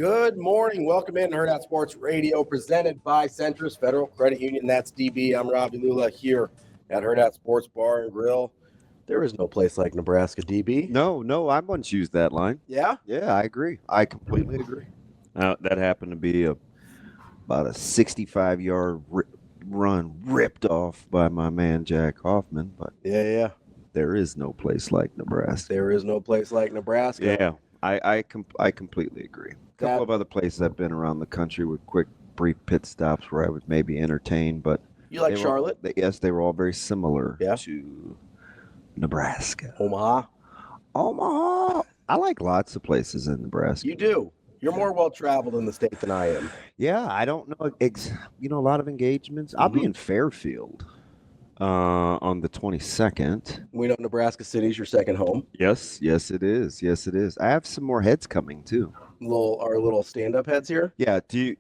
Good morning. Welcome in to Hurrdat Sports Radio, presented by Centris Federal Credit Union. That's DB. I'm Ravi Lulla here at Hurrdat Sports Bar and Grill. There is no place like Nebraska, DB. No, I once used that line. Yeah? Yeah, I agree. I completely agree. That happened to be about a 65-yard run ripped off by my man Jack Hoffman, but Yeah. there is no place like Nebraska. There is no place like Nebraska. Yeah, I completely agree. A couple of other places I've been around the country with quick, brief pit stops where I was maybe entertained, but You like Charlotte? Yes, they were all very similar Yeah. to Nebraska. Omaha? I like lots of places in Nebraska. You do. You're more well-traveled in the state than I am. Yeah, I don't know. A lot of engagements. I'll be in Fairfield on the 22nd. We know Nebraska City's your second home. Yes, it is. I have some more heads coming too. Our little stand-up heads here. Yeah. Do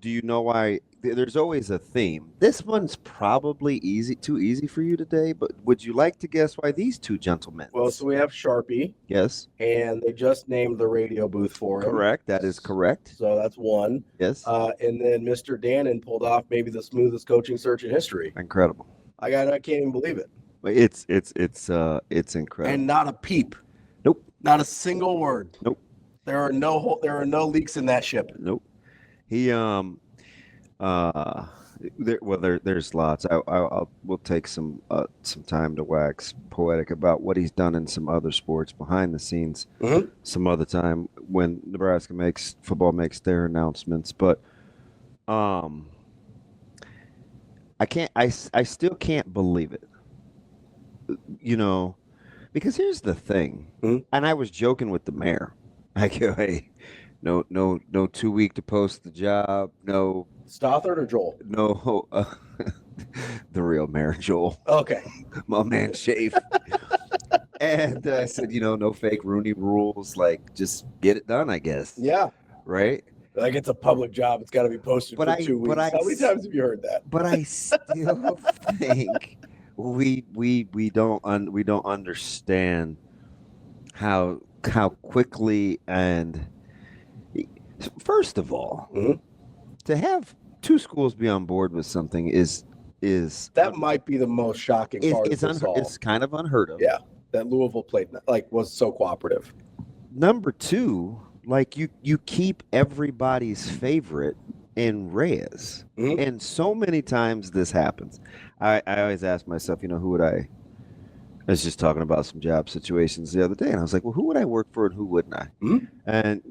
you know why? There's always a theme. This one's probably too easy for you today, but would you like to guess why these two gentlemen? Well, so we have Sharpie. Yes. And they just named the radio booth for him. Correct. That is correct. So that's one. Yes. And then Mr. Dannen pulled off maybe the smoothest coaching search in history. Incredible. I can't even believe it. It's incredible. And not a peep. Nope. Not a single word. Nope. There are no leaks in that ship. Nope. He there's lots. We'll take some time to wax poetic about what he's done in some other sports behind the scenes. Mm-hmm. Some other time when Nebraska football makes their announcements, but I still can't believe it. Because here's the thing, and I was joking with the mayor. I go, hey, no 2 week to post the job, no. Stothard or Joel? No, the real mayor, Joel. Okay. My man, Shafe. And I said, no fake Rooney rules, like just get it done, I guess. Yeah. Right? Like it's a public job. It's got to be posted for 2 weeks. How many times have you heard that? But I still think we don't understand how quickly and first of all, to have two schools be on board with something is that might be the most shocking part of this all. It's kind of unheard of. Yeah, that Louisville played was so cooperative. Number two, you keep everybody's favorite in Reyes, and so many times this happens. I always ask myself, who would I was just talking about some job situations the other day, and I was like, well, who would I work for and who wouldn't I? And,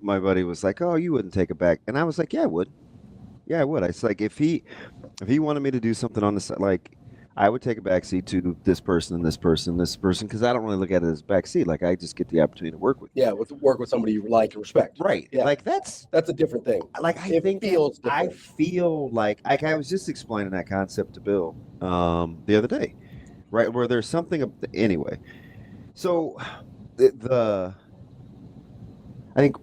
my buddy was like, oh, you wouldn't take it back. And I was like, yeah, I would. Yeah, I would. It's like if he wanted me to do something on the side, like I would take a backseat to this person and this person, because I don't really look at it as backseat. Like I just get the opportunity to work with. Yeah, work with somebody you like and respect. Right. Yeah. Like that's a different thing. Like I feel like I was just explaining that concept to Bill the other day. Right, where there's something anyway. So I think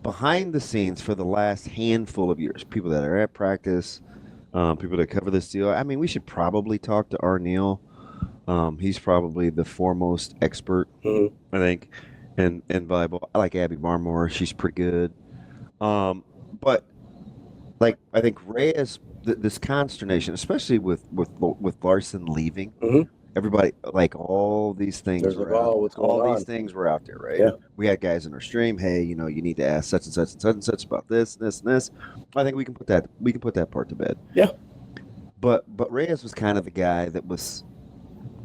behind the scenes for the last handful of years, people that are at practice, people that cover this deal. I mean, we should probably talk to Arneal. He's probably the foremost expert, I think, in volleyball. I like Abby Barmore; she's pretty good. But I think Reyes. This consternation, especially with Larson leaving, everybody all these things. These things were out there, right? Yeah. We had guys in our stream. Hey, you need to ask such and such and such and such about this, and this. I think we can put that part to bed. Yeah. But Reyes was kind of the guy that was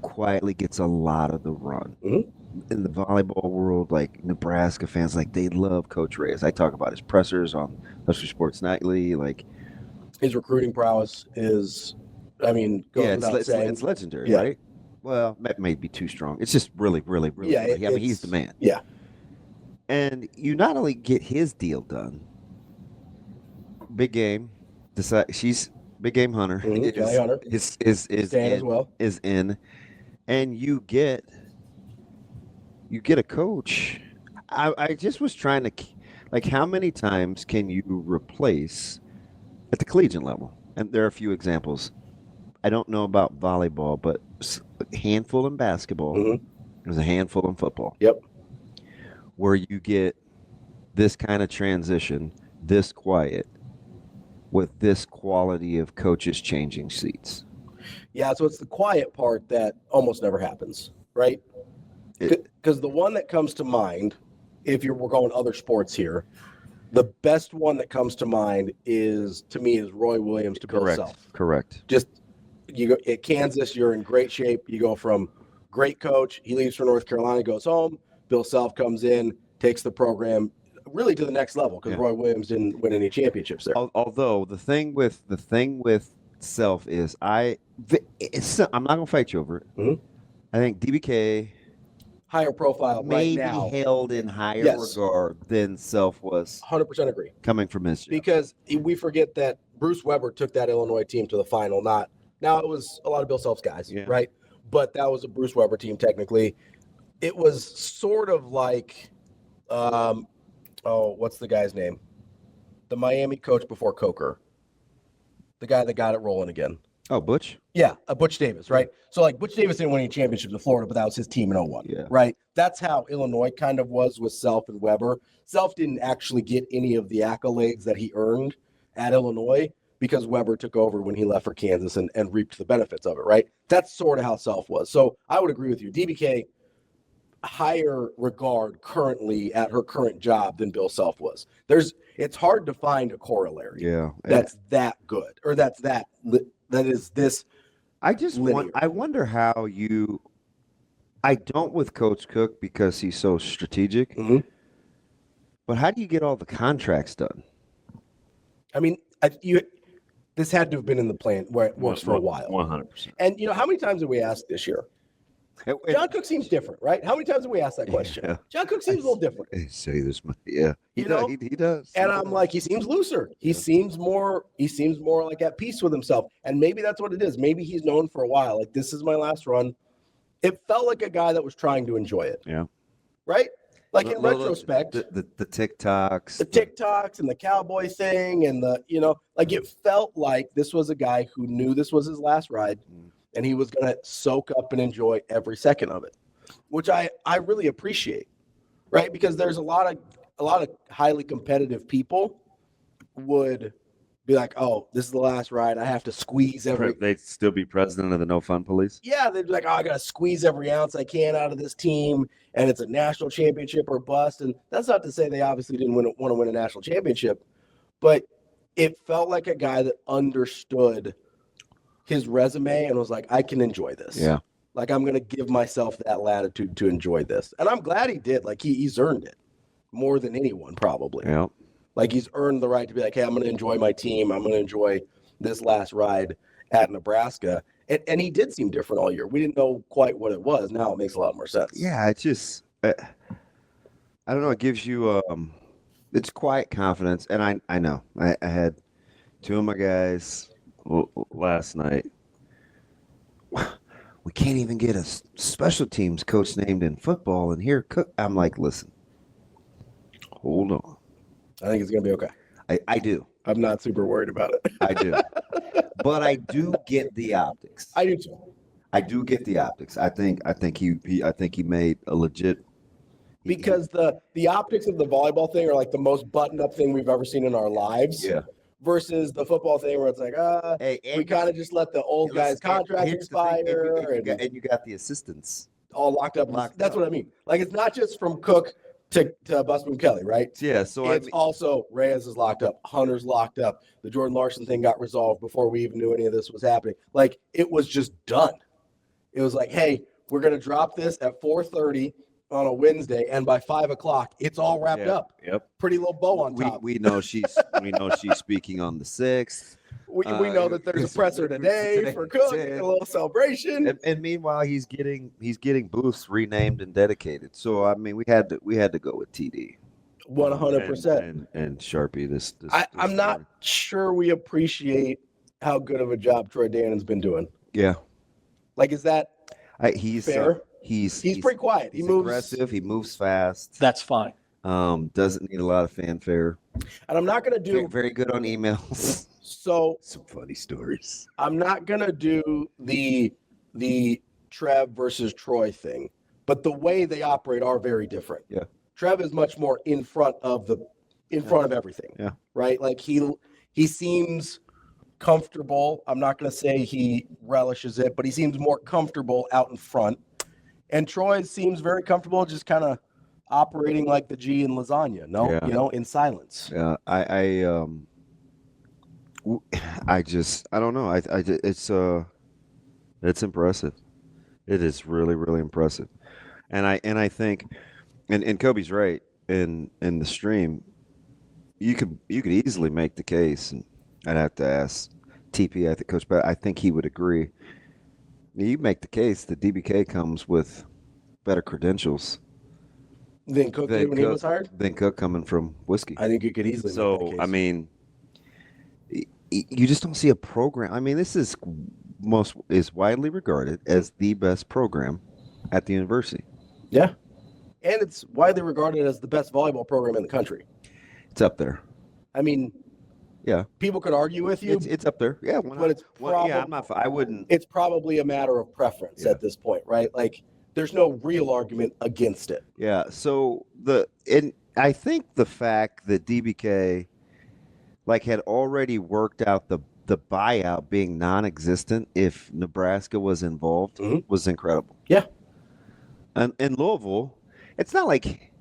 quietly gets a lot of the run. In the volleyball world, Nebraska fans, they love Coach Reyes. I talk about his pressers on Husker Sports Nightly, his recruiting prowess is, it's legendary, right? Well, that may be too strong. It's just really, really, really. Yeah, he's the man. Yeah. And you not only get his deal done, big game. She's big game Hunter. Kelly Hunter is in, as well. Is in, and you get a coach. I just was trying to, how many times can you replace? At the collegiate level, and there are a few examples. I don't know about volleyball, but a handful in basketball. There's a handful in football. Yep. Where you get this kind of transition, this quiet, with this quality of coaches changing seats? Yeah, so it's the quiet part that almost never happens, right? Because the one that comes to mind, if we're going other sports here, the best one that comes to mind is Roy Williams to Bill Self. Correct. Just you go at Kansas, you're in great shape. You go from great coach, he leaves for North Carolina, goes home. Bill Self comes in, takes the program really to the next level because Roy Williams didn't win any championships there. Although the thing with Self is I'm not gonna fight you over it. Mm-hmm. I think DBK higher profile maybe right now, held in higher regard than Self was. 100% agree. Coming from his job. Because we forget that Bruce Weber took that Illinois team to the final. Now it was a lot of Bill Self's guys, right? But that was a Bruce Weber team technically. It was sort of like, what's the guy's name? The Miami coach before Coker. The guy that got it rolling again. Oh, Butch? Yeah, Butch Davis, right? So, like, Butch Davis didn't win any championships in Florida, but that was his team in 01, right? That's how Illinois kind of was with Self and Weber. Self didn't actually get any of the accolades that he earned at Illinois because Weber took over when he left for Kansas and reaped the benefits of it, right? That's sort of how Self was. So, I would agree with you. DBK, higher regard currently at her current job than Bill Self was. It's hard to find a corollary that's that good or that is this. I wonder how you. I don't with Coach Cook because he's so strategic. Mm-hmm. But how do you get all the contracts done? I mean, this had to have been in the plan where it works for a while. 100%. And how many times did we ask this year? John Cook seems different, right? How many times have we asked that question? Yeah. John Cook seems a little different. Say this, he does. And I'm like, he seems looser. He seems more like at peace with himself. And maybe that's what it is. Maybe he's known for a while. Like, this is my last run. It felt like a guy that was trying to enjoy it. Yeah. Right? Like in retrospect, the TikToks, the TikToks and the cowboy thing and like it felt like this was a guy who knew this was his last ride. And he was going to soak up and enjoy every second of it, which I really appreciate, right? Because there's a lot of highly competitive people would be like, oh, this is the last ride. I have to squeeze every. They'd still be president of the No Fun Police. Yeah, they'd be like, oh, I got to squeeze every ounce I can out of this team, and it's a national championship or bust. And that's not to say they obviously didn't want to win a national championship, but it felt like a guy that understood his resume and was like, I can enjoy this. Yeah. Like, I'm going to give myself that latitude to enjoy this. And I'm glad he did. Like, he's earned it more than anyone probably. Yeah. Like, he's earned the right to be like, hey, I'm going to enjoy my team. I'm going to enjoy this last ride at Nebraska. And he did seem different all year. We didn't know quite what it was. Now it makes a lot more sense. Yeah, it's just, I don't know. It gives you, it's quiet confidence. And I know. I had two of my guys last night. We can't even get a special teams coach named in football, and here Cook. I'm like, listen, hold on. I think it's gonna be okay. I do. I'm not super worried about it. I do, but I do get the optics. I do too. I do get the optics. I think he made a legit. Because the optics of the volleyball thing are like the most buttoned up thing we've ever seen in our lives. Yeah. Versus the football thing where it's like, we kind of just let the old guy's contract expire. And you got the assistants. All locked up. That's what I mean. Like, it's not just from Cook to Busboom Kelly, right? Yeah. So it's also Reyes is locked up. Hunter's locked up. The Jordan Larson thing got resolved before we even knew any of this was happening. Like, it was just done. It was like, hey, we're going to drop this at 4:30 on a Wednesday, and by 5:00, it's all wrapped up. Yep. Pretty little bow on top. We know she's speaking on the 6th. We know that there's a presser today for Cook, a little celebration. And meanwhile, he's getting booths renamed and dedicated. So I mean, we had to go with TD. 100%. And Sharpie. This I'm not sure we appreciate how good of a job Troy Dannon's been doing. Yeah. Like, is that he's fair? He's pretty quiet. He moves aggressive. He moves fast. That's fine. Doesn't need a lot of fanfare. And I'm not going to do very good on emails. So some funny stories. I'm not going to do the Trev versus Troy thing, but the way they operate are very different. Yeah. Trev is much more in front of everything. Yeah. Right. Like he seems comfortable. I'm not going to say he relishes it, but he seems more comfortable out in front. And Troy seems very comfortable, just kind of operating like the G in lasagna. In silence. Yeah. I don't know. It's impressive. It is really, really impressive. And I think, and Kobe's right in the stream. You could easily make the case, and I'd have to ask TP, I think Coach, but I think he would agree. You make the case that DBK comes with better credentials Than Cook did when he was hired? Than Cook coming from whiskey. I think you could easily make that case. I mean, you just don't see a program. I mean, this is widely regarded as the best program at the university. Yeah. And it's widely regarded as the best volleyball program in the country. It's up there. I mean, yeah, people could argue with you. It's up there. Yeah, but it's probably, I wouldn't. It's probably a matter of preference at this point, right? Like, there's no real argument against it. Yeah. So I think the fact that DBK had already worked out the buyout being non-existent if Nebraska was involved was incredible. Yeah. And in Louisville, it's not like,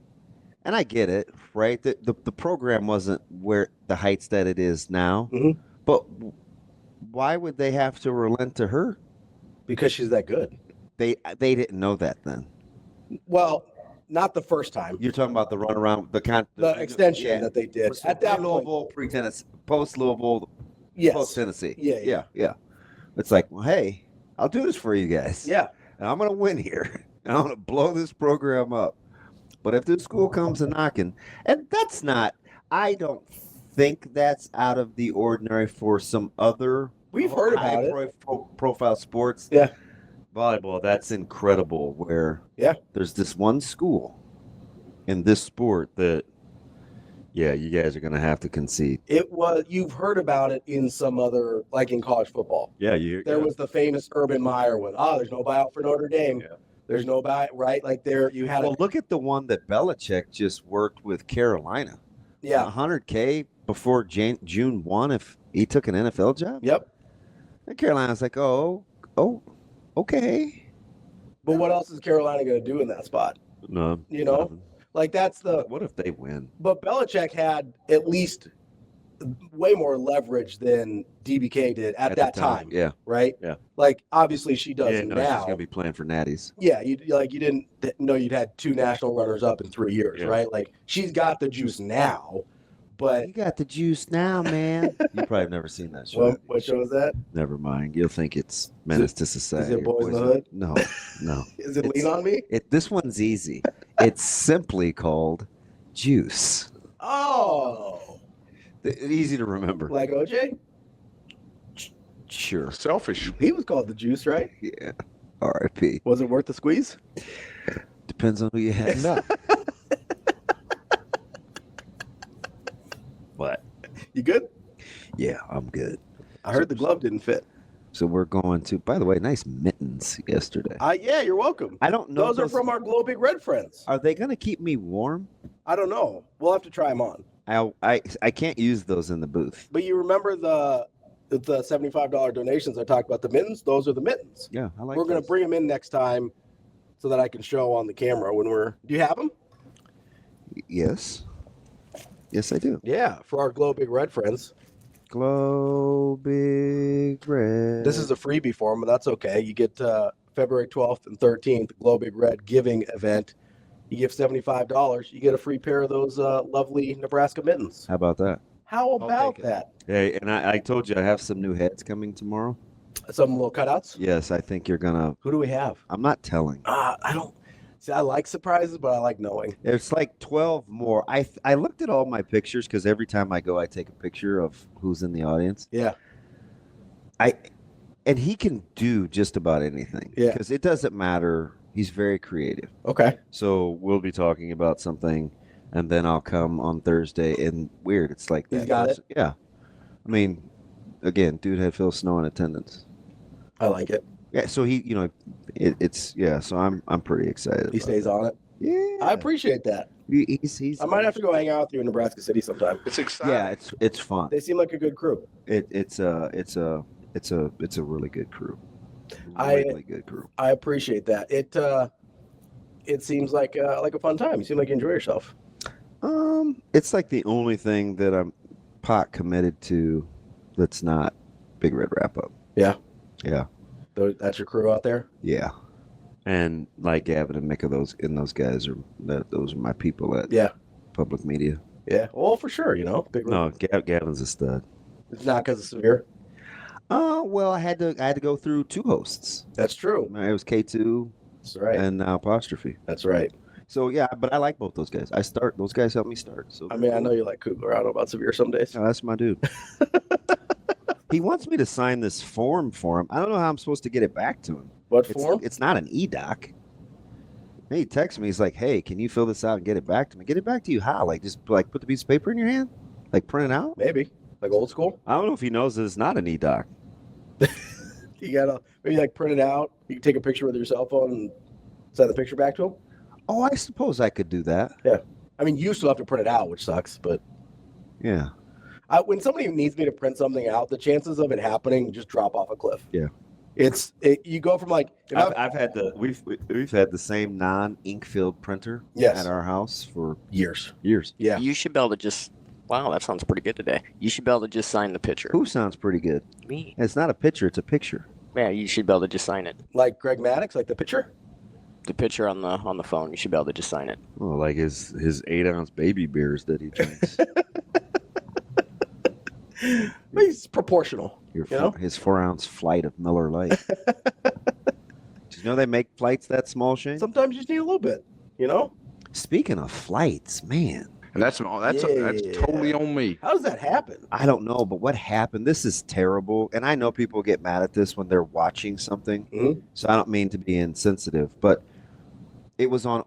and I get it, right? The program wasn't where the heights that it is now. Mm-hmm. But why would they have to relent to her? Because she's that good. They didn't know that then. Well, not the first time. You're talking about the runaround, the extension that they did at that Louisville, pre-Tennessee, post-Louisville, yes. post-Tennessee. Yeah. It's like, well, hey, I'll do this for you guys. Yeah. And I'm going to win here. And I'm going to blow this program up. But if this school comes a knocking, and that's not, I don't think that's out of the ordinary for some other We've heard about it. Profile sports. Yeah. Volleyball, that's incredible where there's this one school in this sport that, you guys are going to have to concede. You've heard about it in some other, like in college football. Yeah. There was the famous Urban Meyer one. There's no buyout for Notre Dame. Yeah. There's no buyout, right? Like you had look at the one that Belichick just worked with Carolina. Yeah. $100K before June 1 if he took an NFL job? Yep. And Carolina's like, oh, okay. But what else is Carolina going to do in that spot? No. Nothing. Like that's what if they win? But Belichick had at least way more leverage than DBK did at that time. Yeah. Right? Yeah. Like obviously she does now. She's going to be playing for Natties. Yeah, you didn't know you'd had 2 national runners up in 3 years, right? Like she's got the juice now. But you got the juice now, man. You probably have never seen that show. What show is that? Never mind. You'll think it's Menace to Society. Is it Boys in the Hood? No. Is it Lean on Me? This one's easy. It's simply called Juice. Oh. Easy to remember. Like OJ? Sure. Selfish. He was called the Juice, right? Yeah. R.I.P. Was it worth the squeeze? Depends on who you have. No. What? You good? Yeah, I'm good. I heard the glove didn't fit. So we're going to, by the way, nice mittens yesterday. Yeah, you're welcome. I don't know. Those are from our Glow Big Red friends. Are they going to keep me warm? I don't know. We'll have to try them on. I can't use those in the booth. But you remember the $75 donations I talked about, the mittens? Those are the mittens. Yeah, I like We're going to bring them in next time so that I can show on the camera when do you have them? Yes. Yes, I do. Yeah, for our Glow Big Red friends. Glow Big Red. This is a freebie for them, but that's okay. You get February 12th and 13th, Glow Big Red giving event. You give $75, you get a free pair of those lovely Nebraska mittens. How about that? How about that? Hey, and I told you I have some new heads coming tomorrow. Some little cutouts? Yes, I think you're going to. Who do we have? I'm not telling. I don't. See, I like surprises, but I like knowing. There's like 12 more. I looked at all my pictures because every time I go, I take a picture of who's in the audience. Yeah. And he can do just about anything. Yeah. Because it doesn't matter. He's very creative. Okay. So we'll be talking about something, and then I'll come on Thursday. And weird, it's like that. He's got it. Yeah. I mean, again, dude had Phil Snow in attendance. I like it. Yeah. So he, it's. So I'm pretty excited. He stays on it. Yeah. I appreciate that. He's. I might have to go hang out with you in Nebraska City sometime. It's exciting. Yeah, it's fun. They seem like a good crew. It's a really good crew. Really good crew. I appreciate that. It seems like a fun time. You seem like you enjoy yourself. It's like the only thing that I'm pot committed to that's not Big Red Wrap Up. Yeah. Yeah. That's your crew out there? Yeah. And like Gavin and Micah, those guys those are my people at Public Media. Yeah. Well, for sure, Big Red. No, Gavin's a stud. It's not because of Severe? Well, I had to go through 2 hosts. That's true. It was K2 That's right. and now Apostrophe. That's right. So yeah, but I like both those guys. Those guys help me start. So I mean, I know you like Kugler. I don't know about Severe some days. Oh, that's my dude. He wants me to sign this form for him. I don't know how I'm supposed to get it back to him. What form? It's not an e-doc. He texts me. He's like, "Hey, can you fill this out and get it back to me?" Get it back to you how? Like just put the piece of paper in your hand, like print it out. Maybe like old school. I don't know if he knows that it's not an e-doc. You gotta maybe like print it out. You can take a picture with your cell phone and send the picture back to him. Oh, I suppose I could do that. Yeah. I mean, you still have to print it out, which sucks, but yeah. When somebody needs me to print something out, the chances of it happening just drop off a cliff. Yeah. You go from like we've had the same non-ink filled printer Yes. at our house for years. Yeah. You should be able to just. Wow, that sounds pretty good today. You should be able to just sign the picture. Who sounds pretty good? Me. It's not a picture, it's a picture. Yeah, you should be able to just sign it. Like Greg Maddox, like the pitcher? The picture on the phone, you should be able to just sign it. Oh, like his 8-ounce baby beers that he drinks. He's proportional. His 4-ounce flight of Miller Lite. Did you know they make flights that small, Shane? Sometimes you just need a little bit, Speaking of flights, man. And that's totally on me. How does that happen? I don't know, but what happened? This is terrible. And I know people get mad at this when they're watching something. Mm-hmm. So I don't mean to be insensitive, but it was on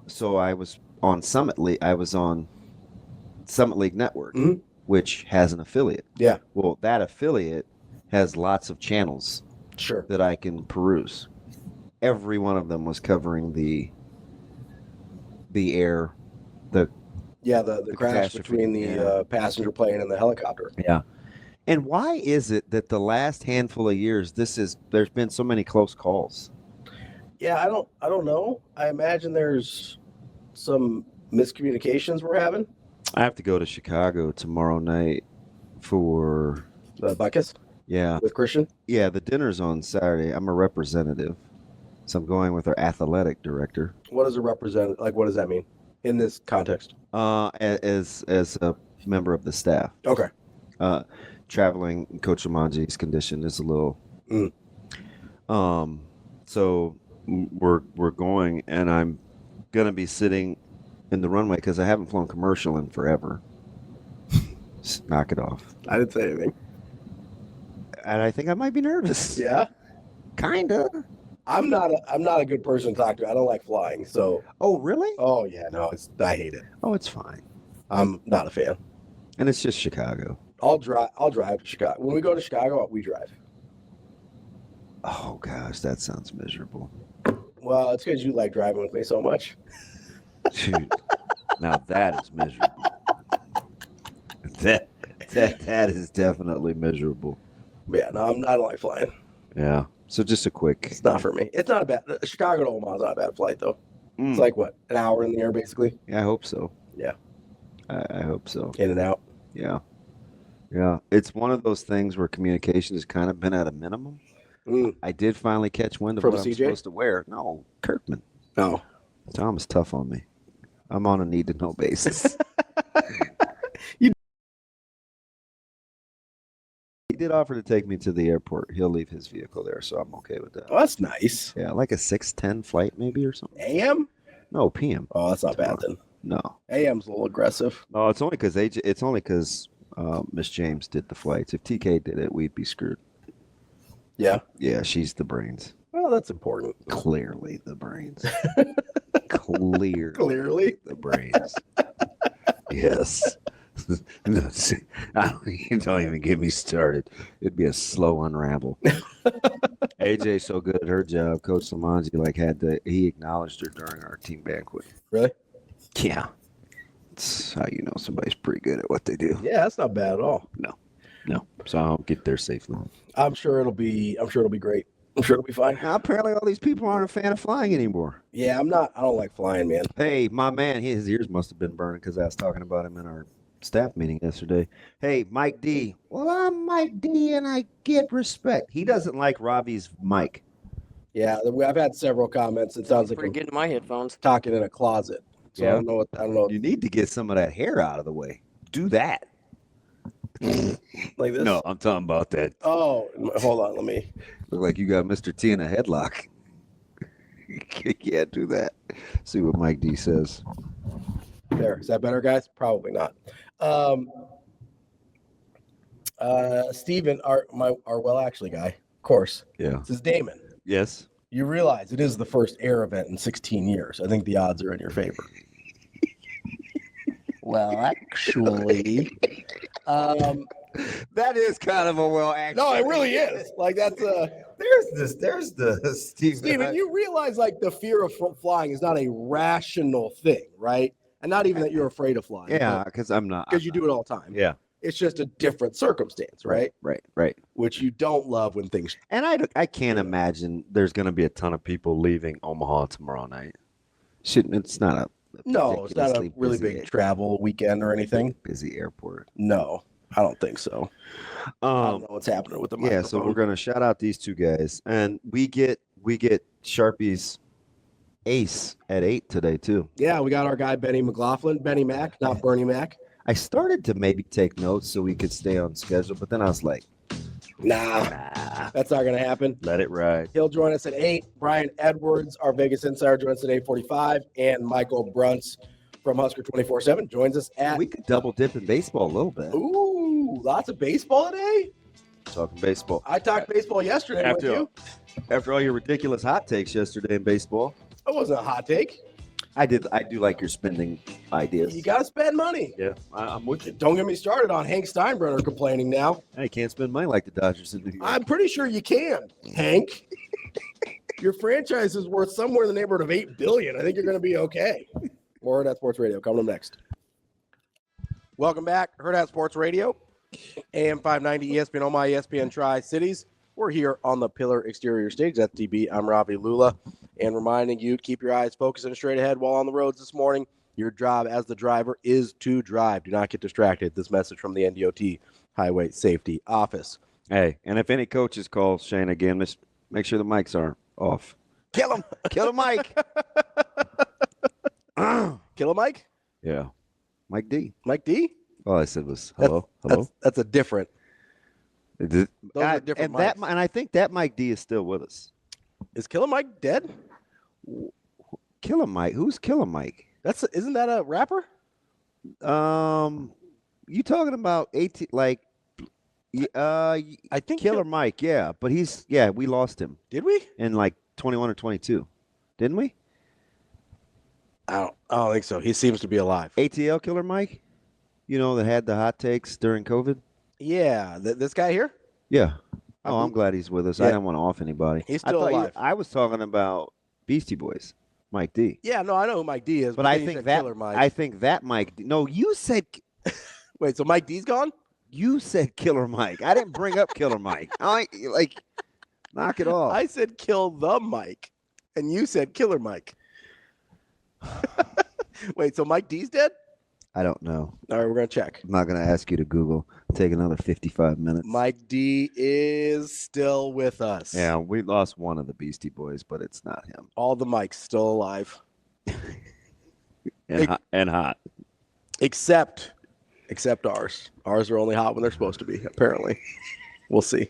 so I was on Summit League. I was on Summit League Network, which has an affiliate. Yeah. Well, that affiliate has lots of channels Sure. that I can peruse. Every one of them was covering the air, the crash between the passenger plane and the helicopter. Yeah. And why is it that the last handful of years there's been so many close calls? Yeah, I don't know. I imagine there's some miscommunications we're having. I have to go to Chicago tomorrow night for The Buckus? Yeah. With Christian? Yeah, the dinner's on Saturday. I'm a representative. So I'm going with our athletic director. What does a representative, like what does that mean in this context? As a member of the staff. Okay. Traveling, Coach Lamanji's condition is a little so we're going, and I'm gonna be sitting in the runway because I haven't flown commercial in forever. Just knock it off. I didn't say anything. And I think I might be nervous. Yeah. Kinda. I'm not a good person to talk to. I don't like flying. So. Oh, really? Oh yeah, no, I hate it. Oh, it's fine. I'm not a fan. And it's just Chicago. I'll drive to Chicago. When we go to Chicago, we drive. Oh gosh, that sounds miserable. Well, it's because you like driving with me so much. Dude, now that is miserable. That is definitely miserable. Yeah, no, I don't like flying. Yeah. So just a quick. It's not for me. It's not a bad. Chicago to Omaha is not a bad flight though. It's like what, an hour in the air basically. Yeah, I hope so. Yeah. I hope so. In and out. Yeah. Yeah. It's one of those things where communication has kind of been at a minimum. I did finally catch wind of From what CJ? I'm supposed to wear. No, Kirkman. No. Tom is tough on me. I'm on a need-to-know basis. He did offer to take me to the airport. He'll leave his vehicle there, so I'm okay with that. Oh, that's nice. Yeah, like a 6:10 flight maybe or something. AM? No, PM. Oh, that's not bad then. No. AM's a little aggressive. No, it's only because Miss James did the flights. If TK did it, we'd be screwed. Yeah. Yeah, she's the brains. Well, that's important. Clearly the brains. Clearly the brains. Yes. No, see, you don't even get me started. It'd be a slow unravel. AJ's so good at her job. Coach Lamanji he acknowledged her during our team banquet. Really? Yeah. That's how you know somebody's pretty good at what they do. Yeah, that's not bad at all. No. So I'll get there safely. I'm sure it'll be great. I'm sure it'll be fine. Now, apparently all these people aren't a fan of flying anymore. Yeah, I don't like flying, man. Hey, my man, his ears must have been burning because I was talking about him in our staff meeting yesterday. Hey, Mike D. Well, I'm Mike D, and I get respect. He doesn't like Ravi's mic. Yeah, I've had several comments. It sounds like Pretty I'm good in my headphones. talking in a closet. So Yeah. I don't know. You need to get some of that hair out of the way. Do that. Like this? No, I'm talking about that. Oh, hold on. Let me. Look like you got Mr. T in a headlock. You can't do that. See what Mike D says. There. Is that better, guys? Probably not. Steven, our well-actually guy, of course. Yeah. This is Damon. Yes. You realize it is the first air event in 16 years. I think the odds are in your favor. Well, actually, That is kind of a no, it really is. Like that's There's the Steven. Steven, you realize like the fear of flying is not a rational thing, right? And not even that you're afraid of flying. Yeah, because I'm not. because you do it all the time. Yeah. It's just a different circumstance, right? Right. Which you don't love when things. And I can't imagine there's going to be a ton of people leaving Omaha tomorrow night. It's not a No, it's not a ridiculously really busy- big travel weekend or anything. busy airport. No, I don't think so. I don't know what's happening with the microphone. Yeah, so we're gonna shout out these two guys, and we get Sharpie's ace at 8 today too. Yeah, we got our guy Benny McLaughlin, Benny Mac, not Bernie Mac. I started to maybe take notes so we could stay on schedule, but then I was like, Nah, that's not gonna happen. let it ride. He'll join us at 8. Brian Edwards, our Vegas insider, joins us at 8:45, and Michael Bruntz from Husker 24/7 joins us at. We could double dip in baseball a little bit. Ooh, lots of baseball today. Talking baseball. I talked baseball yesterday. With you. After all your ridiculous hot takes yesterday in baseball, That wasn't a hot take. I do like your spending ideas. You gotta spend money. Yeah, I'm with you. Don't get me started on Hank Steinbrenner complaining now. I can't spend money like the Dodgers in New York. I'm pretty sure you can, Hank. Your franchise is worth somewhere in the neighborhood of $8 billion. I think you're going to be okay. More Hurrdat Sports Radio coming up next. Welcome back, Hurrdat Sports Radio, AM 590, ESPN Omaha, ESPN Tri-Cities. We're here on the Pillar Exterior Stage. That's DB. I'm Ravi Lulla, and reminding you to keep your eyes focused and straight ahead while on the roads this morning. Your job as the driver is to drive. Do not get distracted. This message from the NDOT Highway Safety Office. Hey, and if any coaches call Shane again, make sure the mics are off. Kill him. Kill the mic. Kill him, Mike? Yeah. Mike D. Mike D? All I said was hello. That's a different. Those are different and mics. I think that Mike D is still with us. Is Killer Mike dead? Killer Mike. Who's Killer Mike? Isn't that a rapper? You talking about I think Killer Mike, yeah, but we lost him Did we? in like 21 or 22, didn't we? I don't think so. He seems to be alive. ATL Killer Mike, that had the hot takes during COVID. Yeah, this guy here. Yeah. Oh, I'm glad he's with us. Yeah. I don't want to off anybody. He's still alive. I was talking about Beastie Boys, Mike D. Yeah, no, I know who Mike D is. But then I you think said that Killer Mike. I think that Mike D. No, you said Wait, so Mike D's gone? you said Killer Mike. I didn't bring up Killer Mike. Knock it off. I said kill the Mike, and you said Killer Mike. Wait, so Mike D's dead? I don't know. All right, we're gonna check. I'm not going to ask you to Google. Take another 55 minutes. Mike D is still with us. Yeah, we lost one of the Beastie Boys, but it's not him. All the Mikes still alive. And hot. Except ours. Ours are only hot when they're supposed to be, apparently. We'll see.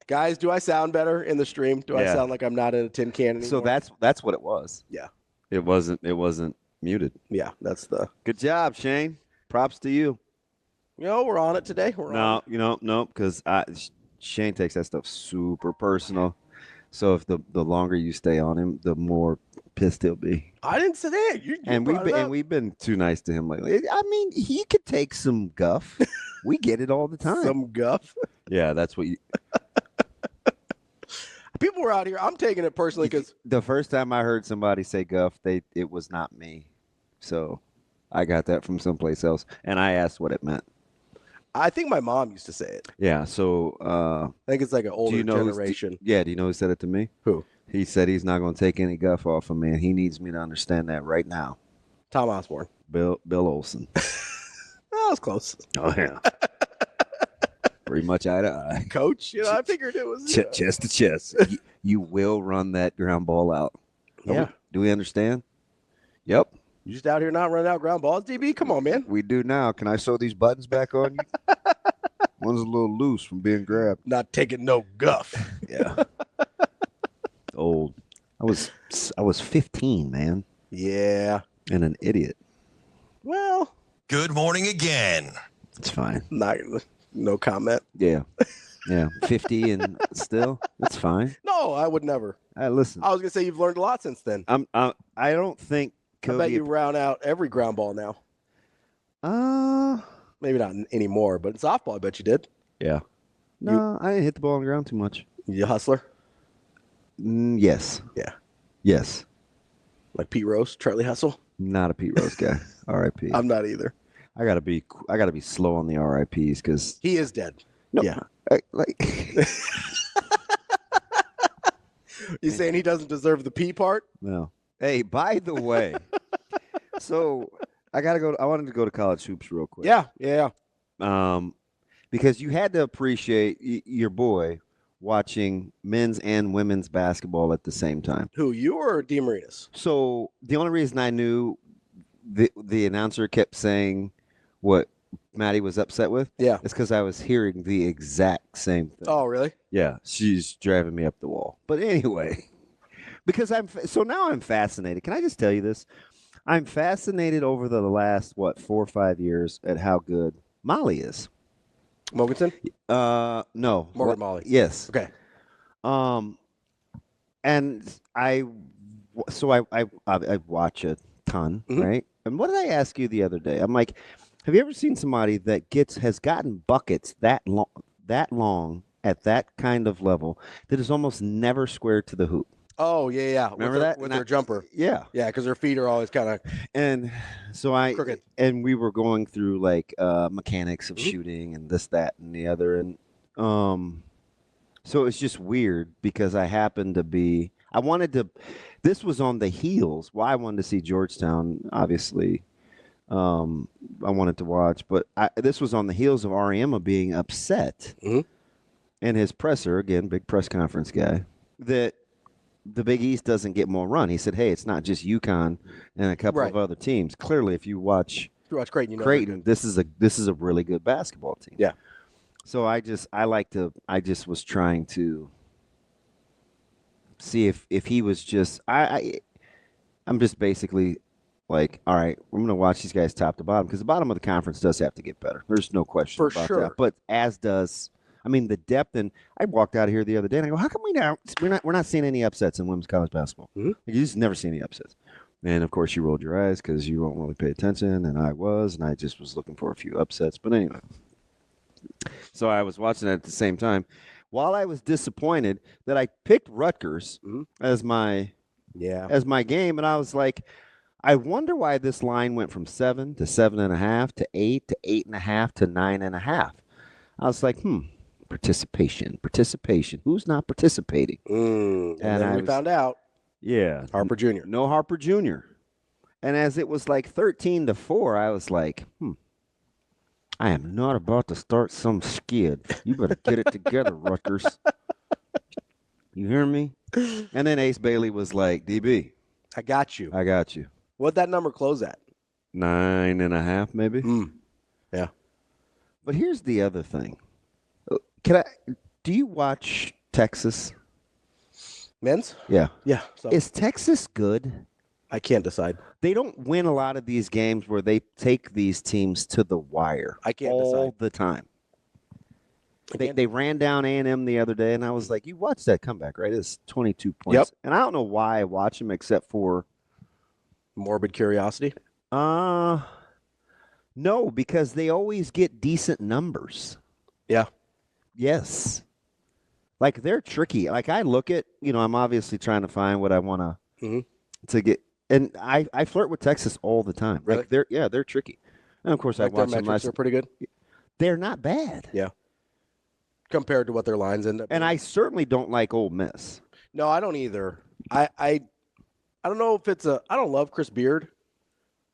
Guys, do I sound better in the stream? Do I Yeah. sound like I'm not in a tin can anymore? So that's what it was. Yeah. It wasn't muted. Yeah, that's the. Good job, Shane. Props to you. We're on it today. No, because Shane takes that stuff super personal. So if the longer you stay on him, the more pissed he'll be. I didn't say that. You We've been too nice to him lately. I mean, he could take some guff. We get it all the time. some guff. Yeah, that's what you. People were out here. I'm taking it personally because The first time I heard somebody say guff, it was not me. So I got that from someplace else, and I asked what it meant. I think my mom used to say it. Yeah, so I think it's like an older generation. do you know who said it to me? Who? He said he's not going to take any guff off of me, and he needs me to understand that right now. Tom Osborne. Bill Olson. That was close. Oh, yeah. Pretty much eye to eye. Coach, I figured it was. Chest to chest. You will run that ground ball out. Yeah. Do we understand? Yep. You just out here not running out ground balls, DB? Come on, man. We do now. Can I sew these buttons back on you? One's a little loose from being grabbed. Not taking no guff. Yeah. Old. I was 15, man. Yeah. And an idiot. Well. Good morning again. It's fine. No comment. Yeah. Yeah. 50 and still, it's fine. No, I would never. Listen. I was gonna say you've learned a lot since then. I don't think I bet you round out every ground ball now. Maybe not anymore, but in softball, I bet you did. Yeah. No, I didn't hit the ball on the ground too much. You a hustler? Yes. Yeah. Yes. Like Pete Rose, Charlie Hustle? Not a Pete Rose guy. R.I.P. I'm not either. I gotta be slow on the R.I.P.s because he is dead. No, yeah. You saying he doesn't deserve the P part? No. Hey, by the way, so I wanted to go to college hoops real quick. Yeah. Because you had to appreciate your boy watching men's and women's basketball at the same time. Who, you or DeMarinis? So the only reason I knew the announcer kept saying what Maddie was upset with, is because I was hearing the exact same thing. Oh, really? Yeah, she's driving me up the wall. But anyway, because now I'm fascinated. Can I just tell you this? I'm fascinated over the last 4 or 5 years at how good Molly is. Mogensen? No. Morgan Molly. Yes. Okay. And I watch a ton, right? And what did I ask you the other day? I'm like, have you ever seen somebody that has gotten buckets that long at that kind of level that is almost never squared to the hoop? Oh, yeah. Remember that? With their jumper. Yeah. Yeah, because their feet are always kind of and so crooked. And we were going through like mechanics of shooting and this, that, and the other. And so it's just weird because this was on the heels. Well, I wanted to see Georgetown, obviously. I wanted to watch, but this was on the heels of Ariema being upset. And his presser, again, big press conference guy, that the Big East doesn't get more run. He said, hey, it's not just UConn and a couple of other teams. Clearly, if you watch Creighton, this is a really good basketball team. Yeah. So I just was trying to see if he was just I'm just basically like, all right, we're going to watch these guys top to bottom because the bottom of the conference does have to get better. There's no question about that. But as does the depth. And I walked out of here the other day and I go, how come we're not seeing any upsets in women's college basketball? You just never see any upsets. And of course you rolled your eyes because you won't really pay attention, and I just was looking for a few upsets. But anyway, so I was watching it at the same time. While I was disappointed that I picked Rutgers as my game, and I was like, I wonder why this line went from 7 to 7.5 to 8 to 8.5 to 9.5. I was like, participation. Who's not participating? And then we found out. Yeah. Harper Jr. No Harper Jr. And as it was like 13-4, I was like, I am not about to start some skid. You better get it together, Rutgers. You hear me? And then Ace Bailey was like, DB. I got you. What'd that number close at? 9.5, maybe? Yeah. But here's the other thing. Do you watch Texas? Men's? Yeah. Yeah. So. Is Texas good? I can't decide. They don't win a lot of these games where they take these teams to the wire. I can't all decide. The time. They ran down A&M the other day, and I was like, you watched that comeback, right? It's 22 points. Yep. And I don't know why I watch them except for morbid curiosity. No, because they always get decent numbers. Yeah. Yes. Like, they're tricky. Like, I look at, I'm obviously trying to find what I want to get. And I flirt with Texas all the time. Really? Like they're tricky. And of course, Like I their watch them metrics last. are pretty good They're not bad. Yeah. compared to what their lines end up being. And I certainly don't like Ole Miss. No, I don't either. I don't know if it's I don't love Chris Beard,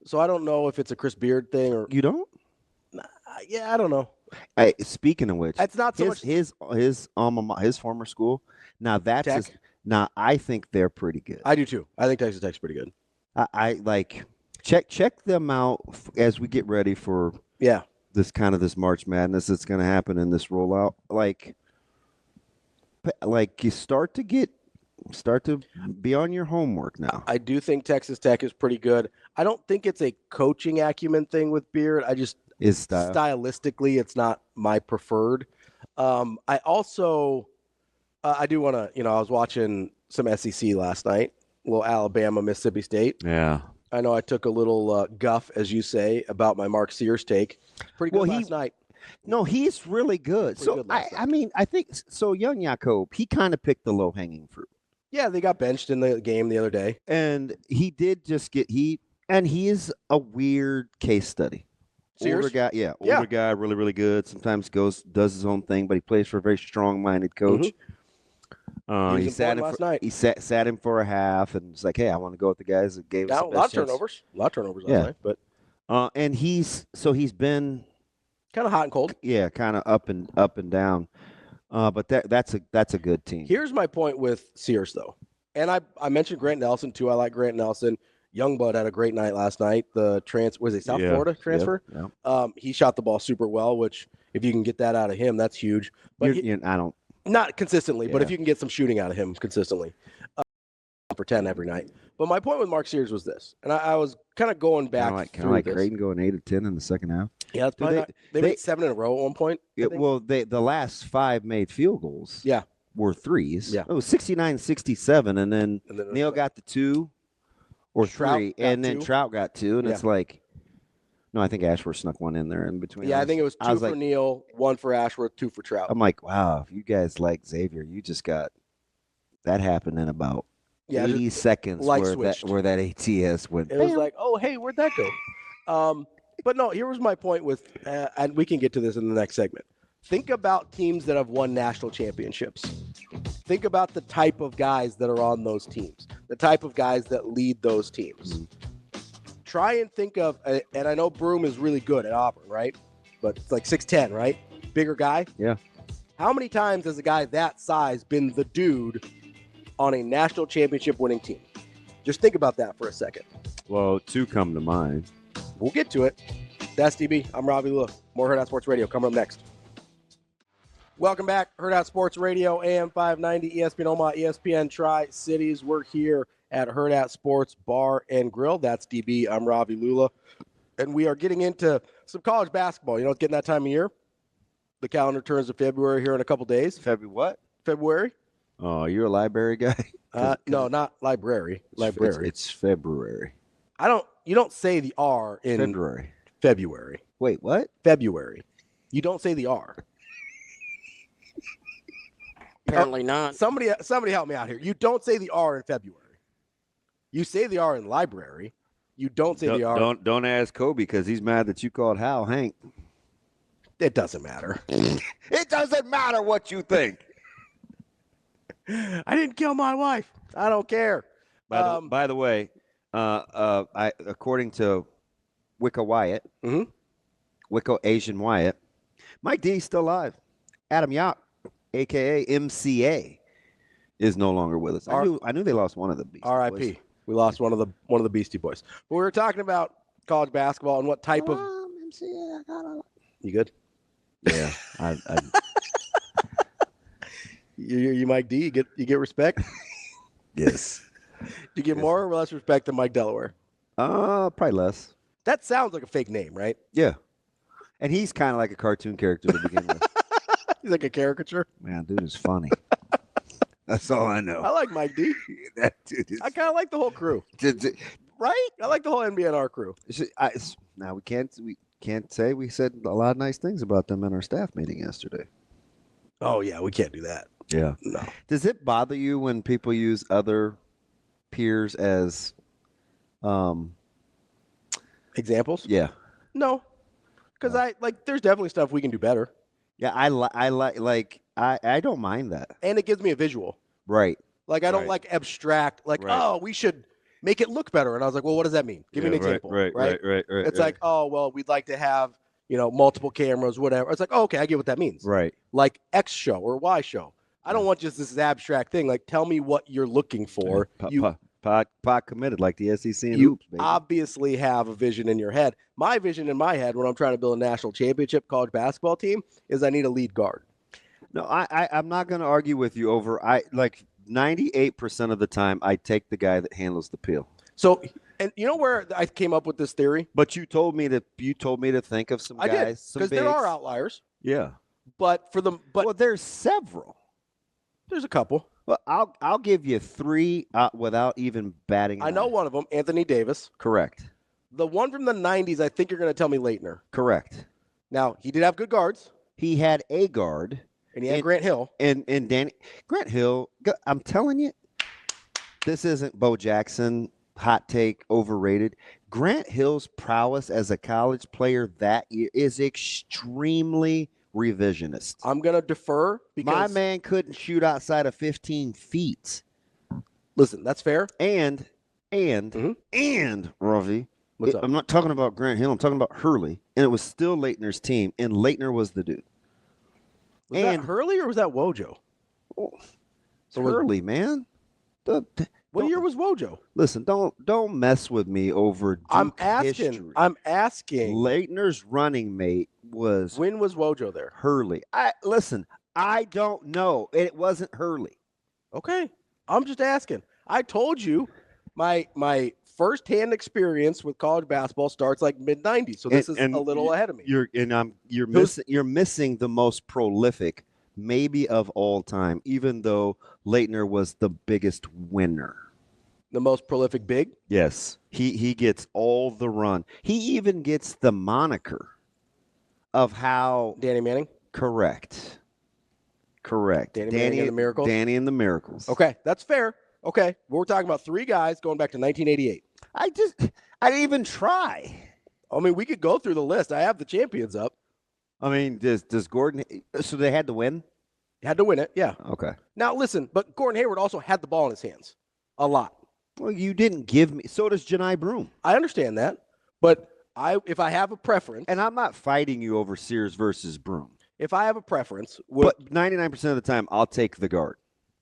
so I don't know if it's a Chris Beard thing or You don't? yeah, I don't know. Speaking of which, It's not so much his former school. Now that's Tech? now I think they're pretty good. I do too. I think Texas Tech's pretty good. I like check them out as we get ready for this March Madness that's going to happen in this rollout. Like you start to be on your homework now. I do think Texas Tech is pretty good. I don't think it's a coaching acumen thing with Beard. I just stylistically, it's not my preferred. I also I do want to, I was watching some SEC last night, a little Alabama, Mississippi State. Yeah. I know I took a little guff, as you say, about my Mark Sears take. Pretty good last night. No, he's really good. I think so. Young Jakob, he kind of picked the low-hanging fruit. Yeah, they got benched in the game the other day. And he did just he is a weird case study. Sears? Older guy, really, really good. Sometimes does his own thing, but he plays for a very strong-minded coach. Mm-hmm. He sat him last night. He sat him for a half, and it's like, hey, I want to go with the guys that gave us the best a lot of chance. turnovers. A lot of turnovers last night, but and he's been kind of hot and cold. Yeah, kind of up and down. But that's a good team. Here's my point with Sears, though, and I mentioned Grant Nelson too. I like Grant Nelson. Youngblood had a great night last night. The was it South Florida transfer? Yeah. He shot the ball super well, which if you can get that out of him, that's huge. But I don't. Not consistently, but Yeah. if you can get some shooting out of him consistently, for 10 every night. But my point with Mark Sears was this, and I was kind of going back Kind of like Creighton going 8 of 10 in the second half. Yeah, that's probably they made 7 in a row at one point. The last 5 made field goals. Yeah, were threes. Yeah, it was 69-67, and then Neal got the 2 or 3, and then Trout got 2, and it's like. No, I think Ashworth snuck one in there in between. Yeah, I think it was 2 for Neal, 1 for Ashworth, 2 for Trout. I'm like, wow, if you guys like Xavier, you just got that happened in about 80 seconds where that ATS went. It was like, oh, hey, where'd that go? But no, here was my point with, and we can get to this in the next segment. Think about teams that have won national championships. Think about the type of guys that are on those teams, the type of guys that lead those teams. Mm-hmm. Try and think of, and I know Broom is really good at Auburn, right? But it's like 6'10", right? Bigger guy. Yeah. How many times has a guy that size been the dude on a national championship winning team? Just think about that for a second. Well, 2 come to mind. We'll get to it. That's DB. I'm Ravi. Lulla. More Hurrdat Sports Radio coming up next. Welcome back. Hurrdat Sports Radio, AM 590, ESPN Omaha, ESPN Tri-Cities. We're here at Hurrdat Sports Bar and Grill. That's DB. I'm Ravi Lulla. And we are getting into some college basketball. It's getting that time of year. The calendar turns to February here in a couple days. February. Oh, you're a library guy? No, not library. Library. It's February. You don't say the R in February. Wait, what? February. You don't say the R. Apparently not. Somebody help me out here. You don't say the R in February. You say the R in library. You don't say the R. Don't ask Kobe because he's mad that you called Hal Hank. It doesn't matter. It doesn't matter what you think. I didn't kill my wife. I don't care. By the way, according to Wicca Wyatt, Wicca Asian Wyatt, Mike D's still alive. Adam Yap, a.k.a. MCA, is no longer with us. I knew they lost one of the Beastie R.I.P. Boys. We lost one of the Beastie Boys. But we were talking about college basketball and what type of. MCA, you good? Yeah. You Mike D. You get respect. Yes. You get more or less respect than Mike Delaware? Probably less. That sounds like a fake name, right? Yeah. And he's kind of like a cartoon character to begin with. He's like a caricature. Man, dude is funny. That's all I know. I like Mike D. That dude is... I kind of like the whole crew. Right? I like the whole NBNR crew. Now we can't say we said a lot of nice things about them in our staff meeting yesterday. Oh yeah, we can't do that. Yeah. No. Does it bother you when people use other peers as Examples? Yeah. No, because there's definitely stuff we can do better, Yeah, I don't mind that. and it gives me a visual. Right. Like I don't like abstract. Like we should make it look better. And I was like, well, what does that mean? Give me an example. Right. It's like, oh, well, we'd like to have multiple cameras, whatever. It's like, oh, okay, I get what that means. Right. Like X show or Y show. I don't want just this abstract thing. Like, tell me what you're looking for. Pot committed, like the SEC and you hoops, baby. obviously have a vision in your head. My vision in my head when I'm trying to build a national championship college basketball team is I need a lead guard. No, I'm not going to argue with you over. 98% of the time, I take the guy that handles the peel. So, and you know where I came up with this theory? But you told me to think of some guys, because there are outliers. Yeah, but there's several. There's a couple. Well, I'll give you three without even batting an I know eye. one of them, Anthony Davis. Correct. The one from the 90s, I think you're going to tell me Leitner. Correct. Now, he did have good guards. He had a guard. And he had Grant Hill. And Grant Hill, I'm telling you, this isn't Bo Jackson, hot take, overrated. Grant Hill's prowess as a college player that year is extremely revisionist. I'm going to defer because my man couldn't shoot outside of 15 feet. Listen, that's fair. And Ravi, what's up? I'm not talking about Grant Hill. I'm talking about Hurley. And it was still Leitner's team, and Leitner was the dude. Was that Hurley or was that Wojo? It's Hurley, man. What year was Wojo? Listen, don't mess with me over Duke history. I'm asking. Leitner's running mate was. When was Wojo there? Hurley. I don't know. It wasn't Hurley. Okay, I'm just asking. I told you, my firsthand experience with college basketball starts like mid-90s, so this is a little ahead of me. You're missing the most prolific, maybe of all time, even though Leitner was the biggest winner. The most prolific big? Yes. He gets all the run. He even gets the moniker of how Danny Manning? Correct. Danny Manning and the Miracles? Danny and the Miracles. Okay, that's fair. Okay, we're talking about three guys going back to 1988. I didn't even try. I mean, we could go through the list. I have the champions up. I mean, does Gordon? So they had to win. Had to win it, yeah. Okay. Now listen, but Gordon Hayward also had the ball in his hands a lot. Well, you didn't give me. So does Janai Broom. I understand that, but if I have a preference, and I'm not fighting you over Sears versus Broom. If I have a preference, but 99% of the time, I'll take the guard.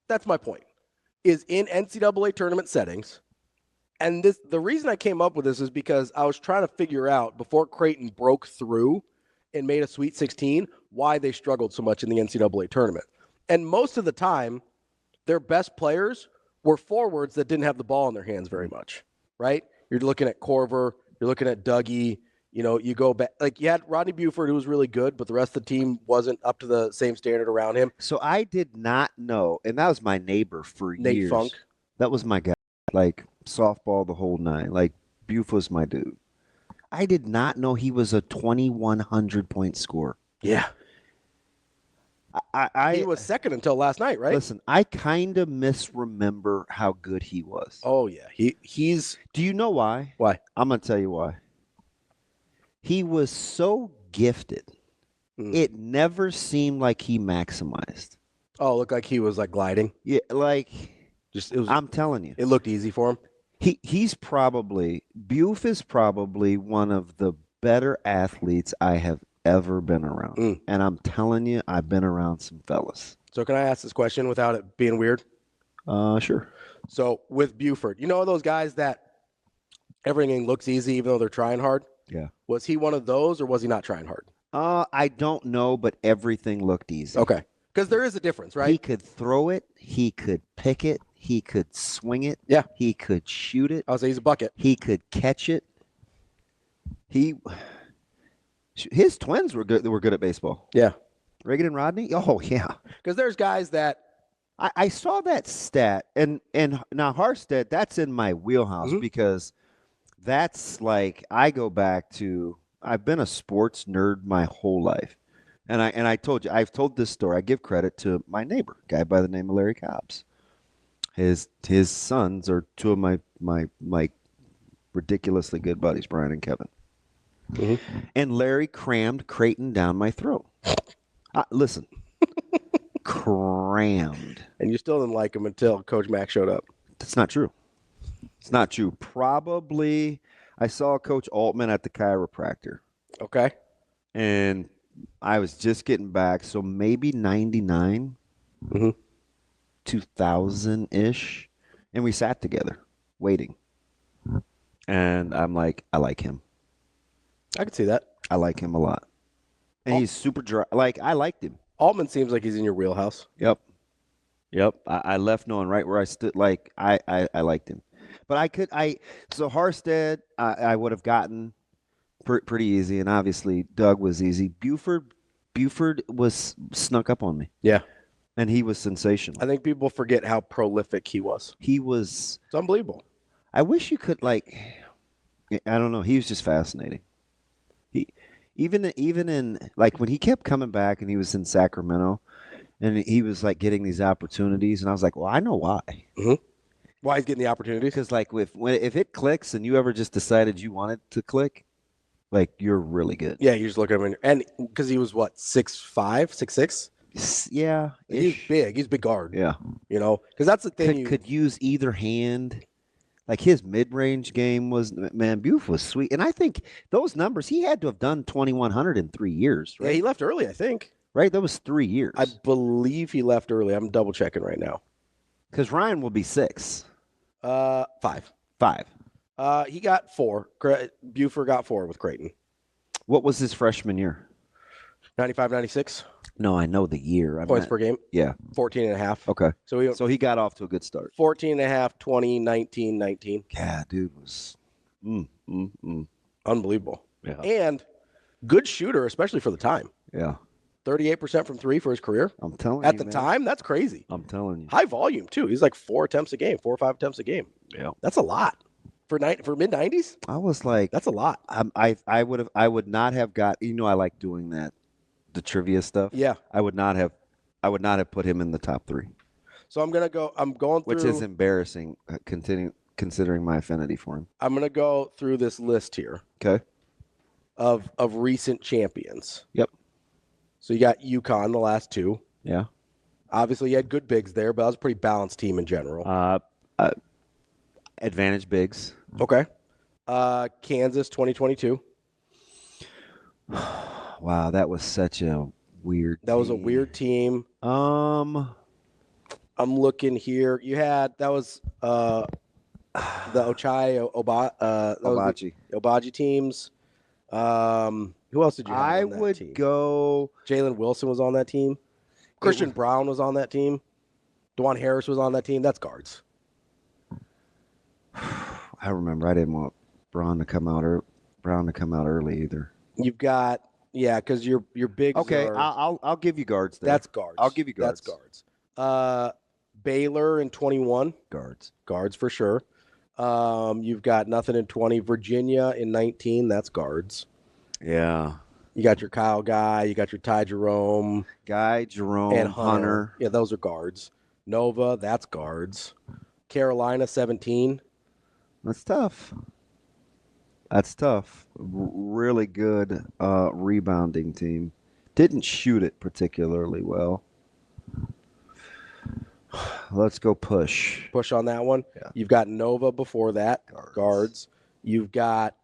That's my point. Is in NCAA tournament settings, and the reason I came up with this is because I was trying to figure out before Creighton broke through and made a Sweet 16 why they struggled so much in the NCAA tournament. And most of the time, their best players were forwards that didn't have the ball in their hands very much, right? You're looking at Corver, you're looking at Dougie. You go back, like you had Rodney Buford, who was really good, but the rest of the team wasn't up to the same standard around him. So I did not know, and that was my neighbor for Nate years. Funk. That was my guy, like softball the whole nine. Like Buford was my dude. I did not know he was a 2,100-point scorer. Yeah. He was second until last night, right? Listen, I kind of misremember how good he was. Oh, yeah. He's. Do you know why? Why? I'm going to tell you why. He was so gifted. It never seemed like he maximized. Oh, it looked like he was like gliding. Yeah, like I'm telling you. It looked easy for him. He's probably Buf is probably one of the better athletes I have ever been around. And I'm telling you, I've been around some fellas. So can I ask this question without it being weird? Sure. So with Buford, those guys that everything looks easy even though they're trying hard? Yeah. Was he one of those or was he not trying hard? I don't know, but everything looked easy. Okay. Because there is a difference, right? He could throw it. He could pick it. He could swing it. Yeah. He could shoot it. I would say he's a bucket. He could catch it. His twins were good. They were good at baseball. Yeah. Reagan and Rodney? Oh, yeah. Because there's guys that I saw that stat, and now Harstead, that's in my wheelhouse because that's like I go back to I've been a sports nerd my whole life. And I told you, I've told this story. I give credit to my neighbor, a guy by the name of Larry Cobbs. His sons are two of my ridiculously good buddies, Brian and Kevin. Mm-hmm. And Larry crammed Creighton down my throat. Listen, crammed. And you still didn't like him until Coach Mack showed up. That's not true. It's not true. Probably I saw Coach Altman at the chiropractor. Okay. And I was just getting back, so maybe 99, 2000-ish. And we sat together waiting. And I'm like, I like him. I could see that. I like him a lot. And he's super dry. Like, I liked him. Altman seems like he's in your wheelhouse. Yep. I left knowing right where I stood. Like, I liked him. But so Harstead, I would have gotten pretty easy. And obviously, Doug was easy. Buford was snuck up on me. Yeah. And he was sensational. I think people forget how prolific he was. It's unbelievable. I wish you could, I don't know. He was just fascinating. Even in when he kept coming back and he was in Sacramento and he was getting these opportunities, and I was like, well, I know why. Mm-hmm. Why he's getting the opportunities? Because if it clicks and you ever just decided you wanted to click, you're really good. Yeah, you just look at him and because he was what, 6'5", 6'6"? Yeah, he's big. He's a big guard. Yeah, because that's the thing. Could use either hand. His mid-range game was, man, Buf was sweet. And I think those numbers, he had to have done 2,100 in 3 years, right? Yeah, he left early, I think. Right? That was 3 years. I believe he left early. I'm double-checking right now. Because Ryan will be 6. 5. 5. He got 4. Buford got 4 with Creighton. What was his freshman year? 95, 96. No, I know the year. Points per game? Yeah. 14.5. Okay. So he got off to a good start. 14.5, 20, 19, 19. Yeah, dude was unbelievable. Yeah. And good shooter, especially for the time. Yeah. 38% from 3 for his career. I'm telling you, At the time, that's crazy. I'm telling you. High volume, too. He's 4 attempts a game, 4 or 5 attempts a game. Yeah. That's a lot. For mid-90s? I was like, that's a lot. I would not have got, I like doing that, the trivia stuff. Yeah. I would not have put him in the top 3. So I'm going through. Which is embarrassing, considering my affinity for him. I'm going to go through this list here. Okay. Of recent champions. Yep. So you got UConn the last 2. Yeah. Obviously, you had good bigs there, but that was a pretty balanced team in general. Advantage bigs. Okay. Kansas 2022. Wow, that was such a weird That was a weird team. I'm looking here. You had the Ochai Obaji teams. Who else did you have I on that would team? go. Jalen Wilson was on that team. Christian Brown was on that team. DeJuan Harris was on that team. That's guards. I remember I didn't want Brown to come out early either. You've got because your big. Okay, I'll give you guards there. That's guards. I'll give you guards. That's guards. Baylor in 21. Guards for sure. You've got nothing in 20. Virginia in 19. That's guards. Yeah. You got your Kyle Guy. You got your Ty Jerome. And Hunter. Yeah, those are guards. Nova, that's guards. Carolina 17. That's tough. Really good rebounding team. Didn't shoot it particularly well. Let's go push. Push on that one. Yeah. You've got Nova before that. Guards. You've got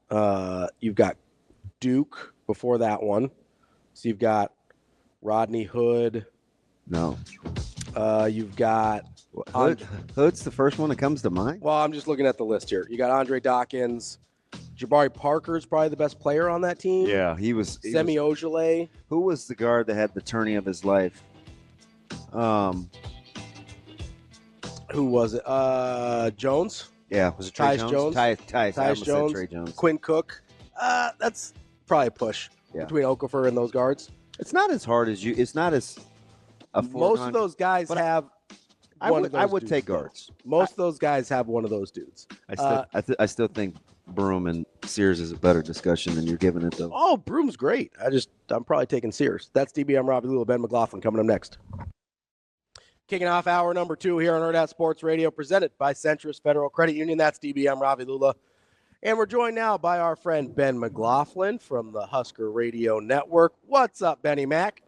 Duke before that one. So you've got Rodney Hood. No. You've got Hood's the first one that comes to mind. Well, I'm just looking at the list here. You got Andre Dawkins. Jabari Parker's probably the best player on that team. Yeah, he was. Semi Ojale. Who was the guard that had the tourney of his life? Who was it? Jones. Yeah, was it Trey Tyus Jones? Tyus Jones. Trey Jones. Quinn Cook. That's probably a push between Okafor and those guards. It's not as hard as you. It's not as. Most of those guys have. I would take guards. Most of those guys have one of those dudes. I still think Broom and Sears is a better discussion than you're giving it, though. Oh, Broom's great. I'm probably taking Sears. That's DB. I'm Ravi, Lulla, Ben McLaughlin coming up next. Kicking off hour number 2 here on Hurrdat Sports Radio, presented by Centris Federal Credit Union. That's DB. I'm Ravi, Lulla. And we're joined now by our friend Ben McLaughlin from the Husker Radio Network. What's up, Benny Mac?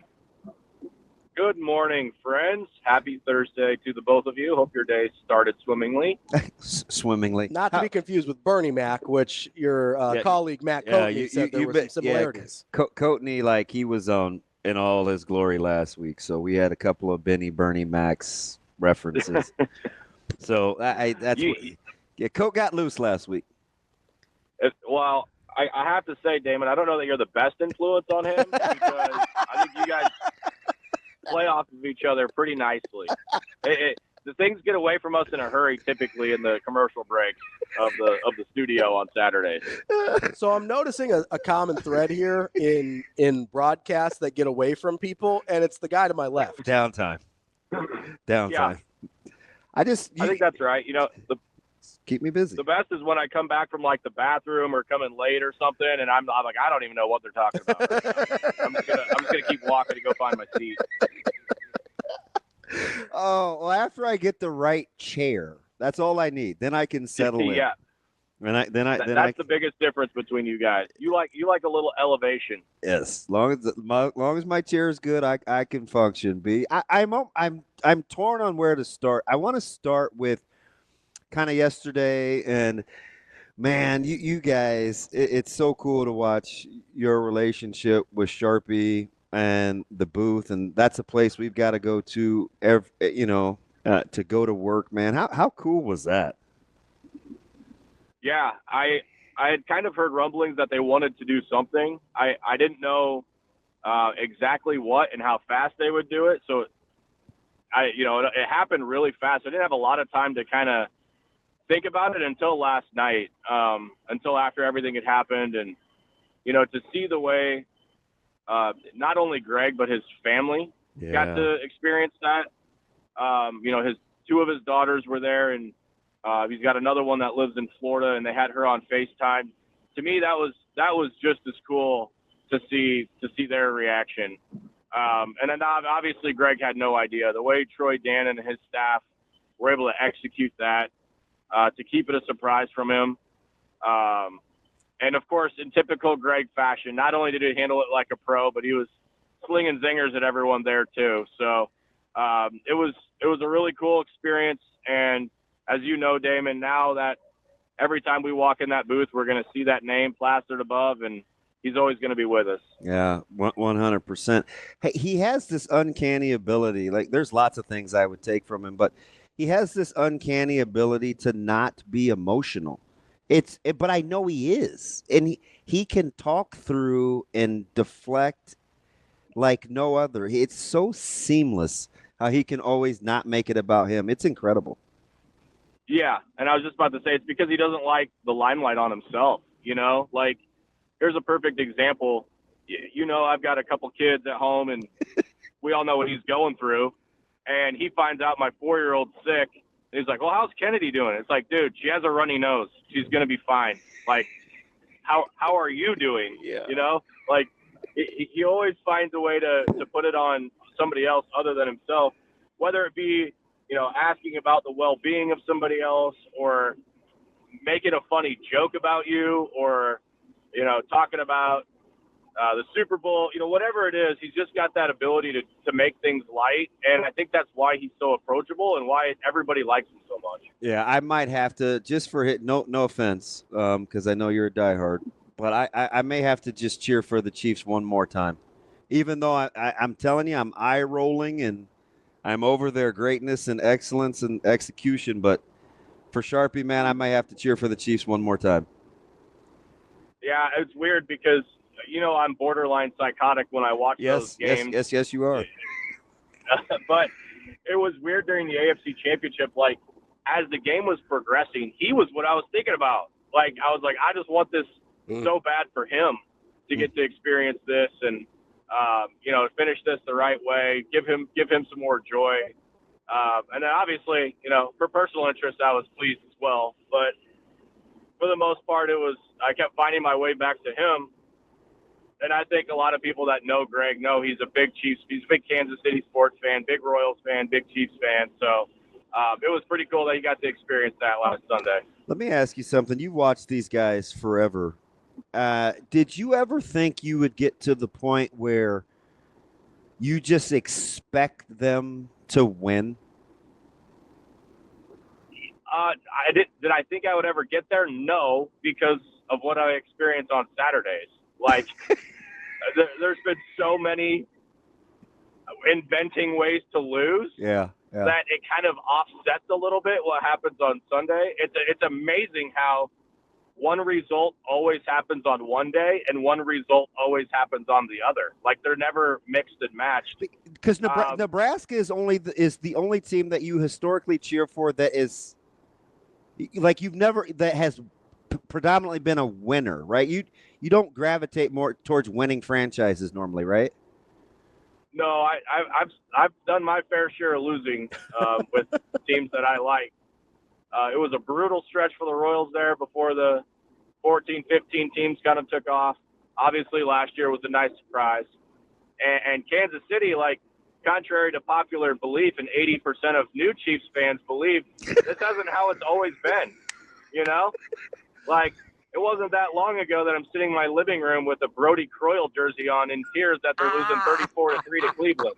Good morning, friends. Happy Thursday to the both of you. Hope your day started swimmingly. Swimmingly. Not to be confused with Bernie Mac, which your colleague Matt Coatney said there were some similarities. Yeah, Coatney, like he was on in all his glory last week, so we had a couple of Bernie Mac's references. So Coat got loose last week. Well, I have to say, Damon, I don't know that you're the best influence on him because I think you guys play off of each other pretty nicely. The things get away from us in a hurry typically in the commercial breaks of the studio on Saturdays. So I'm noticing a common thread here in broadcasts that get away from people, and it's the guy to my left. Downtime. Yeah. I think that's right. You know, keep me busy. The best is when I come back from like the bathroom or coming late or something, and I'm like, I don't even know what they're talking about. I'm just gonna keep walking to go find my seat. Oh, well, after I get the right chair, that's all I need. Then I can settle in. Yeah. That's the biggest difference between you guys. You like a little elevation. Yes, long as my chair is good, I can function. I'm torn on where to start. I want to start with kind of yesterday, and man, you guys, it's so cool to watch your relationship with Sharpie and the booth, and that's a place we've got to go to to go to work, man. How cool was that? Yeah, I had kind of heard rumblings that they wanted to do something. I didn't know exactly what and how fast they would do it. So it happened really fast. I didn't have a lot of time to kind of think about it until last night, until after everything had happened. And, to see the way not only Greg, but his family got to experience that. Two of his daughters were there, and he's got another one that lives in Florida, and they had her on FaceTime. To me, that was just as cool to see their reaction. And then obviously Greg had no idea. The way Troy Dannen and his staff were able to execute that, to keep it a surprise from him. And of course, in typical Greg fashion, not only did he handle it like a pro, but he was slinging zingers at everyone there too. So it was a really cool experience. And as you know, Damon, now that every time we walk in that booth, we're going to see that name plastered above, and he's always going to be with us. Yeah, 100%. Hey, he has this uncanny ability. Like, there's lots of things I would take from him, but he has this uncanny ability to not be emotional. But I know he is, and he can talk through and deflect like no other. It's so seamless how he can always not make it about him. It's incredible. Yeah, and I was just about to say it's because he doesn't like the limelight on himself. Like, here's a perfect example. I've got a couple kids at home, and we all know what he's going through. And he finds out my 4-year-old's sick. And he's like, well, how's Kennedy doing? It's like, dude, she has a runny nose. She's going to be fine. Like, how are you doing? Yeah. Like, he always finds a way to put it on somebody else other than himself, whether it be, asking about the well-being of somebody else, or making a funny joke about you, or, talking about the Super Bowl, whatever it is. He's just got that ability to make things light. And I think that's why he's so approachable and why everybody likes him so much. Yeah, I might have to, just for no offense, because I know you're a diehard, but I may have to just cheer for the Chiefs one more time. Even though I'm telling you, I'm eye rolling and I'm over their greatness and excellence and execution. But for Sharpie, man, I may have to cheer for the Chiefs one more time. Yeah, it's weird because, I'm borderline psychotic when I watch those games. Yes, you are. But it was weird during the AFC Championship. Like, as the game was progressing, he was what I was thinking about. Like, I was like, I just want this so bad for him to get to experience this and, finish this the right way, give him some more joy. And then obviously, for personal interest, I was pleased as well. But for the most part, I kept finding my way back to him. And I think a lot of people that know Greg know he's a big Chiefs, he's a big Kansas City sports fan, big Royals fan, big Chiefs fan. So it was pretty cool that you got to experience that last Sunday. Let me ask you something. You watched these guys forever. Did you ever think you would get to the point where you just expect them to win? Did I think I would ever get there? No, because of what I experienced on Saturdays. Like, there's been so many inventing ways to lose. Yeah. That it kind of offsets a little bit what happens on Sunday. It's amazing how one result always happens on one day and one result always happens on the other. Like, they're never mixed and matched. Because Nebraska is the only team that you historically cheer for that is like that has predominantly been a winner, right? You don't gravitate more towards winning franchises normally, right? No, I've done my fair share of losing with teams that I like. It was a brutal stretch for the Royals there before the 14, 15 teams kind of took off. Obviously, last year was a nice surprise. And Kansas City, like, contrary to popular belief, and 80% of new Chiefs fans believe, this isn't how it's always been, you know? Like, it wasn't that long ago that I'm sitting in my living room with a Brody Croyle jersey on in tears that they're losing 34-3 to Cleveland.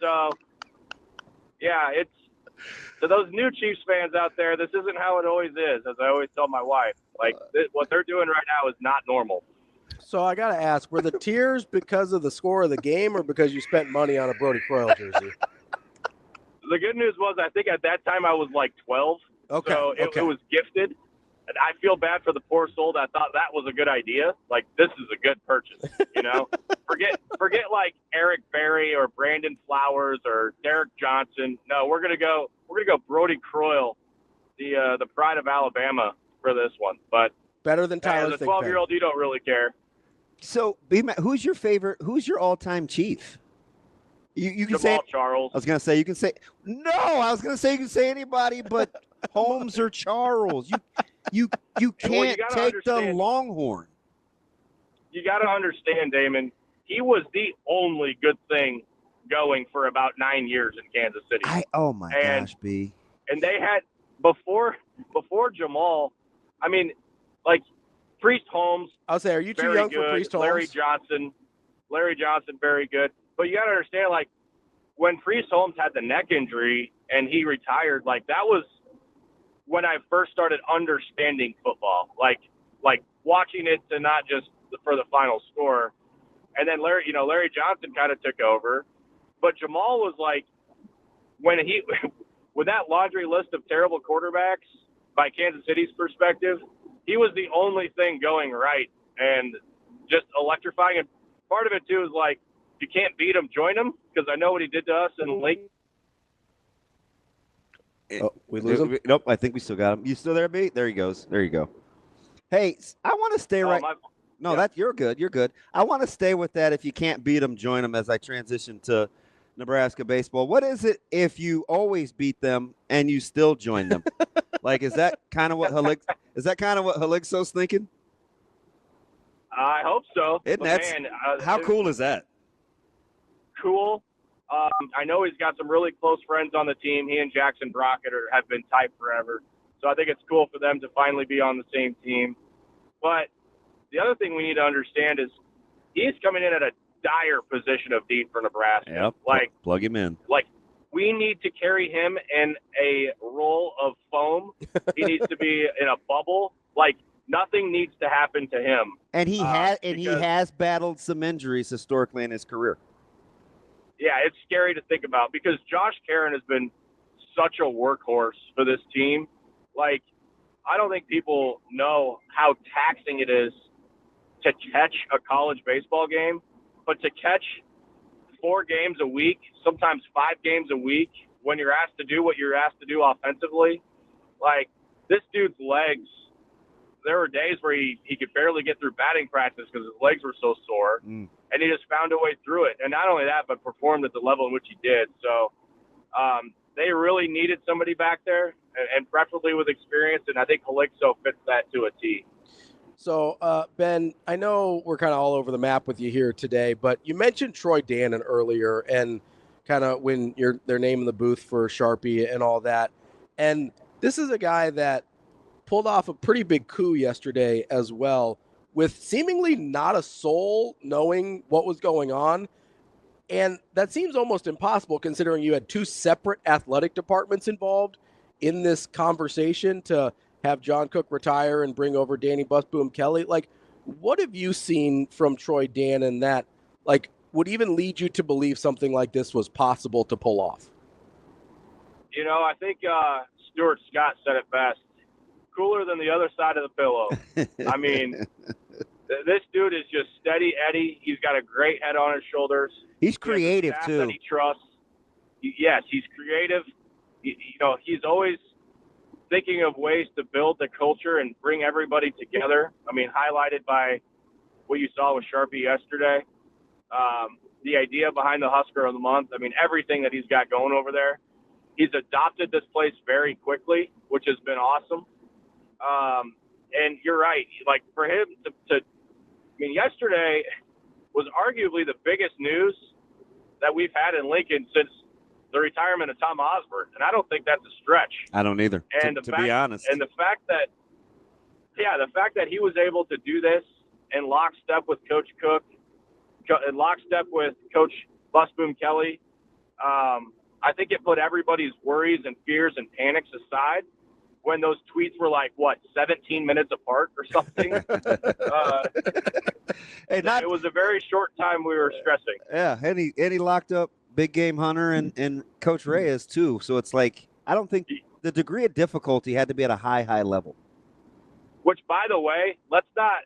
So, yeah, to those new Chiefs fans out there, this isn't how it always is, as I always tell my wife. Like, what they're doing right now is not normal. So I got to ask, were the tears because of the score of the game or because you spent money on a Brody Croyle jersey? The good news was, I think at that time I was like 12. Okay. So it was gifted. And I feel bad for the poor soul that thought that was a good idea. Like, this is a good purchase, you know? Forget like Eric Berry or Brandon Flowers or Derek Johnson. No, we're gonna go Brody Croyle, the pride of Alabama, for this one. But better than Tyler. As a 12-year-old, you don't really care. So, who's your favorite? Who's your all-time Chief? You can Jamal say Charles. I was gonna say you can say no. I was gonna say you can say anybody but Holmes or Charles. You can't take the Longhorn. You got to understand, Damon. He was the only good thing going for about 9 years in Kansas City. Gosh, B. And they had before Jamal. I mean, like, Priest Holmes. I'll say, are you too young for Priest Holmes? Larry Johnson, very good. But you got to understand, like, when Priest Holmes had the neck injury and he retired, like, that was when I first started understanding football, like watching it to not just for the final score. And then Larry Johnson kind of took over, but Jamal was like, when that laundry list of terrible quarterbacks by Kansas City's perspective, he was the only thing going right and just electrifying. And part of it too is like, you can't beat him, join him, because I know what he did to us in Lake. Oh, we lose him? Nope, I think we still got him. You still there, B? There he goes. There you go. Hey, I want to stay right. You're good. You're good. I want to stay with that. If you can't beat them, join them. As I transition to Nebraska baseball, what is it if you always beat them and you still join them? Like, is that kind of what Haligso's thinking? I hope so. How cool is that? Cool. I know he's got some really close friends on the team. He and Jackson Brockett have been tight forever. So I think it's cool for them to finally be on the same team. But the other thing we need to understand is he's coming in at a dire position of need for Nebraska. Yep. Like, plug him in. Like, we need to carry him in a roll of foam. He needs to be in a bubble. Like, nothing needs to happen to him. And he has battled some injuries historically in his career. Yeah, it's scary to think about because Josh Caron has been such a workhorse for this team. Like, I don't think people know how taxing it is to catch a college baseball game, but to catch 4 games a week, sometimes 5 games a week, when you're asked to do what you're asked to do offensively, like, this dude's legs, there were days where he could barely get through batting practice because his legs were so sore, and he just found a way through it. And not only that, but performed at the level in which he did. So they really needed somebody back there, and preferably with experience, and I think Haligso fits that to a T. So, Ben, I know we're kind of all over the map with you here today, but you mentioned Troy Dannen earlier, and kind of when their name in the booth for Sharpie and all that. And this is a guy that pulled off a pretty big coup yesterday as well, with seemingly not a soul knowing what was going on. And that seems almost impossible considering you had two separate athletic departments involved in this conversation to have John Cook retire and bring over Dani Busboom Kelly. Like, what have you seen from Troy Dannen that, like, would even lead you to believe something like this was possible to pull off? You know, I think Stuart Scott said it best. Cooler than the other side of the pillow. I mean, this dude is just steady Eddie. He's got a great head on his shoulders. He's creative, too. That he trusts. Yes, he's creative. You know, he's always thinking of ways to build the culture and bring everybody together. I mean, highlighted by what you saw with Sharpie yesterday. The idea behind the Husker of the Month. I mean, everything that he's got going over there. He's adopted this place very quickly, which has been awesome. And you're right. Like, for him to I mean, yesterday was arguably the biggest news that we've had in Lincoln since the retirement of Tom Osborne. And I don't think that's a stretch. I don't either, and to be honest. And the fact that he was able to do this in lockstep with Coach Cook, in lockstep with Coach Busboom Kelly, I think it put everybody's worries and fears and panics aside when those tweets were like, 17 minutes apart or something? It was a very short time we were stressing. Yeah, and he locked up Big Game Hunter and Coach Reyes, too. So it's like, I don't think the degree of difficulty had to be at a high level. Which, by the way, let's not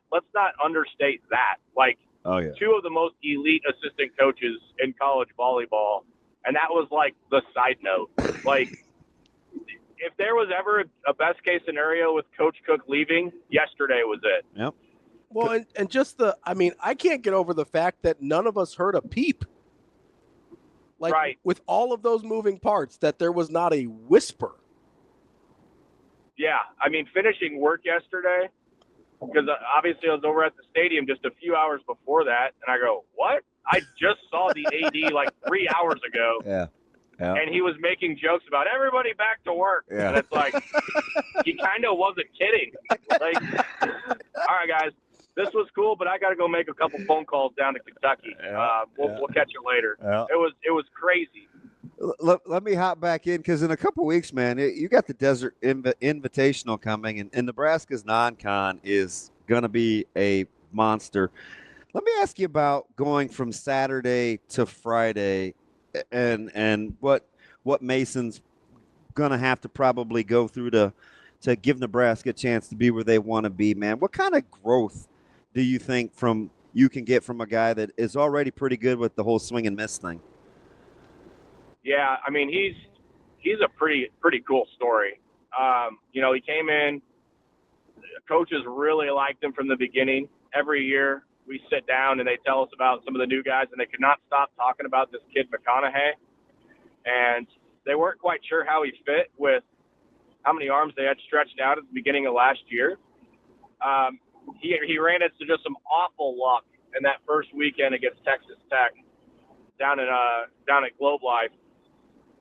understate that. Like, two of the most elite assistant coaches in college volleyball, and that was like the side note. Like, if there was ever a best case scenario with Coach Cook leaving, yesterday was it. Yep. Well, and just I can't get over the fact that none of us heard a peep. Like, right. With all of those moving parts, that there was not a whisper. Yeah, I mean, finishing work yesterday, because obviously I was over at the stadium just a few hours before that, and I go, what? I just saw the AD like 3 hours ago. Yeah. And he was making jokes about everybody back to work. Yeah. And it's like, he kind of wasn't kidding. Like, all right, guys, this was cool, but I got to go make a couple phone calls down to Kentucky. We'll catch you later. Yeah. It was crazy. Let me hop back in, because in a couple weeks, man, you got the Desert Invitational coming, and Nebraska's non-con is going to be a monster. Let me ask you about going from Saturday to Friday, and what Mason's going to have to probably go through to give Nebraska a chance to be where they want to be, man. What kind of growth do you think you can get from a guy that is already pretty good with the whole swing and miss thing? Yeah, I mean, he's a pretty cool story. You know, he came in, coaches really liked him from the beginning. Every year we sit down and they tell us about some of the new guys, and they could not stop talking about this kid McConaughey. And they weren't quite sure how he fit with how many arms they had stretched out at the beginning of last year. He ran into just some awful luck in that first weekend against Texas Tech down at Globe Life.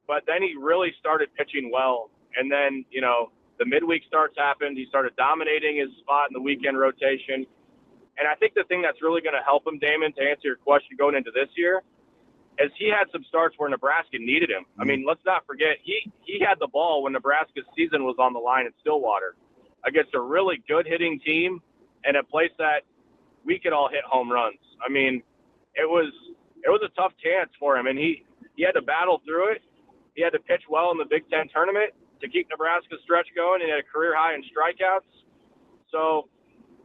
But then he really started pitching well. And then, you know, the midweek starts happened. He started dominating his spot in the weekend rotation. And I think the thing that's really going to help him, Damon, to answer your question going into this year, is he had some starts where Nebraska needed him. I mean, let's not forget, he had the ball when Nebraska's season was on the line in Stillwater against a really good hitting team and a place that we could all hit home runs. I mean, it was a tough chance for him, and he had to battle through it. He had to pitch well in the Big Ten tournament to keep Nebraska's stretch going, and he had a career high in strikeouts. So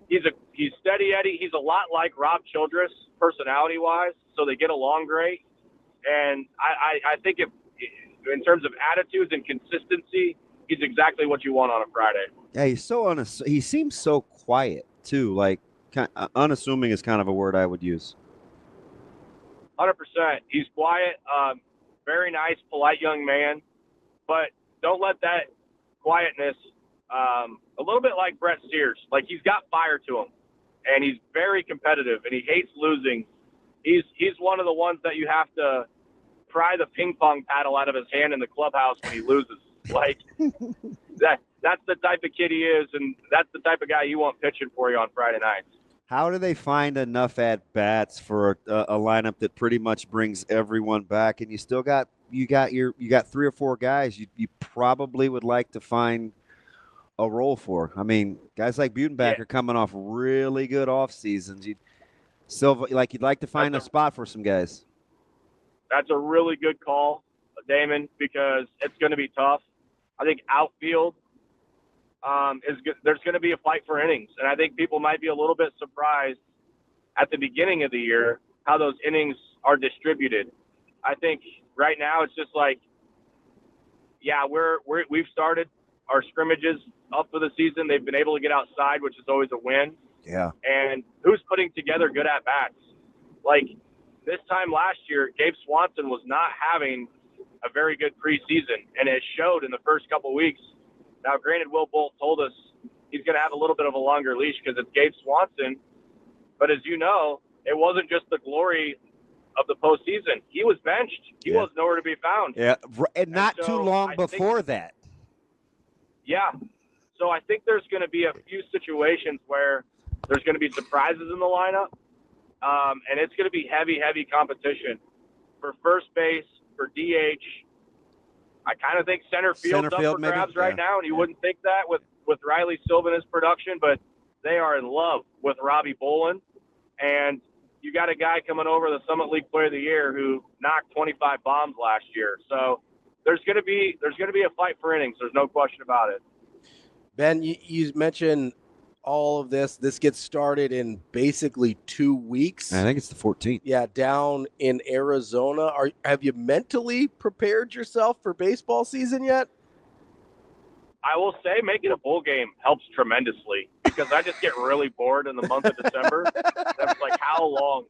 he's steady Eddie. He's a lot like Rob Childress personality-wise, so they get along great. And I think in terms of attitudes and consistency, he's exactly what you want on a Friday. Yeah, he's so he seems so quiet too. Like, unassuming is kind of a word I would use. 100%. He's quiet, very nice, polite young man, but don't let that quietness, a little bit like Brett Sears, like he's got fire to him, and he's very competitive, and he hates losing. He's one of the ones that you have to pry the ping pong paddle out of his hand in the clubhouse when he loses. Like that's the type of kid he is, and that's the type of guy you want pitching for you on Friday nights. How do they find enough at bats for a lineup that pretty much brings everyone back, and you still got 3 or 4 guys you probably would like to find a role for? I mean, guys like Budenback are coming off really good off seasons. You'd like to find a spot for some guys. That's a really good call, Damon, because it's going to be tough. I think outfield there's going to be a fight for innings, and I think people might be a little bit surprised at the beginning of the year how those innings are distributed. I think right now it's just like, we've started our scrimmages up for the season. They've been able to get outside, which is always a win. Yeah. And who's putting together good at-bats? Like this time last year, Gabe Swanson was not having a very good preseason, and it showed in the first couple weeks. Now, granted, Will Bolt told us he's going to have a little bit of a longer leash because it's Gabe Swanson. But as you know, it wasn't just the glory of the postseason. He was benched. He was nowhere to be found. Yeah, and not too long before that. Yeah. So I think there's going to be a few situations where there's going to be surprises in the lineup, and it's going to be heavy competition for first base, for DH. I kind of think center field's up for grabs right now, and you wouldn't think that with Riley Sylvan's production, but they are in love with Ravi Bolin, and you got a guy coming over, the Summit League Player of the Year, who knocked 25 bombs last year. So there's going to be a fight for innings. There's no question about it. Ben, you mentioned all of this. This gets started in basically 2 weeks. I think it's the 14th. Yeah, down in Arizona. Have you mentally prepared yourself for baseball season yet? I will say making a bowl game helps tremendously because I just get really bored in the month of December. That's like how long?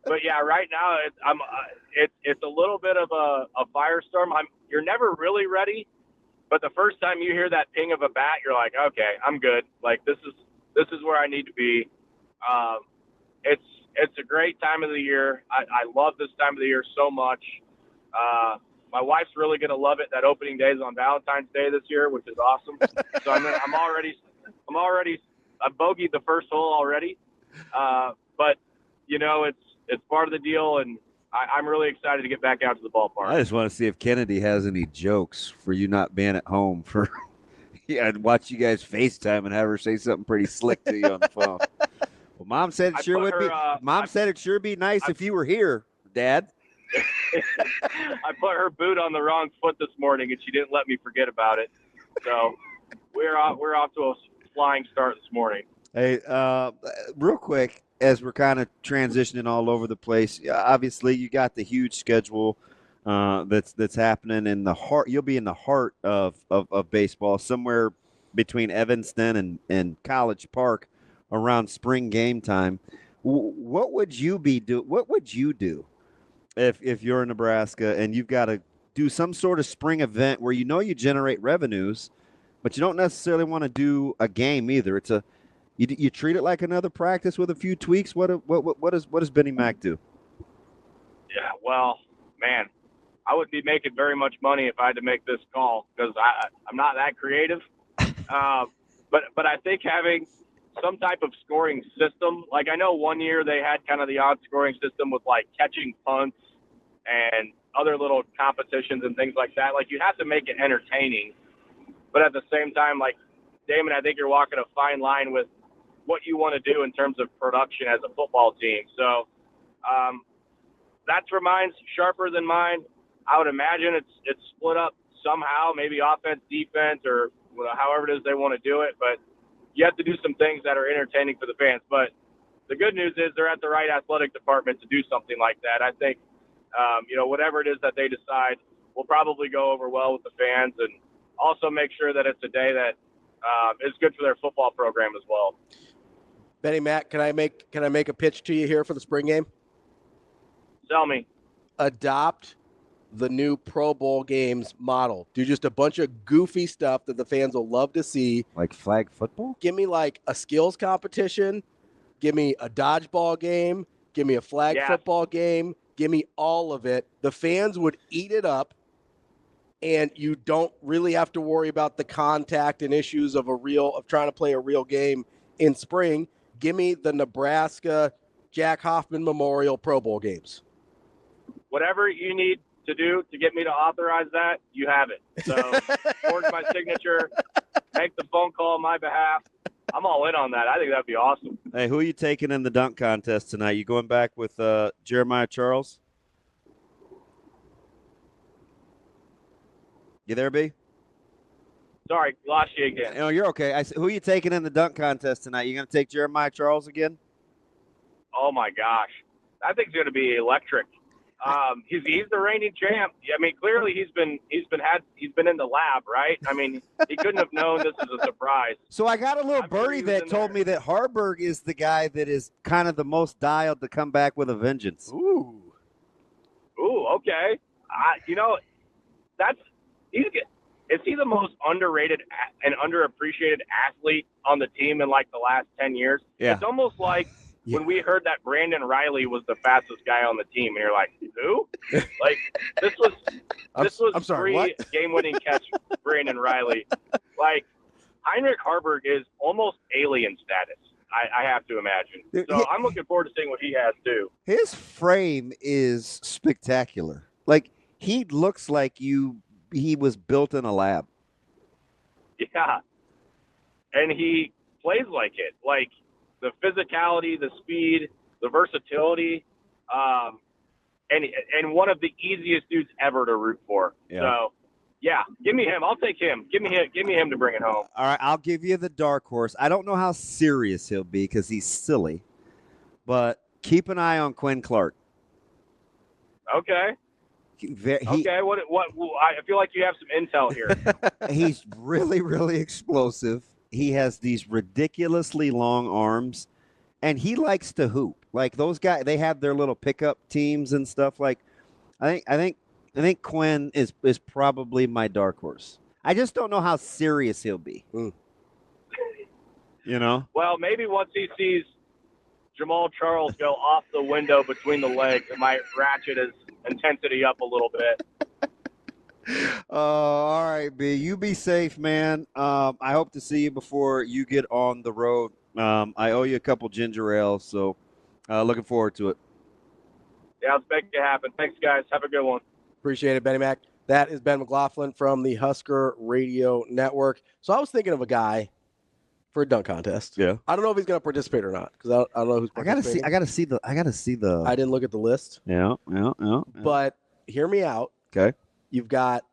But yeah, right now it's a little bit of a firestorm. You're never really ready, but the first time you hear that ping of a bat, you're like, okay, I'm good. Like this is where I need to be. It's a great time of the year. I love this time of the year so much. My wife's really going to love it. That opening day is on Valentine's Day this year, which is awesome. So I bogeyed the first hole already. But you know, it's part of the deal, and I'm really excited to get back out to the ballpark. I just want to see if Kennedy has any jokes for you not being at home I'd watch you guys FaceTime and have her say something pretty slick to you on the phone. Well, Mom said it sure would be. Mom said it'd sure be nice if you were here, Dad. I put her boot on the wrong foot this morning, and she didn't let me forget about it. So we're off to a flying start this morning. Hey, real quick, as we're kind of transitioning all over the place, obviously you got the huge schedule that's happening in the heart. You'll be in the heart of baseball, somewhere between Evanston and College Park around spring game time. What would you do if you're in Nebraska and you've got to do some sort of spring event where you generate revenues, but you don't necessarily want to do a game either? You treat it like another practice with a few tweaks. What does Benny Mac do? Yeah, well, man, I wouldn't be making very much money if I had to make this call because I'm not that creative. But I think having some type of scoring system, like I know one year they had kind of the odd scoring system with like catching punts and other little competitions and things like that. Like you have to make it entertaining, but at the same time, like Damon, I think you're walking a fine line with what you want to do in terms of production as a football team. So that's where mine's sharper than mine. I would imagine it's split up somehow, maybe offense, defense, or however it is they want to do it. But you have to do some things that are entertaining for the fans. But the good news is they're at the right athletic department to do something like that. I think, whatever it is that they decide will probably go over well with the fans and also make sure that it's a day that is good for their football program as well. Benny Mac, can I make a pitch to you here for the spring game? Tell me. Adopt the new Pro Bowl games model. Do just a bunch of goofy stuff that the fans will love to see. Like flag football? Give me like a skills competition. Give me a dodgeball game. Give me a flag football game. Give me all of it. The fans would eat it up, and you don't really have to worry about the contact and issues of trying to play a real game in spring. Give me the Nebraska Jack Hoffman Memorial Pro Bowl games. Whatever you need to do to get me to authorize that, you have it. So forge my signature, make the phone call on my behalf. I'm all in on that. I think that'd be awesome. Hey, who are you taking in the dunk contest tonight? You going back with Jeremiah Charles? You there, B? Sorry, lost you again. No, you're okay. Who are you taking in the dunk contest tonight? You going to take Jeremiah Charles again? Oh my gosh, I think it's going to be electric. He's the reigning champ. I mean, clearly he's been in the lab, right? I mean, he couldn't have known this is a surprise. So I got a little birdie that told me that Harburg is the guy that is kind of the most dialed to come back with a vengeance. Ooh, okay. Is he the most underrated and underappreciated athlete on the team in like the last 10 years? Yeah. It's almost like when we heard that Brandon Riley was the fastest guy on the team, and you're like, who? Like, this was game-winning catch Brandon Riley. Like, Heinrich Harburg is almost alien status, I have to imagine. So I'm looking forward to seeing what he has, too. His frame is spectacular. Like, he looks like he was built in a lab. Yeah. And he plays like it. Like, the physicality, the speed, the versatility, and one of the easiest dudes ever to root for. Yeah. So, yeah, give me him. I'll take him. Give me him to bring it home. All right, I'll give you the dark horse. I don't know how serious he'll be because he's silly, but keep an eye on Quinn Clark. Okay. Okay. What? I feel like you have some intel here. He's really, really explosive. He has these ridiculously long arms, and he likes to hoop. Like those guys, they have their little pickup teams and stuff. Like, I think Quinn is probably my dark horse. I just don't know how serious he'll be. You know? Well, maybe once he sees Jamal Charles go off the window between the legs, it might ratchet his intensity up a little bit. All right, B. You be safe, man. I hope to see you before you get on the road. I owe you a couple ginger ales, so looking forward to it. Yeah, let's make it happen. Thanks, guys. Have a good one. appreciate it, Benny Mac. That is Ben McLaughlin from the Husker Radio Network. So I was thinking of a guy for a dunk contest. Yeah. I don't know if he's going to participate or not because I don't know who's participating. I gotta see the. I didn't look at the list. Yeah. But hear me out. Okay. You've got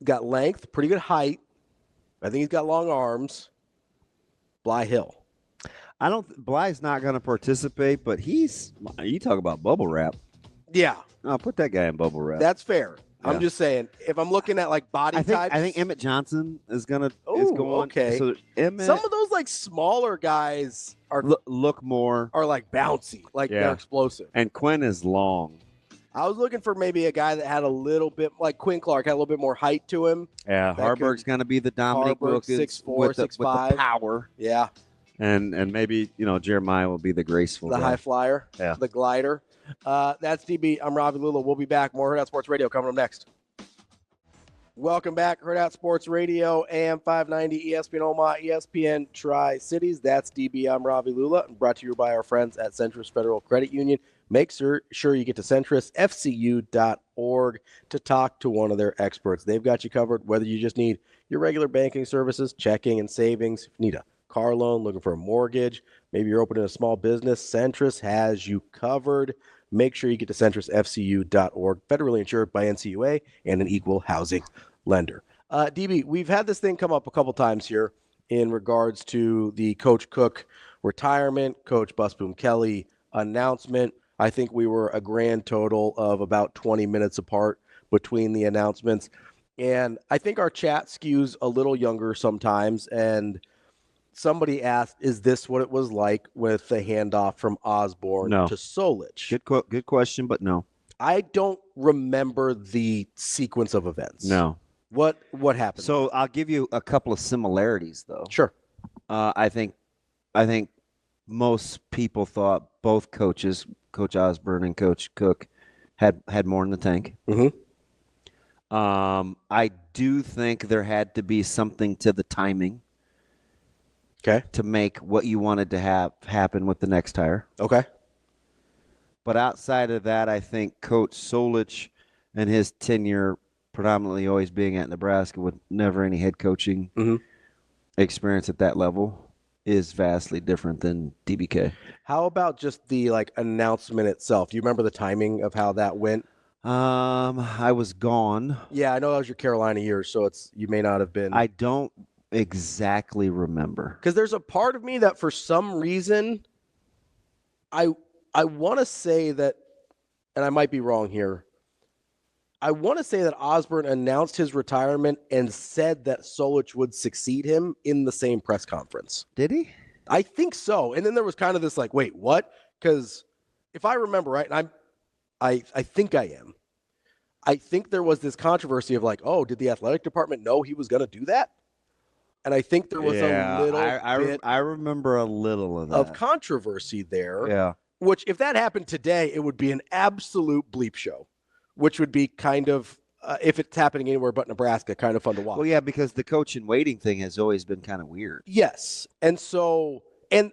length, pretty good height. I think he's got long arms. Bly Hill. Bly's not going to participate, but you talk about bubble wrap. Yeah. I'll put that guy in bubble wrap. That's fair. Yeah. I'm just saying, if I'm looking at like body types. I think Emmett Johnson is going. Okay. So Emmett, some of those like smaller guys look more are like bouncy, like they're explosive. And Quinn is long. I was looking for maybe a guy that had a little bit, like Quinn Clark, had a little bit more height to him. Yeah, Harburg's going to be the Dominic Wilkins 6'4", 6'5", with the power. Yeah. And maybe, Jeremiah will be the graceful guy. High flyer, the glider. That's DB. I'm Ravi, Lulla. We'll be back. More Hurrdat Sports Radio coming up next. Welcome back, Hurrdat Sports Radio, AM 590, ESPN Omaha, ESPN Tri-Cities. That's DB. I'm Ravi, Lulla, and brought to you by our friends at Centris Federal Credit Union. Make sure you get to centrisfcu.org to talk to one of their experts. They've got you covered, whether you just need your regular banking services, checking and savings, if you need a car loan, looking for a mortgage, maybe you're opening a small business, Centris has you covered. Make sure you get to centrisfcu.org, federally insured by NCUA and an equal housing lender. DB, we've had this thing come up a couple times here in regards to the Coach Cook retirement, Coach Busboom Kelly announcement. I think we were a grand total of about 20 minutes apart between the announcements. And I think our chat skews a little younger sometimes. And somebody asked, is this what it was like with the handoff from Osborne to Solich? Good question, but no. I don't remember the sequence of events. No. What happened? So I'll give you a couple of similarities, though. Sure. I think most people thought both coaches, Coach Osborne and Coach Cook, had more in the tank. I do think there had to be something to the timing. Okay. To make what you wanted to have happen with the next hire. Okay. But outside of that, I think Coach Solich and his tenure, predominantly always being at Nebraska with never any head coaching experience at that level, is vastly different than DBK. How about just the announcement itself? Do you remember the timing of how that went? I was gone. Yeah, I know that was your Carolina years, so you may not have been. I don't exactly remember. Because there's a part of me that for some reason, I want to say that, and I might be wrong here, I want to say that Osborne announced his retirement and said that Solich would succeed him in the same press conference. Did he? I think so. And then there was kind of this wait, what? Because if I remember right, and I think I am, I think there was this controversy of oh, did the athletic department know he was going to do that? And I think there was a little bit I remember a little of that. Of controversy there. Yeah. Which, if that happened today, it would be an absolute bleep show, which would be kind of, if it's happening anywhere but Nebraska, kind of fun to watch. Well, yeah, because the coach in waiting thing has always been kind of weird. Yes. And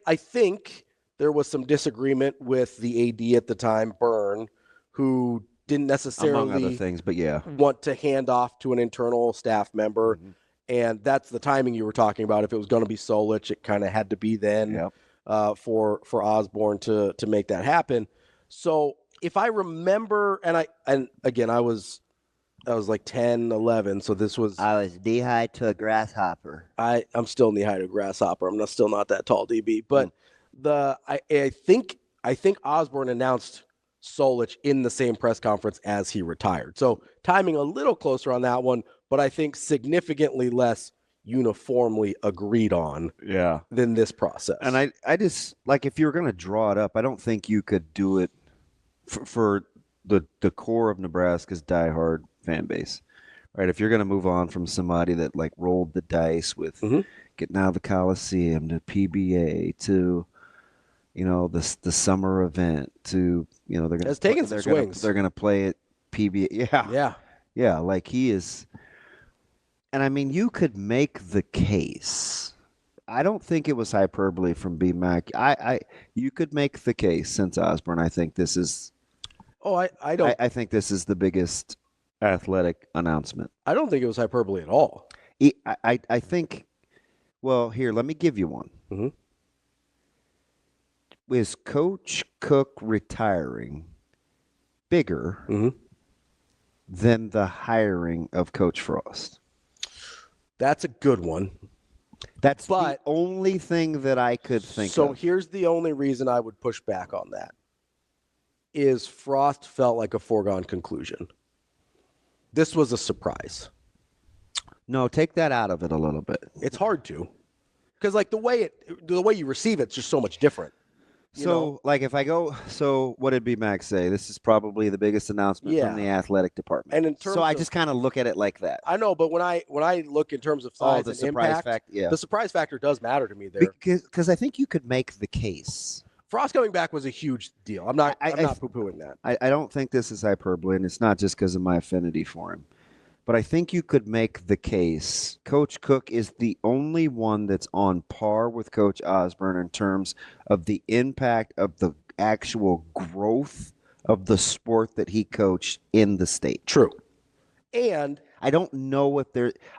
I think there was some disagreement with the AD at the time, Byrne, who didn't necessarily among other things, but yeah, want to hand off to an internal staff member. And that's the timing you were talking about. If it was going to be Solich, it kind of had to be then for Osborne to make that happen. So if I remember, and again, I was 10, 11. So this was. I was knee-high to a grasshopper. I'm still knee-high to a grasshopper. I'm still not that tall, DB. But I think Osborne announced Solich in the same press conference as he retired. So timing a little closer on that one, but I think significantly less uniformly agreed on than this process. And I just, if you were going to draw it up, I don't think you could do it for the core of Nebraska's diehard fan base, right? If you're going to move on from somebody that rolled the dice with getting out of the Coliseum to PBA to, the summer event to, they're going to, it's taking some swings. They're going to play at PBA. Yeah. He is. And I mean, you could make the case. I don't think it was hyperbole from B-Mac. You could make the case since Osborne. I think this is. Oh, I don't. I think this is the biggest athletic announcement. I don't think it was hyperbole at all. I think. Well, here, let me give you one. Is Coach Cook retiring bigger than the hiring of Coach Frost? That's a good one. That's the only thing that I could think of. So here's the only reason I would push back on that. Is Frost felt like a foregone conclusion. This was a surprise. No, take that out of it a little bit. It's hard to. Because the way you receive it's just so much different. So, if I go, what did B-Max say? This is probably the biggest announcement from the athletic department. And in terms I just kind of look at it like that. I know, but when I look in terms of size and impact, the surprise factor does matter to me there. Because I think you could make the case. Frost coming back was a huge deal. I'm not poo-pooing that. I don't think this is hyperbole, and it's not just because of my affinity for him. But I think you could make the case. Coach Cook is the only one that's on par with Coach Osborne in terms of the impact of the actual growth of the sport that he coached in the state. True. And I don't know if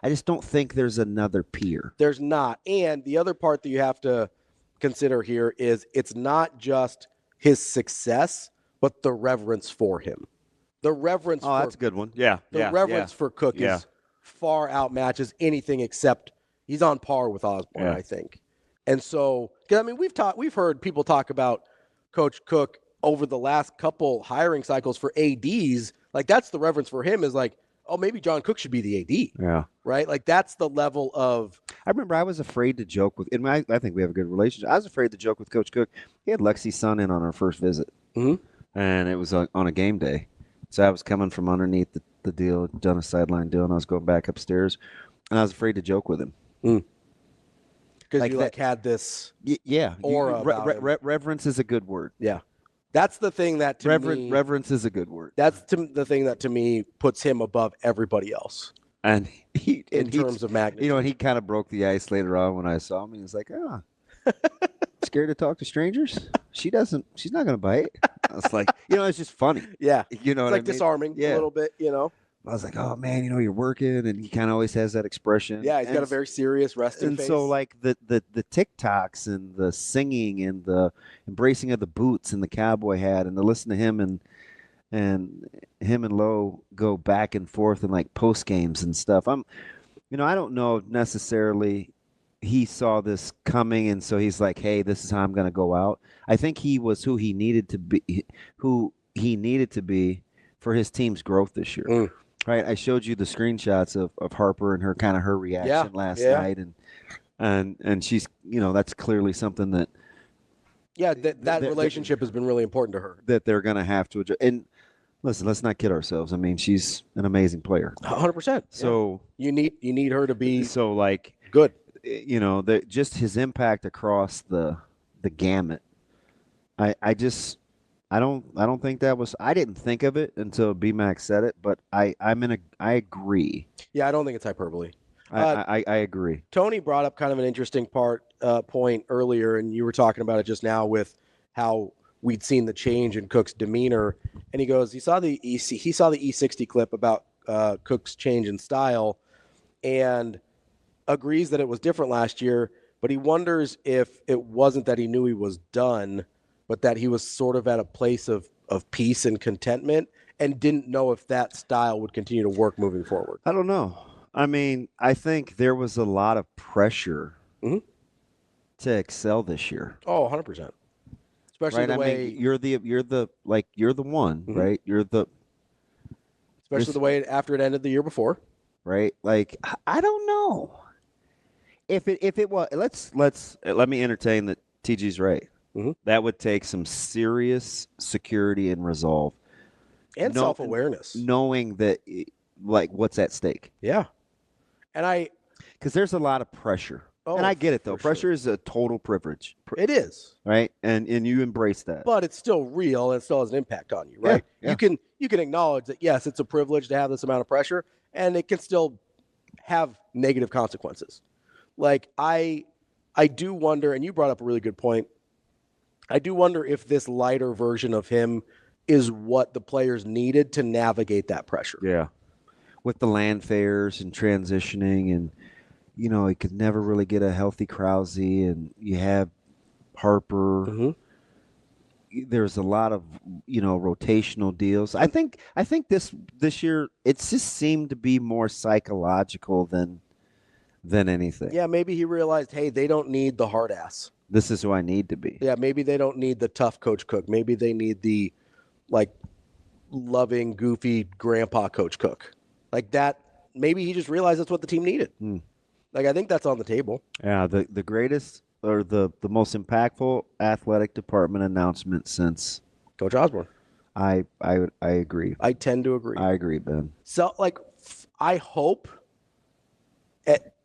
I just don't think there's another peer. There's not. And the other part that you have to consider here is it's not just his success, but the reverence for him. The reverence that's a good one. Yeah. The reverence for Cook is far outmatches anything except he's on par with Osborne, I think. And so, because we've heard people talk about Coach Cook over the last couple hiring cycles for ADs. That's the reverence for him is maybe John Cook should be the AD. Yeah. Right? That's the level of. I remember I was afraid to joke with, and I think we have a good relationship. I was afraid to joke with Coach Cook. He had Lexi's son in on our first visit. And it was on a game day. So I was coming from underneath the deal, done a sideline deal, and I was going back upstairs, and I was afraid to joke with him. Because you had this aura about him. Reverence is a good word. Yeah. That's the thing that to me, reverence is a good word. That's the thing that to me puts him above everybody else. And in terms of magnitude. You know, and he kind of broke the ice later on when I saw him. He was like, scared to talk to strangers? She's not going to bite. I was like, it's just funny. Yeah. You know it's what like I mean? disarming a little bit, I was like, oh, man, you're working. And he kind of always has that expression. Yeah, he's got a very serious resting face. And so, like, the TikToks and the singing and the embracing of the boots and the cowboy hat and to listen to him and him and Lowe go back and forth in, like, post games and stuff. I don't know necessarily he saw this coming, and so he's like, hey, this is how I'm going to go out. I think he was who he needed to be for his team's growth this year. Right, I showed you the screenshots of Harper and her reaction last night, and she's that's clearly something that that relationship has been really important to her. That they're going to have to adjust. And listen, let's not kid ourselves. I mean, she's an amazing player, 100%. So you need her to be good. Just his impact across the gamut. I don't think that was. I didn't think of it until BMAC said it, but I agree. Yeah, I don't think it's hyperbole. I agree. Tony brought up kind of an interesting point earlier, and you were talking about it just now with how we'd seen the change in Cook's demeanor, and he goes, he saw the E60 clip about Cook's change in style, and agrees that it was different last year, but he wonders if it wasn't that he knew he was done, but that he was sort of at a place of peace and contentment and didn't know if that style would continue to work moving forward. I don't know. I mean, I think there was a lot of pressure to excel this year. Oh, 100%. Especially the way you're the one, right? Especially the way after it ended the year before. Right? Like, I don't know. If it was, let me entertain that TG's right. That would take some serious security and resolve. And self-awareness. Knowing that, what's at stake. Yeah. And because there's a lot of pressure. And I get it, though. Pressure is a total privilege. It is. Right? And you embrace that. But it's still real and it still has an impact on you, right? Yeah. You can acknowledge that, yes, it's a privilege to have this amount of pressure, and it can still have negative consequences. Like, I do wonder, and you brought up a really good point, I do wonder if this lighter version of him is what the players needed to navigate that pressure. Yeah. With the land fairs and transitioning, and, he could never really get a healthy Krause, and you have Harper. There's a lot of, rotational deals. I think this year, it just seemed to be more psychological than anything. Yeah, maybe he realized, hey, they don't need the hard ass. This is who I need to be. Yeah, maybe they don't need the tough Coach Cook. Maybe they need the, loving, goofy grandpa Coach Cook. Like that, maybe he just realized that's what the team needed. I think that's on the table. Yeah, the greatest or the most impactful athletic department announcement since Coach Osborne. I agree. I tend to agree. I agree, Ben. So, I hope,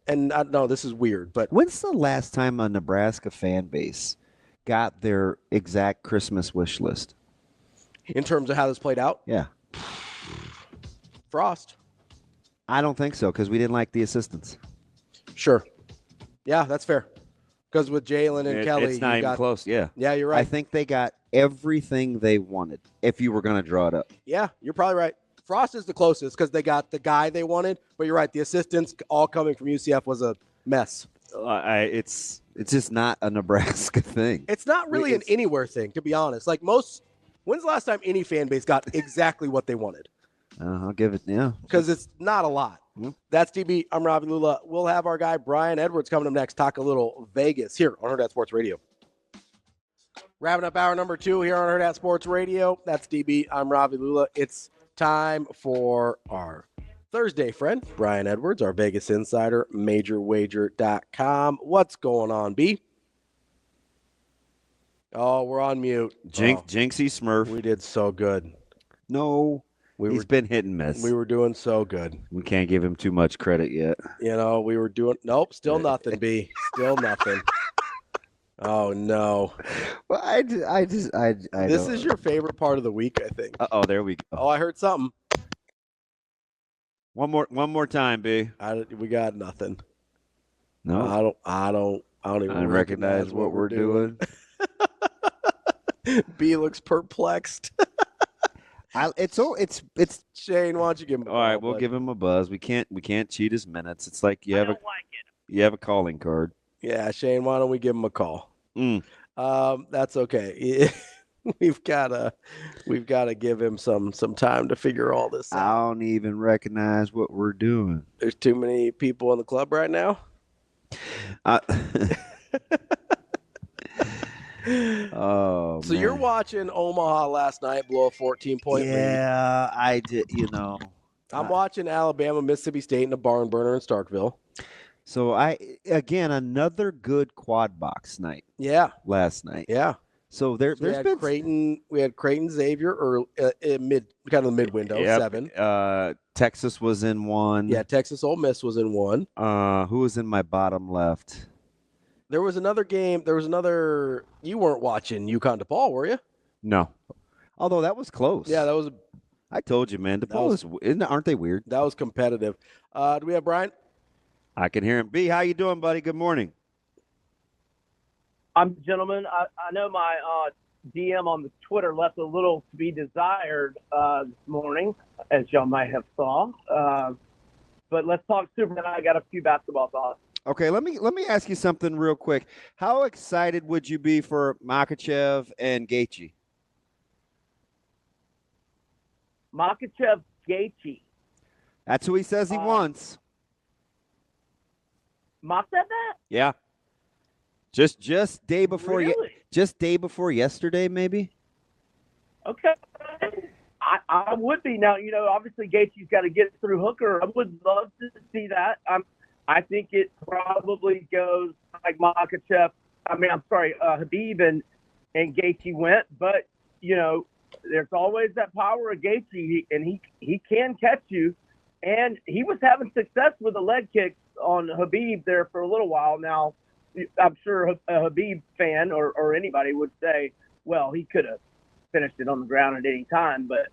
and I know this is weird, but when's the last time a Nebraska fan base got their exact Christmas wish list? In terms of how this played out? Yeah. Frost. I don't think so, because we didn't like the assistants. Sure. Yeah, that's fair. Because with Jalen and Kelly, it's not even close. Yeah. Yeah, you're right. I think they got everything they wanted, if you were going to draw it up. Yeah, you're probably right. Frost is the closest because they got the guy they wanted, but you're right. The assistants all coming from UCF was a mess. It's just not a Nebraska thing. It's not really an anywhere thing, to be honest. When's the last time any fan base got exactly what they wanted? I'll give it, yeah. Because it's not a lot. That's DB. I'm Ravi Lulla. We'll have our guy Brian Edwards coming up next, talk a little Vegas here on Hurrdat Sports Radio. Wrapping up hour number 2 here on Hurrdat Sports Radio. That's DB. I'm Ravi Lulla. It's time for our Thursday friend, Brian Edwards, our Vegas insider, MajorWager.com. What's going on, B? Oh, we're on mute. Jinxie Smurf. We did so good. No. He's been hit and miss. We were doing so good. We can't give him too much credit yet. We were doing – nope, still nothing, B. Still nothing. Oh no! Well, I This is your favorite part of the week, I think. Oh, there we go. Oh, I heard something. One more time, B. We got nothing. No, I don't even recognize what we're doing. B looks perplexed. It's Shane, why don't you give him a all right. call, We'll bud? give him a buzz. We can't cheat his minutes. It's like you have a calling card. Yeah, Shane, why don't we give him a call? Mm. That's okay. We've gotta give him some time to figure all this I out. don't even recognize what we're doing. There's too many people in the club right now. Oh, So you're watching Omaha last night blow a 14-point lead. Yeah, I did. I'm watching Alabama, Mississippi State in a barn burner in Starkville. So another good quad box night. Yeah, Last night. yeah. So there's been We had Creighton Xavier early, kind of the mid window, Yep. 7. Texas was in one. Yeah, Texas Ole Miss was in 1. Who was in my bottom left? There was another game. You weren't watching UConn DePaul, were you? No. Although that was close. Yeah, that was I told you, man. DePaul aren't they weird? competitive. Do we have Brian? I can hear him. B, how you doing, buddy? Good morning. Gentlemen, I know my DM on the Twitter left a little to be desired this morning, as y'all might have saw. But let's talk Superman. I got a few basketball thoughts. Okay, let me ask you something real quick. How excited would you be for Makachev and Gaethje? Makachev Gaethje. That's who he says he wants. Mock said that? Yeah. Just day before Really? just day before yesterday, maybe. Okay. I would be now. Obviously Gaethje's got to get through Hooker. I would love to see that. I think it probably goes like Makachev. Habib and Gaethje went, but there's always that power of Gaethje, and he can catch you. And he was having success with the leg kicks on Habib there for a little while now. I'm sure a Habib fan or anybody would say, well, he could have finished it on the ground at any time. But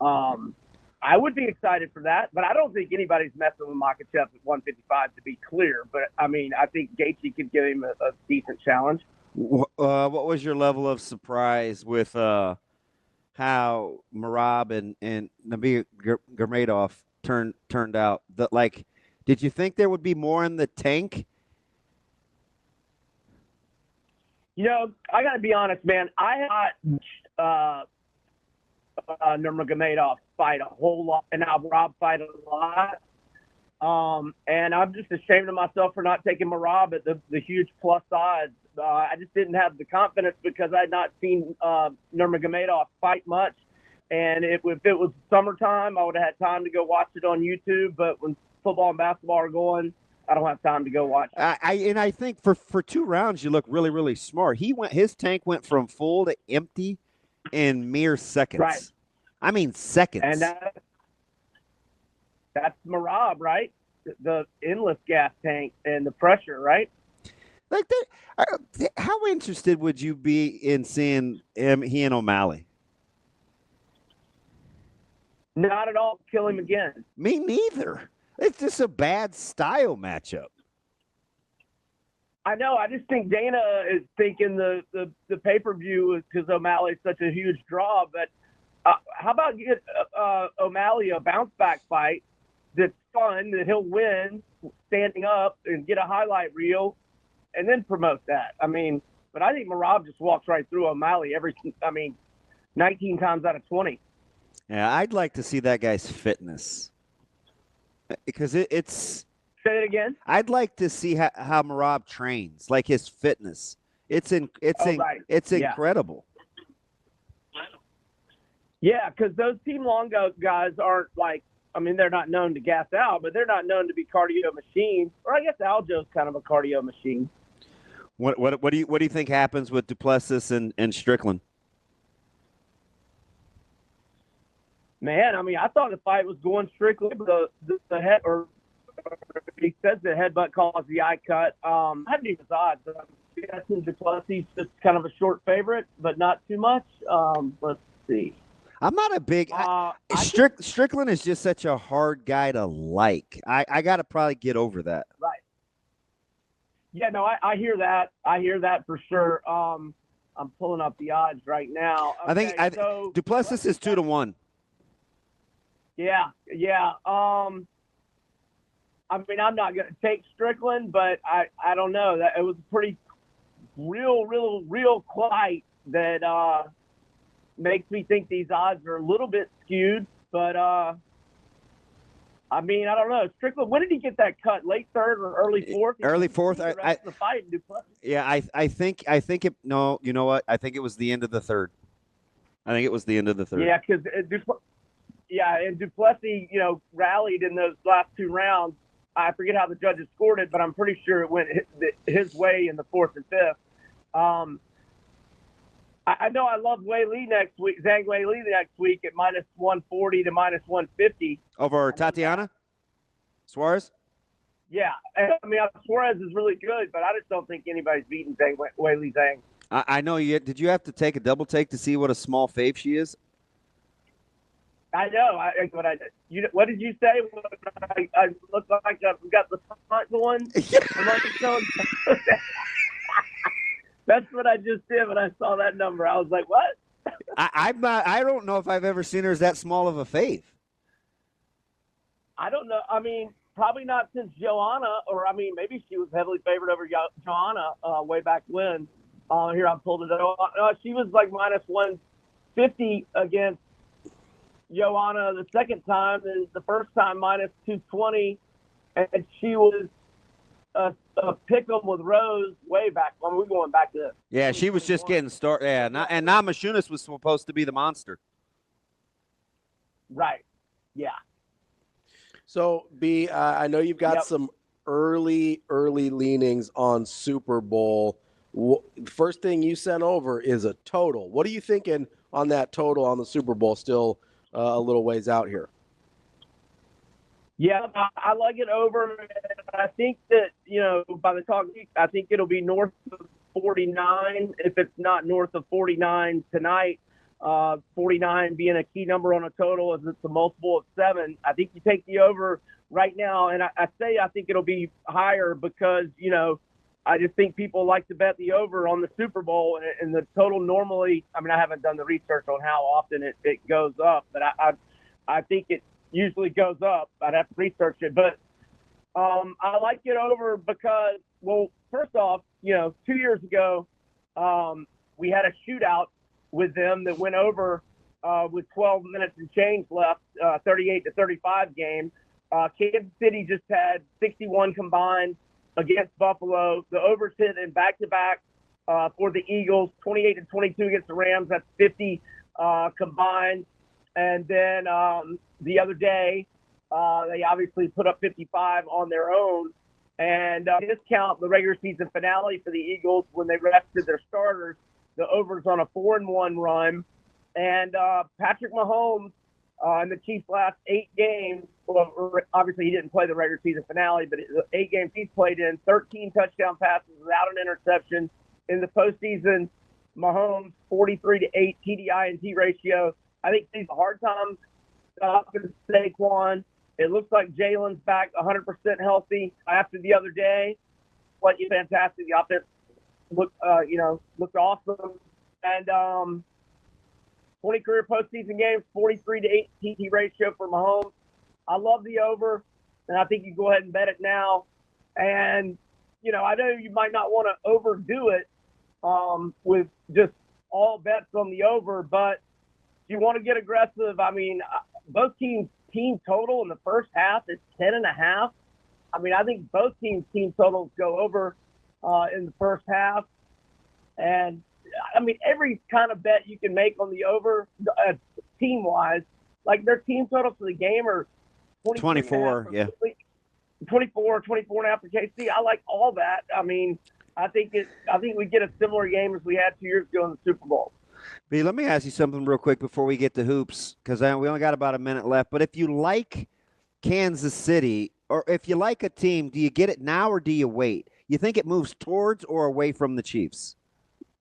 I would be excited for that. But I don't think anybody's messing with Makachev at 155, to be clear. But, I think Gaethje could give him a decent challenge. What was your level of surprise with how Merab and Nabi Gurmadov turned out? Did you think there would be more in the tank? I got to be honest, man. I watched Nurmagomedov fight a whole lot, and now Merab fight a lot. And I'm just ashamed of myself for not taking Merab at the huge plus odds. I just didn't have the confidence because I had not seen Nurmagomedov fight much. And if it was summertime, I would have had time to go watch it on YouTube. But when football and basketball are going, I don't have time to go watch it. I think for 2 rounds you look really, really smart. His tank went from full to empty in mere seconds. Right. I mean seconds. And that's Merab, right? The endless gas tank and the pressure, right? Like that. How interested would you be in seeing he and O'Malley? Not at all. Kill him again. Me neither. It's just a bad style matchup. I know. I just think Dana is thinking the pay-per-view because O'Malley's such a huge draw. But how about get O'Malley a bounce-back fight that's fun, that he'll win standing up and get a highlight reel and then promote that? But I think Merab just walks right through O'Malley 19 times out of 20. Yeah, I'd like to see that guy's fitness. Because it's. Say it again. I'd like to see how Merab trains, like his fitness. It's incredible. Yeah, because those Team Longo guys aren't they're not known to gas out, but they're not known to be cardio machines. Or I guess Aljo's kind of a cardio machine. What do you think happens with Duplessis and Strickland? Man, I thought the fight was going strictly the head or he says the headbutt caused the eye cut. I haven't even odds. I'm guessing Duplessis just kind of a short favorite, but not too much. Let's see. I'm not a big Strickland is just such a hard guy to like. I got to probably get over that. Right. Yeah, no, I hear that. I hear that for sure. I'm pulling up the odds right now. Okay, I think Duplessis is 2-1. Yeah. I mean, I'm not going to take Strickland, but I don't know. That it was pretty real quiet that makes me think these odds are a little bit skewed. But I mean, I don't know. Strickland, when did he get that cut? Late third or early fourth? Early fourth. The fight in Duplessis. Yeah, I think it. No, you know what? I think it was the end of the third. Yeah, because and Duplessis, rallied in those last two rounds. I forget how the judges scored it, but I'm pretty sure it went his way in the fourth and fifth. I know I love Wei Li next week, Zhang Wei Li next week at -140 to -150. Over Tatiana Suarez? Yeah. I mean, Suarez is really good, but I just don't think anybody's beating Wei Li Zhang. I know. Did you have to take a double take to see what a small fave she is? I know. What did you say? I look like I've got the front going. That's what I just did when I saw that number. I was like, what? I don't know if I've ever seen her as that small of a fave. I don't know. I mean, probably not since Joanna, or I mean, maybe she was heavily favored over Joanna way back when. Here, I pulled it up. She was like -150 against Joanna the second time, and the first time -220, and she was a pick'em with Rose way back when we're going back to. Yeah, she was just getting started. Yeah, and Namajunas was supposed to be the monster. Right. Yeah. So, B, I know you've got some early leanings on Super Bowl. The first thing you sent over is a total. What are you thinking on that total on the Super Bowl? Still a little ways out here. Yeah, I like it over. I think that, by the talk, I think it'll be north of 49. If it's not north of 49 tonight, 49 being a key number on a total as it's a multiple of 7. I think you take the over right now. And I think it'll be higher because, I just think people like to bet the over on the Super Bowl, and the total normally, I mean, I haven't done the research on how often it goes up, but I think it usually goes up. I'd have to research it, but I like it over because, well, first off, 2 years ago, we had a shootout with them that went over with 12 minutes and change left, 38-35 game. Kansas City just had 61 combined against Buffalo. The overs hit in back-to-back for the Eagles, 28-22 against the Rams. That's 50 combined. And then the other day, they obviously put up 55 on their own. And discount the regular season finale for the Eagles when they rested their starters. The overs on a 4-1 run. And Patrick Mahomes in the Chiefs' last 8 games, well, obviously he didn't play the regular season finale, but the 8 games he's played in, 13 touchdown passes without an interception. In the postseason, Mahomes, 43-8 TDI&T ratio. I think he's a hard time stopping Saquon. It looks like Jalen's back 100% healthy after the other day. What fantastic. The offense looked awesome. And 20 career postseason games, 43-8 TT ratio for Mahomes. I love the over, and I think you go ahead and bet it now. And, I know you might not want to overdo it with just all bets on the over, but if you want to get aggressive, I mean, both teams' team total in the first half is 10.5. I mean, I think both teams' team totals go over in the first half. And, I mean, every kind of bet you can make on the over team-wise, like their team totals for the game are 24, yeah. 24 and a half for KC. I like all that. I mean, I think we get a similar game as we had 2 years ago in the Super Bowl. B, let me ask you something real quick before we get to hoops, because we only got about a minute left. But if you like Kansas City, or if you like a team, do you get it now or do you wait? You think it moves towards or away from the Chiefs?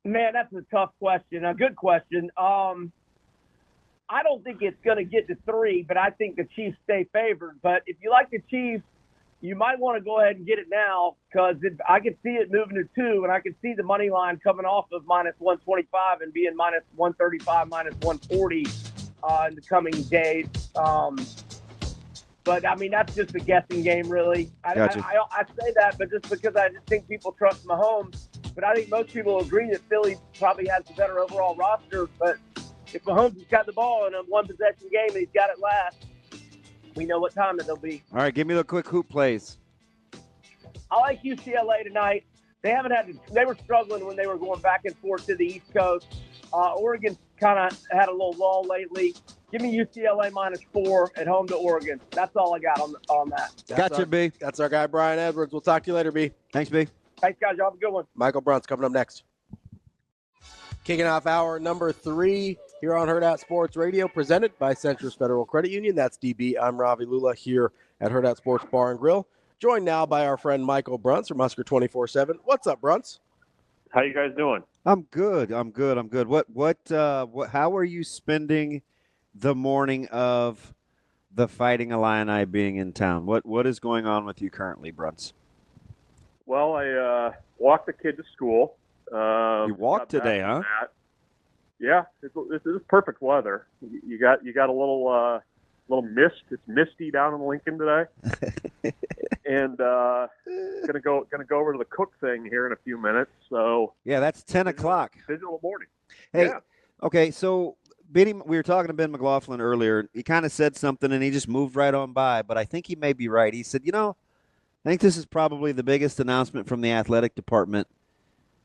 Man, that's a tough question. A good question. I don't think it's going to get to 3, but I think the Chiefs stay favored. But if you like the Chiefs, you might want to go ahead and get it now because I could see it moving to 2, and I could see the money line coming off of -125 and being -135, -140 in the coming days. But, I mean, that's just a guessing game, really. Gotcha. I say that, but just because I just think people trust Mahomes. But I think most people agree that Philly probably has the better overall roster. But if Mahomes has got the ball in a one-possession game and he's got it last, we know what time it'll be. All right, give me the quick hoop plays. I like UCLA tonight. They were struggling when they were going back and forth to the East Coast. Oregon kind of had a little lull lately. Give me UCLA -4 at home to Oregon. That's all I got on that. Gotcha, B. That's our guy, Brian Edwards. We'll talk to you later, B. Thanks, B. Thanks, guys. Y'all have a good one. Michael Bruntz coming up next. Kicking off hour number 3 here on Hurrdat Sports Radio, presented by Centris Federal Credit Union. That's DB. I'm Ravi Lulla here at Hurrdat Sports Bar and Grill. Joined now by our friend Michael Bruntz from Husker 24/7. What's up, Bruntz? How you guys doing? I'm good. How are you spending the morning of the Fighting Illini being in town? What is going on with you currently, Bruntz? Well, I walked the kid to school. You walked today, huh? Yeah, this is perfect weather. You got a little mist. It's misty down in Lincoln today, and gonna go over to the Cook thing here in a few minutes. So yeah, that's 10 o'clock. Digital morning. Hey, yeah. Okay, so Benny, we were talking to Ben McLaughlin earlier. He kind of said something, and he just moved right on by. But I think he may be right. He said, I think this is probably the biggest announcement from the athletic department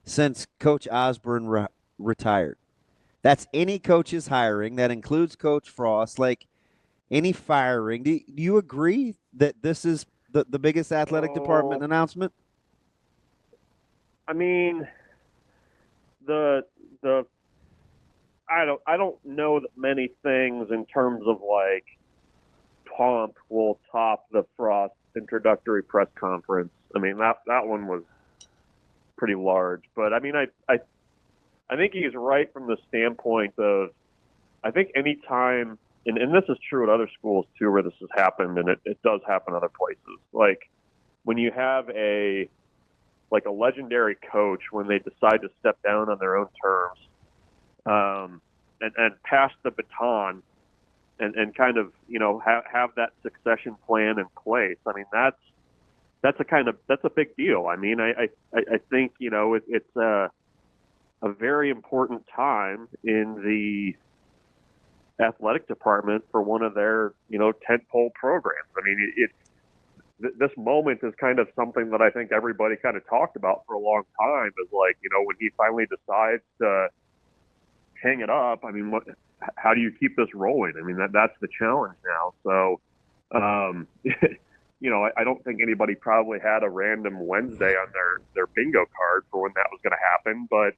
since Coach Osborne retired. That's any coach's hiring. That includes Coach Frost, like any firing. Do you agree that this is the biggest athletic department announcement? I mean, I don't know that many things in terms of like pomp will top the Frost introductory press conference. I mean, that one was pretty large, but I mean, I think he's right from the standpoint of, I think any time, and this is true at other schools too, where this has happened, and it does happen other places. Like when you have a legendary coach, when they decide to step down on their own terms, and pass the baton, and kind of have that succession plan in place. I mean, that's a big deal. I mean, I think it's a very important time in the athletic department for one of their tentpole programs. I mean, this moment is kind of something that I think everybody kind of talked about for a long time. Is like when he finally decides to hang it up. I mean, how do you keep this rolling? I mean, that's the challenge now. So, I don't think anybody probably had a random Wednesday on their bingo card for when that was going to happen, but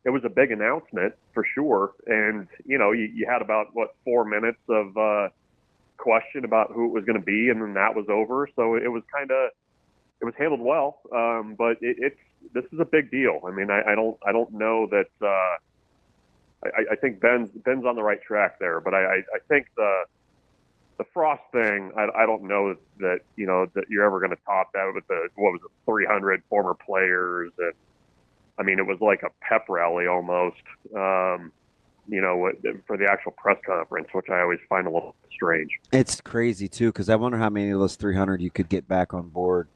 it was a big announcement for sure. And, you had about 4 minutes of question about who it was going to be, and then that was over. So it was handled well. But this is a big deal. I mean, I don't know that. I think Ben's on the right track there, but I think the Frost thing, I don't know that that you're ever going to top that with 300 former players, and I mean it was like a pep rally almost, for the actual press conference, which I always find a little strange. It's crazy too, because I wonder how many of those 300 you could get back on board.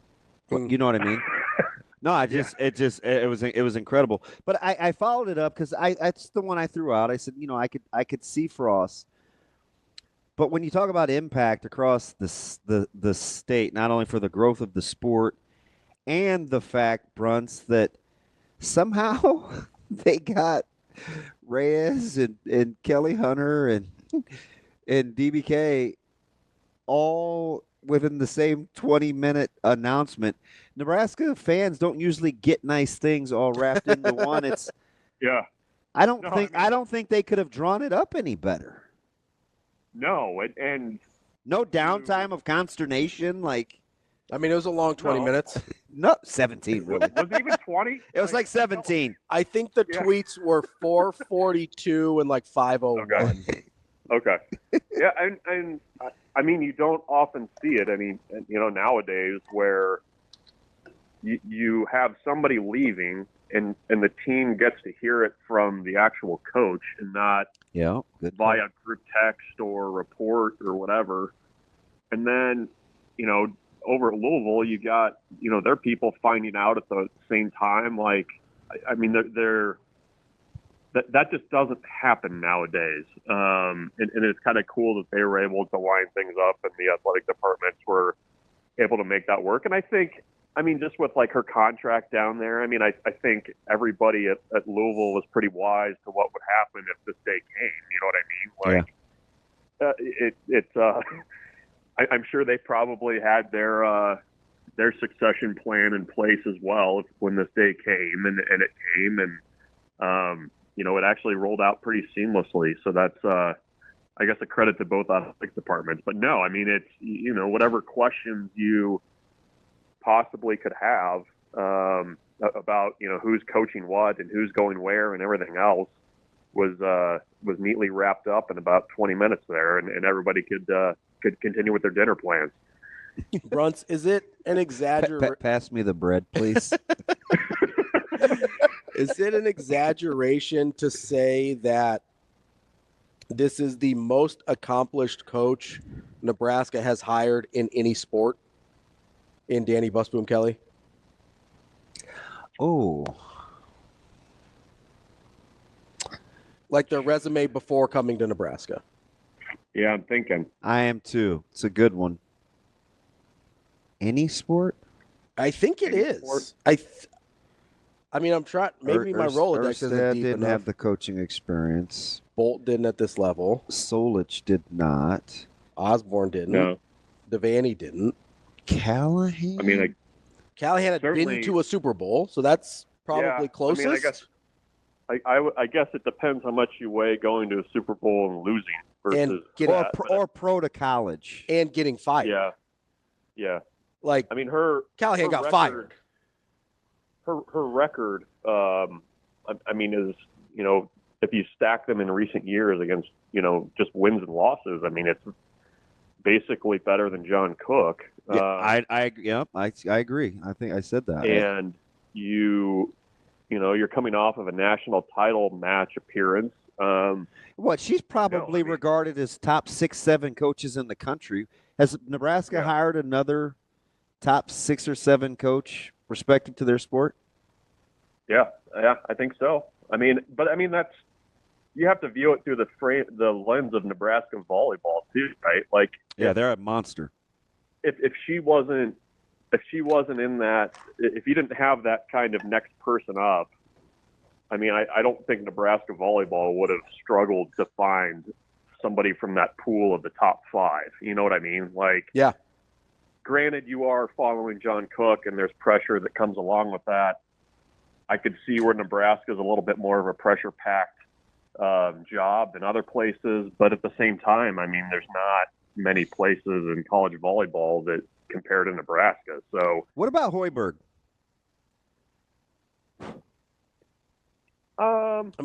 You know what I mean? No, it was incredible. But I followed it up because that's the one I threw out. I said, I could see Frost. But when you talk about impact across the state, not only for the growth of the sport and the fact, Bruntz, that somehow they got Reyes and Kelly Hunter and DBK all within the same 20-minute announcement. Nebraska fans don't usually get nice things all wrapped into one. It's I don't think they could have drawn it up any better. No, and No downtime of consternation, like. I mean, it was a long 20 minutes. No, 17 really. Was it even 20? It was like 17. I think the tweets were 4:42 and like 5:01. Okay. Yeah, and I mean, you don't often see it. I mean, nowadays where you have somebody leaving and the team gets to hear it from the actual coach and not via group text or report or whatever. And then, over at Louisville, you got, their people finding out at the same time. Like, I mean, that just doesn't happen nowadays. And it's kind of cool that they were able to line things up and the athletic departments were able to make that work. And I think, just with like her contract down there, I think everybody at Louisville was pretty wise to what would happen if this day came. You know what I mean? Like, I'm sure they probably had their succession plan in place as well when this day came, and it came, and it actually rolled out pretty seamlessly. So that's I guess a credit to both athletic departments. But no, it's whatever questions you possibly could have about who's coaching what and who's going where and everything else was neatly wrapped up in about 20 minutes there, and everybody could continue with their dinner plans. Bruntz, is it an exaggeration? Pass me the bread, please. Is it an exaggeration to say that this is the most accomplished coach Nebraska has hired in any sport in Dani Busboom Kelly? Oh. Like their resume before coming to Nebraska. Yeah, I'm thinking. I am too. It's a good one. Any sport? I think it is. I'm trying. Maybe my Rolodex isn't deep didn't enough. have the coaching experience. Bolt didn't at this level. Solich did not. Osborne didn't. No. Devaney didn't. Callahan? Callahan had been to a Super Bowl, so that's probably closest. I guess it depends how much you weigh going to a Super Bowl and losing versus or pro to college and getting fired. Yeah. Like Callahan got fired. Her record, is if you stack them in recent years against just wins and losses, it's basically better than John Cook. I agree. I think I said that. And you're coming off of a national title match appearance. She's probably regarded as top 6-7 coaches in the country. Has Nebraska hired another top 6 or 7 coach respective to their sport? Yeah, I think so. That's, you have to view it through the lens of Nebraska volleyball too, right? Like, they're a monster. If she wasn't in that, if you didn't have that kind of next person up, I don't think Nebraska volleyball would have struggled to find somebody from that pool of the top 5. You know what I mean? Like, granted, you are following John Cook, and there's pressure that comes along with that. I could see where Nebraska is a little bit more of a pressure-packed job than other places, but at the same time, there's not many places in college volleyball that compare to Nebraska. So, what about Hoiberg?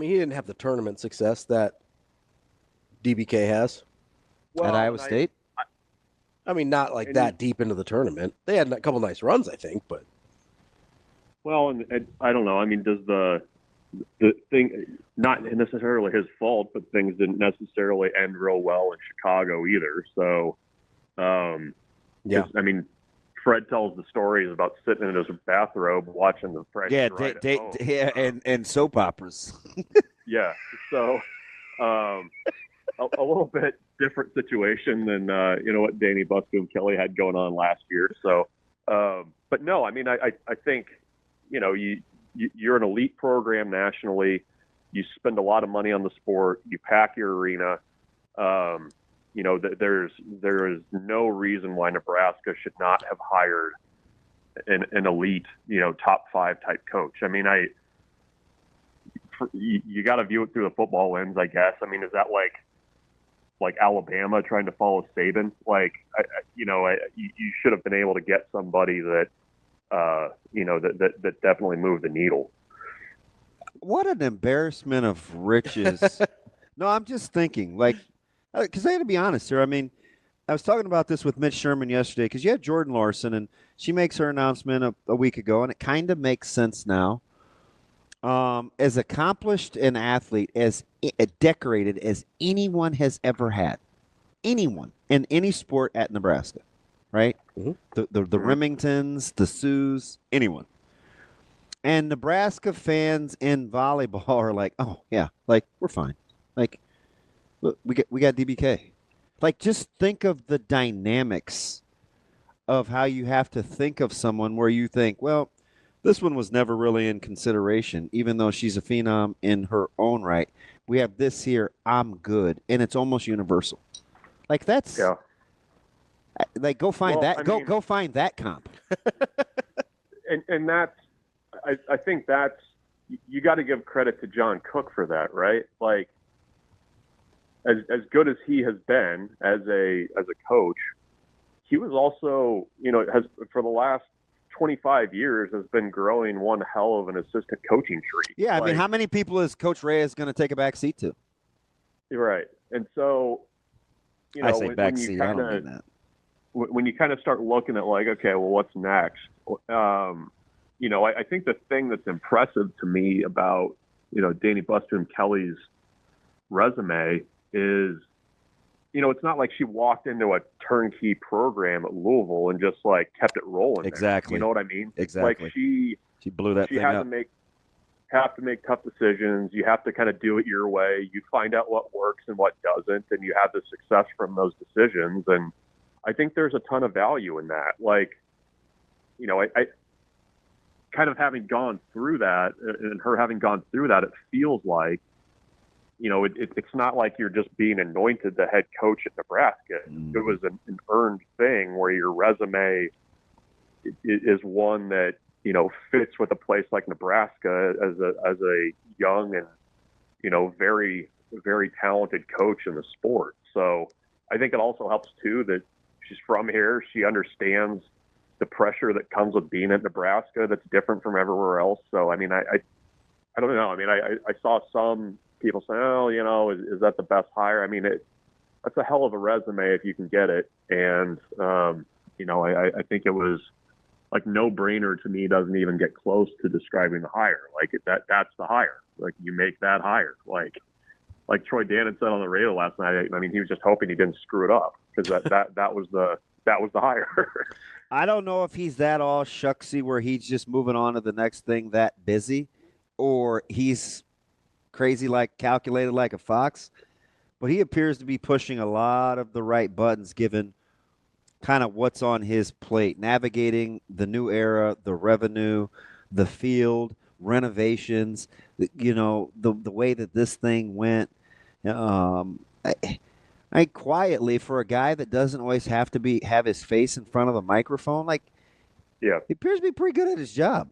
He didn't have the tournament success that DBK has. At Iowa State? Not like that deep into the tournament. They had a couple nice runs, I think, but. Well, and I don't know. Does the thing, not necessarily his fault, but things didn't necessarily end real well in Chicago either. So, Fred tells the stories about sitting in his bathrobe watching the practice. And soap operas. Yeah. So, a little bit different situation than what Dani Busboom Kelly had going on last year. So, but no, I think you're an elite program nationally. You spend a lot of money on the sport. You pack your arena. There is no reason why Nebraska should not have hired an elite, top 5 type coach. You got to view it through the football lens, I guess. Is that like like Alabama trying to follow Saban. Like, you should have been able to get somebody that, that definitely moved the needle. What an embarrassment of riches. No, I'm just thinking, like, because I got to be honest here. I mean, I was talking about this with Mitch Sherman yesterday because you had Jordan Larson, and she makes her announcement a week ago, and it kind of makes sense now. As accomplished an athlete, as decorated as anyone has ever had, anyone in any sport at Nebraska, right? Mm-hmm. The Remingtons, the Sues, anyone. And Nebraska fans in volleyball are like, oh yeah, like we're fine, like look, we got DBK. Like, just think of the dynamics of how you have to think of someone where you think, well, this one was never really in consideration, even though she's a phenom in her own right. We have this here, I'm good, and it's almost universal. Like, that's like, go find go find that comp. and that's, I think that's, you got to give credit to John Cook for that, right? Like, as good as he has been as a coach, he was also, has for the last 25 years has been growing one hell of an assistant coaching tree. Yeah, I mean, how many people is Coach Reyes going to take a back seat to? Right, and so I say back seat. I don't mean that. When you kind of start looking at like, okay, well, what's next? I think the thing that's impressive to me about Dani Busboom Kelly's resume is, it's not like she walked into a turnkey program at Louisville and just like kept it rolling. Exactly. There. You know what I mean? Exactly. Like she blew that thing up. Have to make tough decisions. You have to kind of do it your way. You find out what works and what doesn't, and you have the success from those decisions. And I think there's a ton of value in that. Like, I kind of having gone through that, and her having gone through that, it feels like, it's not like you're just being anointed the head coach at Nebraska. It was an earned thing where your resume is one that, fits with a place like Nebraska as a young and, very, very talented coach in the sport. So I think it also helps too that she's from here. She understands the pressure that comes with being at Nebraska that's different from everywhere else. So, I mean, I don't know. I mean, I saw some people say, oh, is that the best hire? I mean, that's a hell of a resume if you can get it. And, I think it was like no brainer to me, doesn't even get close to describing the hire. Like that's the hire. Like you make that hire. Like Troy Dannen said on the radio last night, I mean, he was just hoping he didn't screw it up because that was the hire. I don't know if he's that all shucksy where he's just moving on to the next thing that busy, or he's crazy, like calculated like a fox, but he appears to be pushing a lot of the right buttons given kind of what's on his plate, navigating the new era, the revenue, the field, renovations, the way that this thing went. I quietly, for a guy that doesn't always have to have his face in front of a microphone, like, yeah, he appears to be pretty good at his job.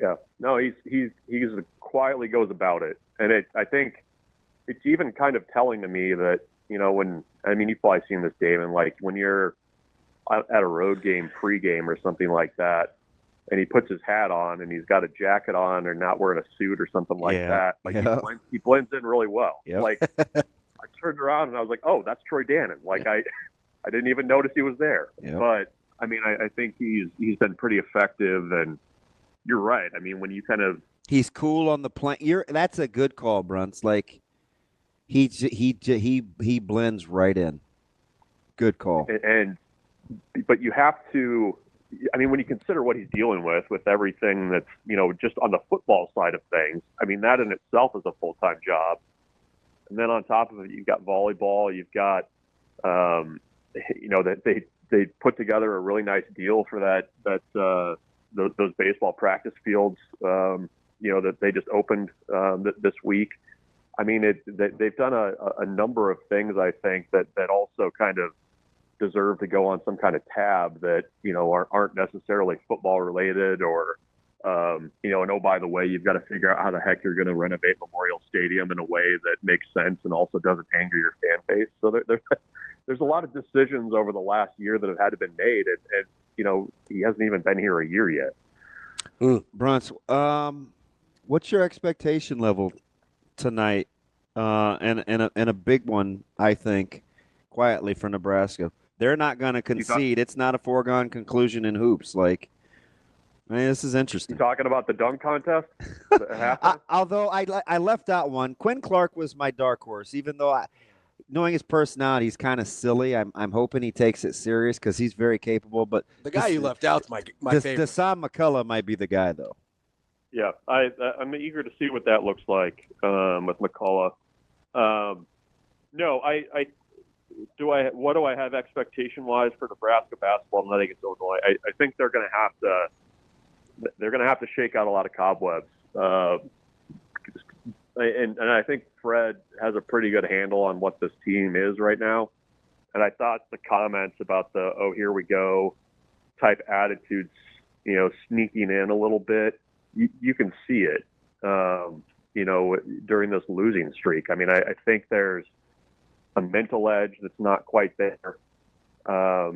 Yeah, no, he's quietly goes about it, and I think it's even kind of telling to me that you've probably seen this, Damon, like when you're at a road game pregame or something like that, and he puts his hat on and he's got a jacket on or not wearing a suit or something like that, like he blends in really well. Yep. Like I turned around and I was like, oh, that's Troy Dannen. Like I didn't even notice he was there. Yep. But I mean, I think he's been pretty effective, and you're right. I mean, when you kind of he's cool on the plane. That's a good call, Bruntz. Like he blends right in. Good call. But you have to. I mean, when you consider what he's dealing with everything that's just on the football side of things, I mean that in itself is a full-time job. And then on top of it, you've got volleyball. You've got that they put together a really nice deal for those baseball practice fields, that they just opened this week. I mean, they've done a number of things, I think, that also kind of deserve to go on some kind of tab that, aren't necessarily football related or And oh, by the way, you've got to figure out how the heck you're going to renovate Memorial Stadium in a way that makes sense and also doesn't anger your fan base. So there's a lot of decisions over the last year that have had to be made, and he hasn't even been here a year yet. Bruntz, what's your expectation level tonight? And a big one, I think, quietly for Nebraska. They're not going to concede. It's not a foregone conclusion in hoops. This is interesting. You talking about the dunk contest? Although I left out one. Quinn Clark was my dark horse, even though knowing his personality, he's kind of silly. I'm hoping he takes it serious because he's very capable. But the guy you left out's my favorite. Deshaun McCullough might be the guy, though. Yeah, I'm eager to see what that looks like with McCullough. What do I have expectation-wise for Nebraska basketball tonight against Illinois? I think they're going to have to shake out a lot of cobwebs. And I think Fred has a pretty good handle on what this team is right now. And I thought the comments about the here we go type attitudes, sneaking in a little bit, you can see it, during this losing streak. I mean, I think there's a mental edge that's not quite there, has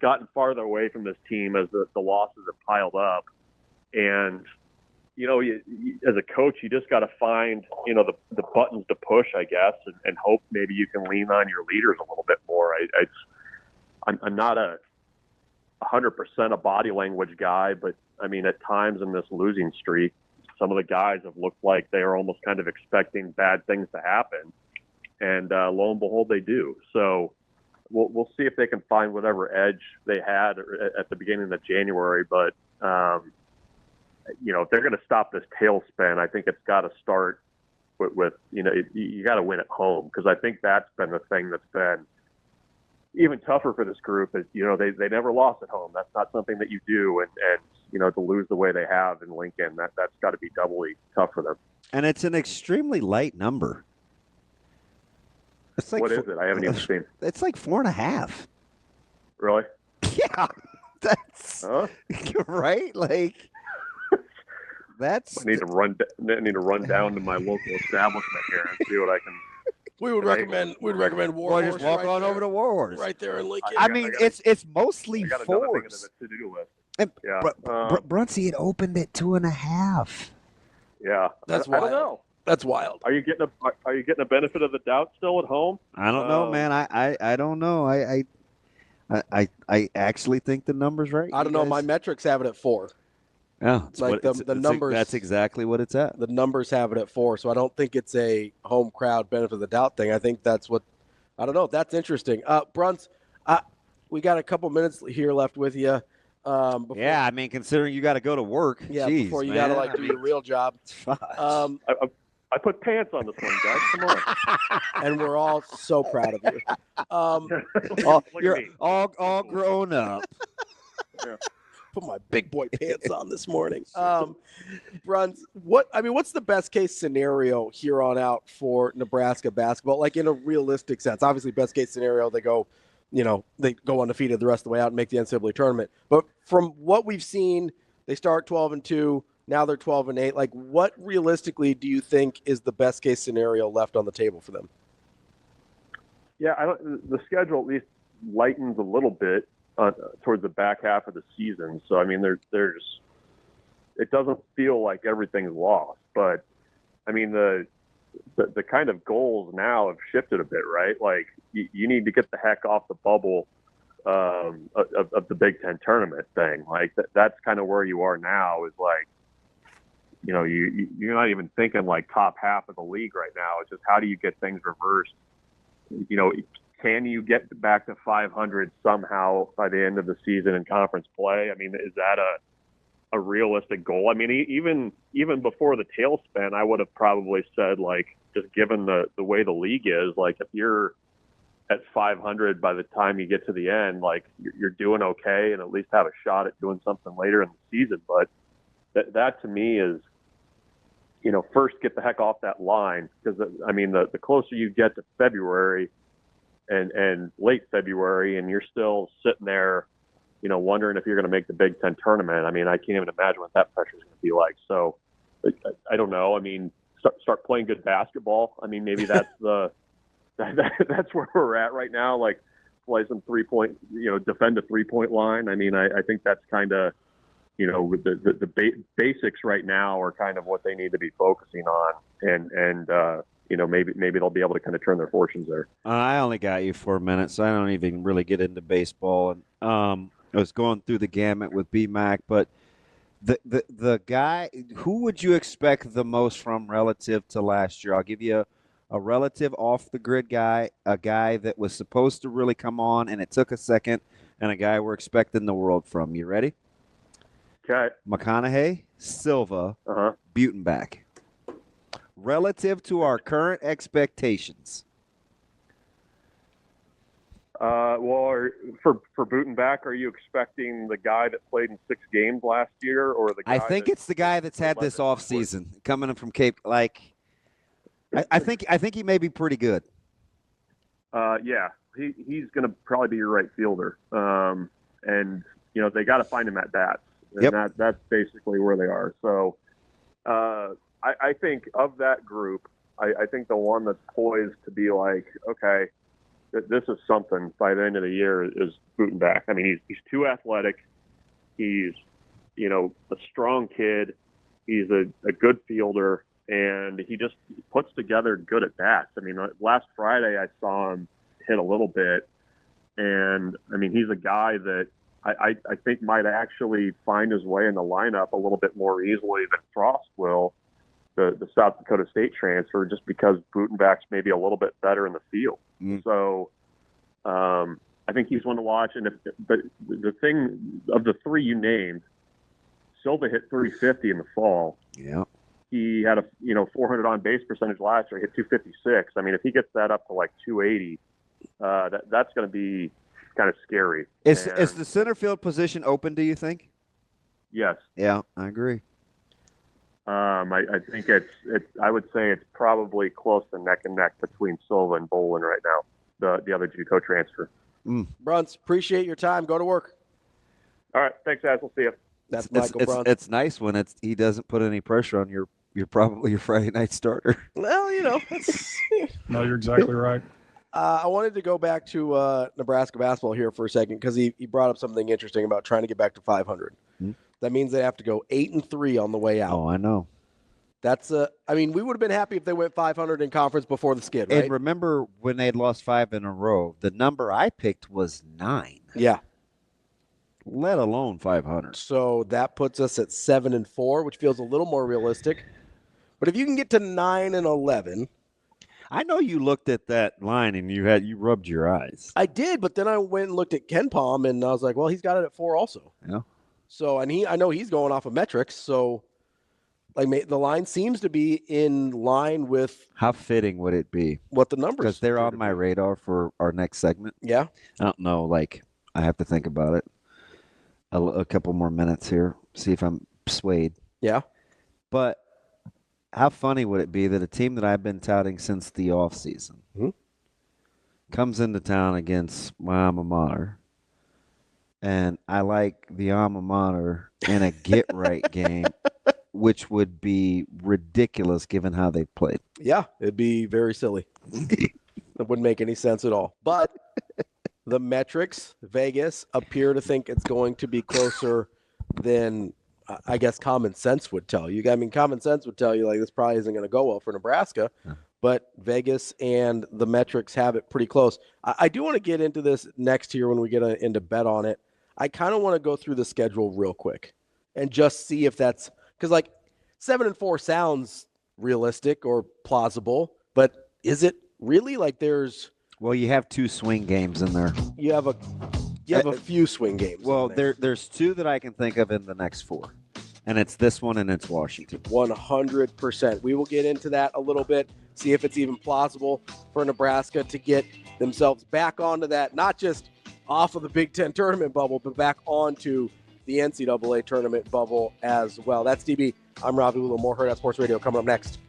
gotten farther away from this team as the losses have piled up. And, as a coach, you just got to find, the buttons to push, I guess, and hope maybe you can lean on your leaders a little bit more. I'm not 100% a body language guy, but I mean, at times in this losing streak, some of the guys have looked like they are almost kind of expecting bad things to happen. And lo and behold, they do. So we'll see if they can find whatever edge they had at the beginning of January. But, if they're going to stop this tailspin, I think it's got to start with you got to win at home, because I think that's been the thing that's been even tougher for this group is, they never lost at home. That's not something that you do. And to lose the way they have in Lincoln, that's got to be doubly tough for them. And it's an extremely light number. It's like what is it? I haven't even seen. It's like 4.5. Really? Yeah. That's right. That's. I need to run down to my local establishment here and see what I can. We'd recommend Warhorse. Just walk on over to Warhorse right there in Lincoln. It's mostly I got fours. another thing in the to-do list. Yeah. Bruntz had opened at 2.5. Yeah. That's I wild. don't know. That's wild. Are you getting a benefit of the doubt still at home? I don't know, man. I don't know. I actually think the number's right. I don't know. My metrics have it at 4. Yeah, it's like the numbers. That's exactly what it's at. The numbers have it at 4, so I don't think it's a home crowd benefit of the doubt thing. I think that's what. I don't know. That's interesting. Bruntz, we got a couple minutes here left with you. Yeah, I mean, considering you got to go to work. Yeah, Jeez, before you got to do your real job. I put pants on this one, guys. Come on. And we're all so proud of you. You're all grown up. Yeah. Put my big boy pants on this morning. Bruntz, what's the best case scenario here on out for Nebraska basketball? Like in a realistic sense, obviously best case scenario, they go undefeated the rest of the way out and make the NCAA tournament. But from what we've seen, they start 12-2. Now they're 12-8. Like, what realistically do you think is the best case scenario left on the table for them? Yeah, the schedule at least lightens a little bit towards the back half of the season. So I mean, it doesn't feel like everything's lost. But I mean, the kind of goals now have shifted a bit, right? Like you need to get the heck off the bubble of the Big Ten tournament thing. Like that's kind of where you are now. Is like, you're not even thinking like top half of the league right now. It's just how do you get things reversed? Can you get back to 500 somehow by the end of the season in conference play? I mean, is that a realistic goal? I mean, even before the tailspin, I would have probably said, like, just given the way the league is, like, if you're at 500 by the time you get to the end, like, you're doing okay and at least have a shot at doing something later in the season. But that to me is, first get the heck off that line, because, I mean, the closer you get to February and late February, and you're still sitting there, wondering if you're going to make the Big Ten tournament. I mean, I can't even imagine what that pressure is going to be like. So I don't know. I mean, start playing good basketball. I mean, maybe that's that's where we're at right now. Like, play some 3-point, defend a 3-point line. I mean, I think that's kind of, the basics right now are kind of what they need to be focusing on. And maybe they'll be able to kind of turn their fortunes there. I only got you 4 minutes, so I don't even really get into baseball. And I was going through the gamut with BMAC, but the guy, who would you expect the most from relative to last year? I'll give you a relative off-the-grid guy, a guy that was supposed to really come on and it took a second, and a guy we're expecting the world from. You ready? Okay. McConaughey, Silva, Butenbach. Relative to our current expectations. Well, for Butenbach, are you expecting the guy that played in 6 games last year, or the guy? I think it's the guy that's had this offseason coming in from Cape. Like, I think he may be pretty good. Yeah, he's going to probably be your right fielder. And they got to find him at bats, and that's basically where they are. So, I think of that group, I think the one that's poised to be like, okay, this is something by the end of the year is Butenbach. I mean, he's too athletic. He's, a strong kid. He's a good fielder, and he just puts together good at bats. I mean, last Friday I saw him hit a little bit, and I mean, he's a guy that I think might actually find his way in the lineup a little bit more easily than Frost will, the South Dakota State transfer, just because Butenbach's maybe a little bit better in the field. So I think he's one to watch. And but the thing of the 3 you named, Silva hit 350 in the fall. Yeah. He had a 400 on base percentage last year. He hit 256. I mean, if he gets that up to like 280, that's going to be kind of scary. Is the center field position open, do you think? Yes. Yeah, I agree. I think I would say it's probably close to neck and neck between Silva and Bolin right now, the other JUCO transfer. Bruntz, appreciate your time. Go to work. All right. Thanks, guys. We'll see you. That's Michael Bruntz. It's nice when he doesn't put any pressure on you're probably your Friday night starter. Well, No, you're exactly right. I wanted to go back to Nebraska basketball here for a second because he brought up something interesting about trying to get back to 500. That means they have to go 8-3 on the way out. Oh, I know. That's we would have been happy if they went 500 in conference before the skid, right? And remember when they had lost 5 in a row, the number I picked was 9. Yeah. Let alone 500. So that puts us at 7-4, which feels a little more realistic. But if you can get to 9-11, I know you looked at that line and you rubbed your eyes. I did, but then I went and looked at Ken Palm and I was like, well, he's got it at 4 also. Yeah. So I know he's going off of metrics. So the line seems to be in line with how fitting would it be? What the numbers? Because they're on my radar for our next segment. Yeah. I don't know. I have to think about it. A couple more minutes here. See if I'm swayed. Yeah. But how funny would it be that a team that I've been touting since the offseason comes into town against my alma mater, and I like the alma mater in a get-right game, which would be ridiculous given how they played. Yeah, it'd be very silly. It wouldn't make any sense at all. But the metrics, Vegas, appear to think it's going to be closer than I guess common sense would tell you. I mean, common sense would tell you this probably isn't going to go well for Nebraska, but Vegas and the metrics have it pretty close. I do want to get into this next year when we get into bet on it. I kind of want to go through the schedule real quick and just see if that's because 7-4 sounds realistic or plausible, but is it really? Well, you have 2 swing games in there. You have a few swing games. Well, there's 2 that I can think of in the next 4, and it's this one and it's Washington. 100%. We will get into that a little bit, see if it's even plausible for Nebraska to get themselves back onto that, not just off of the Big Ten tournament bubble, but back onto the NCAA tournament bubble as well. That's DB. I'm Ravi. More Hurrdat Sports Radio coming up next.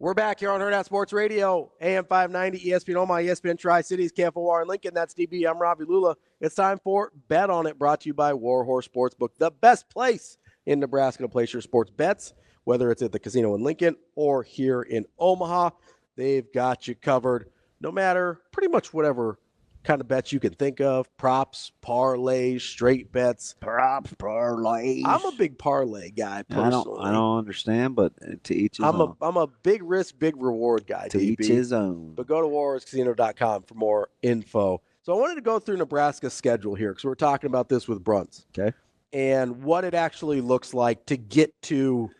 We're back here on Hurrdat Sports Radio, AM 590, ESPN Omaha, ESPN Tri-Cities, KFOR, and Lincoln. That's DB. I'm Ravi Lulla. It's time for Bet On It, brought to you by Warhorse Sportsbook, the best place in Nebraska to place your sports bets, whether it's at the casino in Lincoln or here in Omaha. They've got you covered no matter pretty much whatever kind of bets you can think of. Props, parlays, straight bets. Props, parlays. I'm a big parlay guy personally. I don't understand, but to each his own. I'm a big risk, big reward guy. To DB. each his own. But go to warhorse.com for more info. So I wanted to go through Nebraska's schedule here because we're talking about this with Bruntz. Okay. And what it actually looks like to get to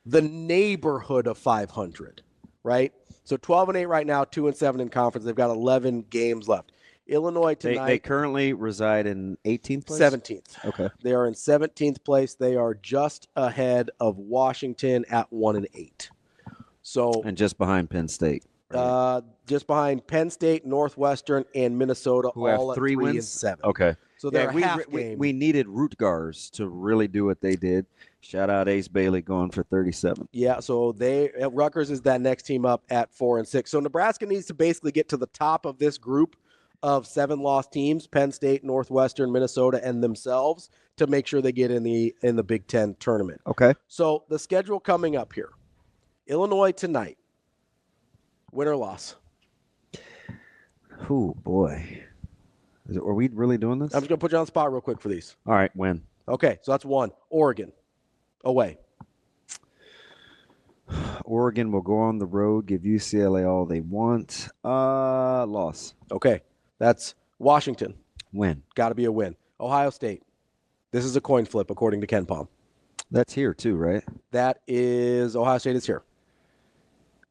the neighborhood of 500, right? So 12-8 right now, 2-7 in conference. They've got 11 games left. Illinois tonight. They currently reside in 18th place? 17th. Okay. They are in 17th place. They are just ahead of Washington at 1-8. So and just behind Penn State. Right? Just behind Penn State, Northwestern, and Minnesota, Who all have at 3 3 wins? and 7. Okay. So they're we, half we, game. we needed Rutgers to really do what they did. Shout out Ace Bailey going for 37. Yeah, so Rutgers is that next team up at 4-6. So Nebraska needs to basically get to the top of this group of 7 lost teams, Penn State, Northwestern, Minnesota, and themselves, to make sure they get in the Big Ten tournament. Okay. So the schedule coming up here. Illinois tonight. Win or loss? Oh, boy. Are we really doing this? I'm just going to put you on the spot real quick for these. All right, win. Okay, so that's 1. Oregon, away. Oregon will go on the road, give UCLA all they want. Loss. Okay, that's Washington. Win. Got to be a win. Ohio State. This is a coin flip, according to Ken Palm. That's here too, right? That is, Ohio State is here.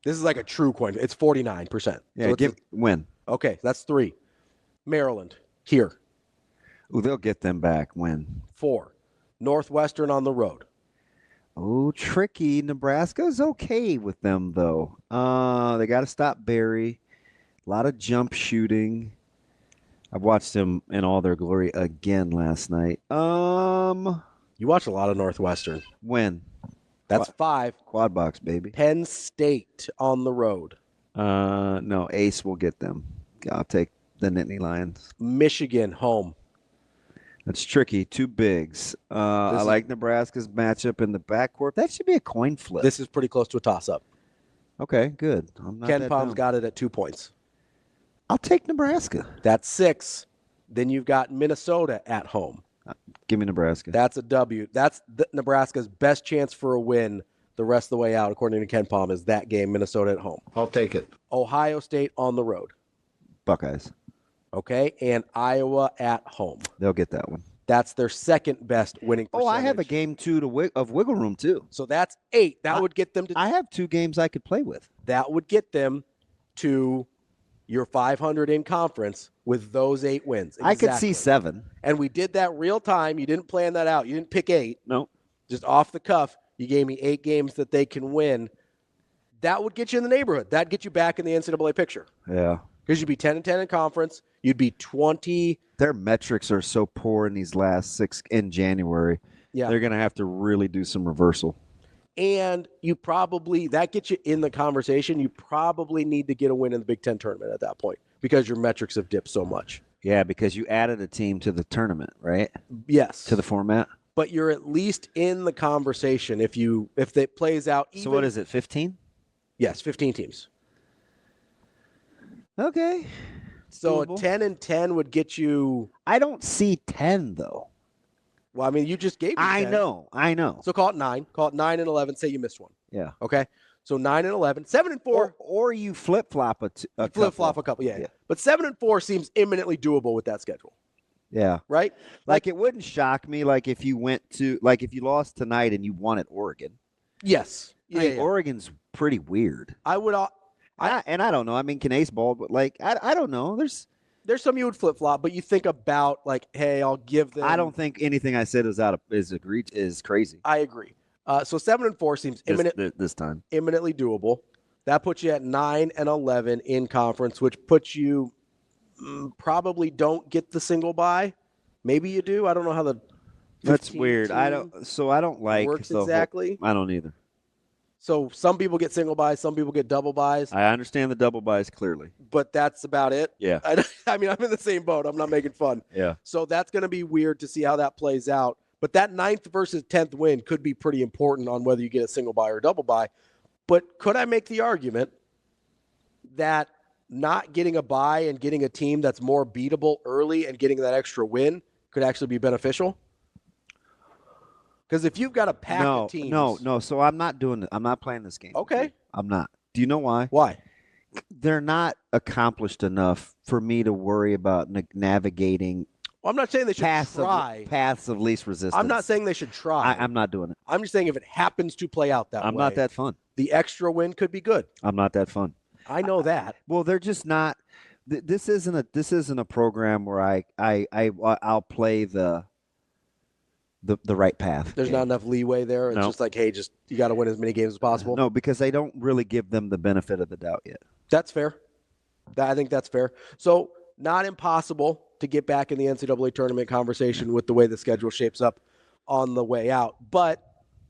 This is like a true coin. It's 49%. Yeah, So win. Okay, that's 3. Maryland, here. Ooh, they'll get them back. Win. 4. Northwestern on the road. Oh, tricky. Nebraska's okay with them, though. They got to stop Barry. A lot of jump shooting. I watched them in all their glory again last night. You watch a lot of Northwestern. Win. That's 5. Quad box, baby. Penn State on the road. No, Ace will get them. I'll take the Nittany Lions. Michigan home. That's tricky. 2 bigs. I like Nebraska's matchup in the backcourt. That should be a coin flip. This is pretty close to a toss-up. Okay, good. I'm not Ken that Palm's dumb. got it at 2 points. I'll take Nebraska. That's 6. Then you've got Minnesota at home. Give me Nebraska. That's a W. That's Nebraska's best chance for a win the rest of the way out, according to Ken Palm, is that game, Minnesota at home. I'll take it. Ohio State on the road. Buckeyes. Okay, and Iowa at home. They'll get that one. That's their second best winning percentage. Oh, I have a game 2 of wiggle room, too. So that's 8. That would get them to... I have 2 games I could play with. That would get them to your 500 in conference with those 8 wins. I could Exactly. see 7. And we did that real time. You didn't plan that out. You didn't pick 8. No. Just off the cuff. You gave me 8 games that they can win. That would get you in the neighborhood. That'd get you back in the NCAA picture. Yeah. Because you'd be 10-10 in conference. You'd be 20. Their metrics are so poor in these last 6 in January. Yeah. They're going to have to really do some reversal. And that gets you in the conversation. You probably need to get a win in the Big Ten tournament at that point because your metrics have dipped so much. Yeah, because you added a team to the tournament, right? Yes. To the format. But you're at least in the conversation if it plays out. So what is it, 15? Yes, 15 teams. Okay. So doable. a 10-10 would get you. I don't see 10, though. Well, I mean, you just gave me 10. I know. So call it 9. Call it 9 and 11. Say you missed one. Yeah. Okay. So 9 and 11. 7 and 4. Or you flip-flop a couple. Yeah. But 7 and 4 seems imminently doable with that schedule. Yeah. Right? Like it wouldn't shock me if you if you lost tonight and you won at Oregon. Yes. Yeah. Oregon's pretty weird. I would. I don't know. I mean, can Ace ball, but I don't know. There's some you would flip flop, but you think about hey, I'll give them. I don't think anything I said is crazy. I agree. So 7 and 4 seems this time imminently doable. That puts you at 9 and 11 in conference, which puts you probably don't get the single bye. Maybe you do. I don't know how That's weird. I don't like works exactly. I don't either. So some people get single buys, some people get double buys. I understand the double buys clearly. But that's about it. Yeah. I mean, I'm in the same boat. I'm not making fun. Yeah. So that's going to be weird to see how that plays out. But that 9th versus 10th win could be pretty important on whether you get a single buy or a double buy. But could I make the argument that not getting a buy and getting a team that's more beatable early and getting that extra win could actually be beneficial? Because if you've got a pack of teams. No. So I'm not doing it. I'm not playing this game. Okay. I'm not. Do you know why? Why? They're not accomplished enough for me to worry about navigating. Well, I'm not saying they should try. Paths of least resistance. I'm not saying they should try. I'm not doing it. I'm just saying if it happens to play out that way. I'm not that fun. The extra win could be good. I'm not that fun. I know that. Well, they're just not. This isn't a program where I'll play the right path. There's not enough leeway there. It's just like, hey, you got to win as many games as possible. No, because they don't really give them the benefit of the doubt yet. That's fair. I think that's fair. So not impossible to get back in the NCAA tournament conversation with the way the schedule shapes up on the way out. But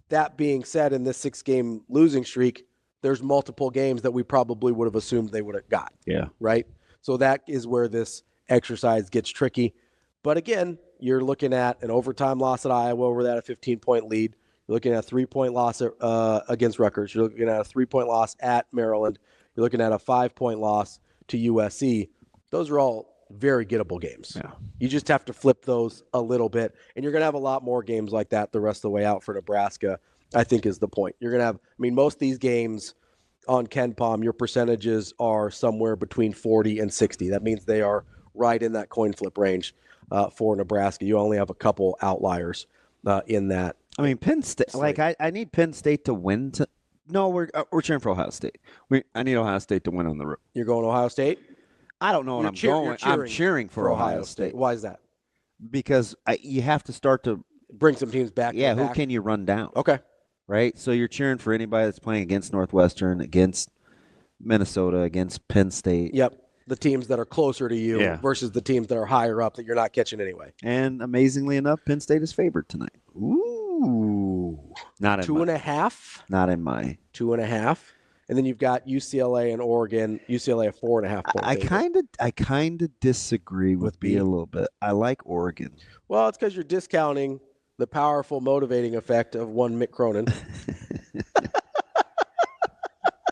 that being said, in this 6-game losing streak, there's multiple games that we probably would have assumed they would have got. Yeah. Right? So that is where this exercise gets tricky. But again, you're looking at an overtime loss at Iowa where they had a 15-point lead. You're looking at a 3-point loss against Rutgers. You're looking at a 3-point loss at Maryland. You're looking at a 5-point loss to USC. Those are all very gettable games. Yeah. You just have to flip those a little bit. And you're going to have a lot more games like that the rest of the way out for Nebraska, I think is the point. You're going to have, most of these games on KenPom, your percentages are somewhere between 40 and 60. That means they are right in that coin flip range for Nebraska. You only have a couple outliers in that. Penn State, I need Penn State to win. No, we're cheering for Ohio State. I need Ohio State to win on the road. You're going to Ohio State? I don't know what I'm going. I'm cheering for Ohio State. Why is that? Because you have to start to bring some teams back. Yeah, who can you run down? Okay. Right? So you're cheering for anybody that's playing against Northwestern, against Minnesota, against Penn State. Yep. The teams that are closer to you versus the teams that are higher up that you're not catching anyway. And amazingly enough, Penn State is favored tonight. Ooh. Not in 2.5? Not in my 2.5. And then you've got UCLA and Oregon. UCLA a 4.5 point. I kind of disagree with B a little bit. I like Oregon. Well, it's because you're discounting the powerful motivating effect of one Mick Cronin.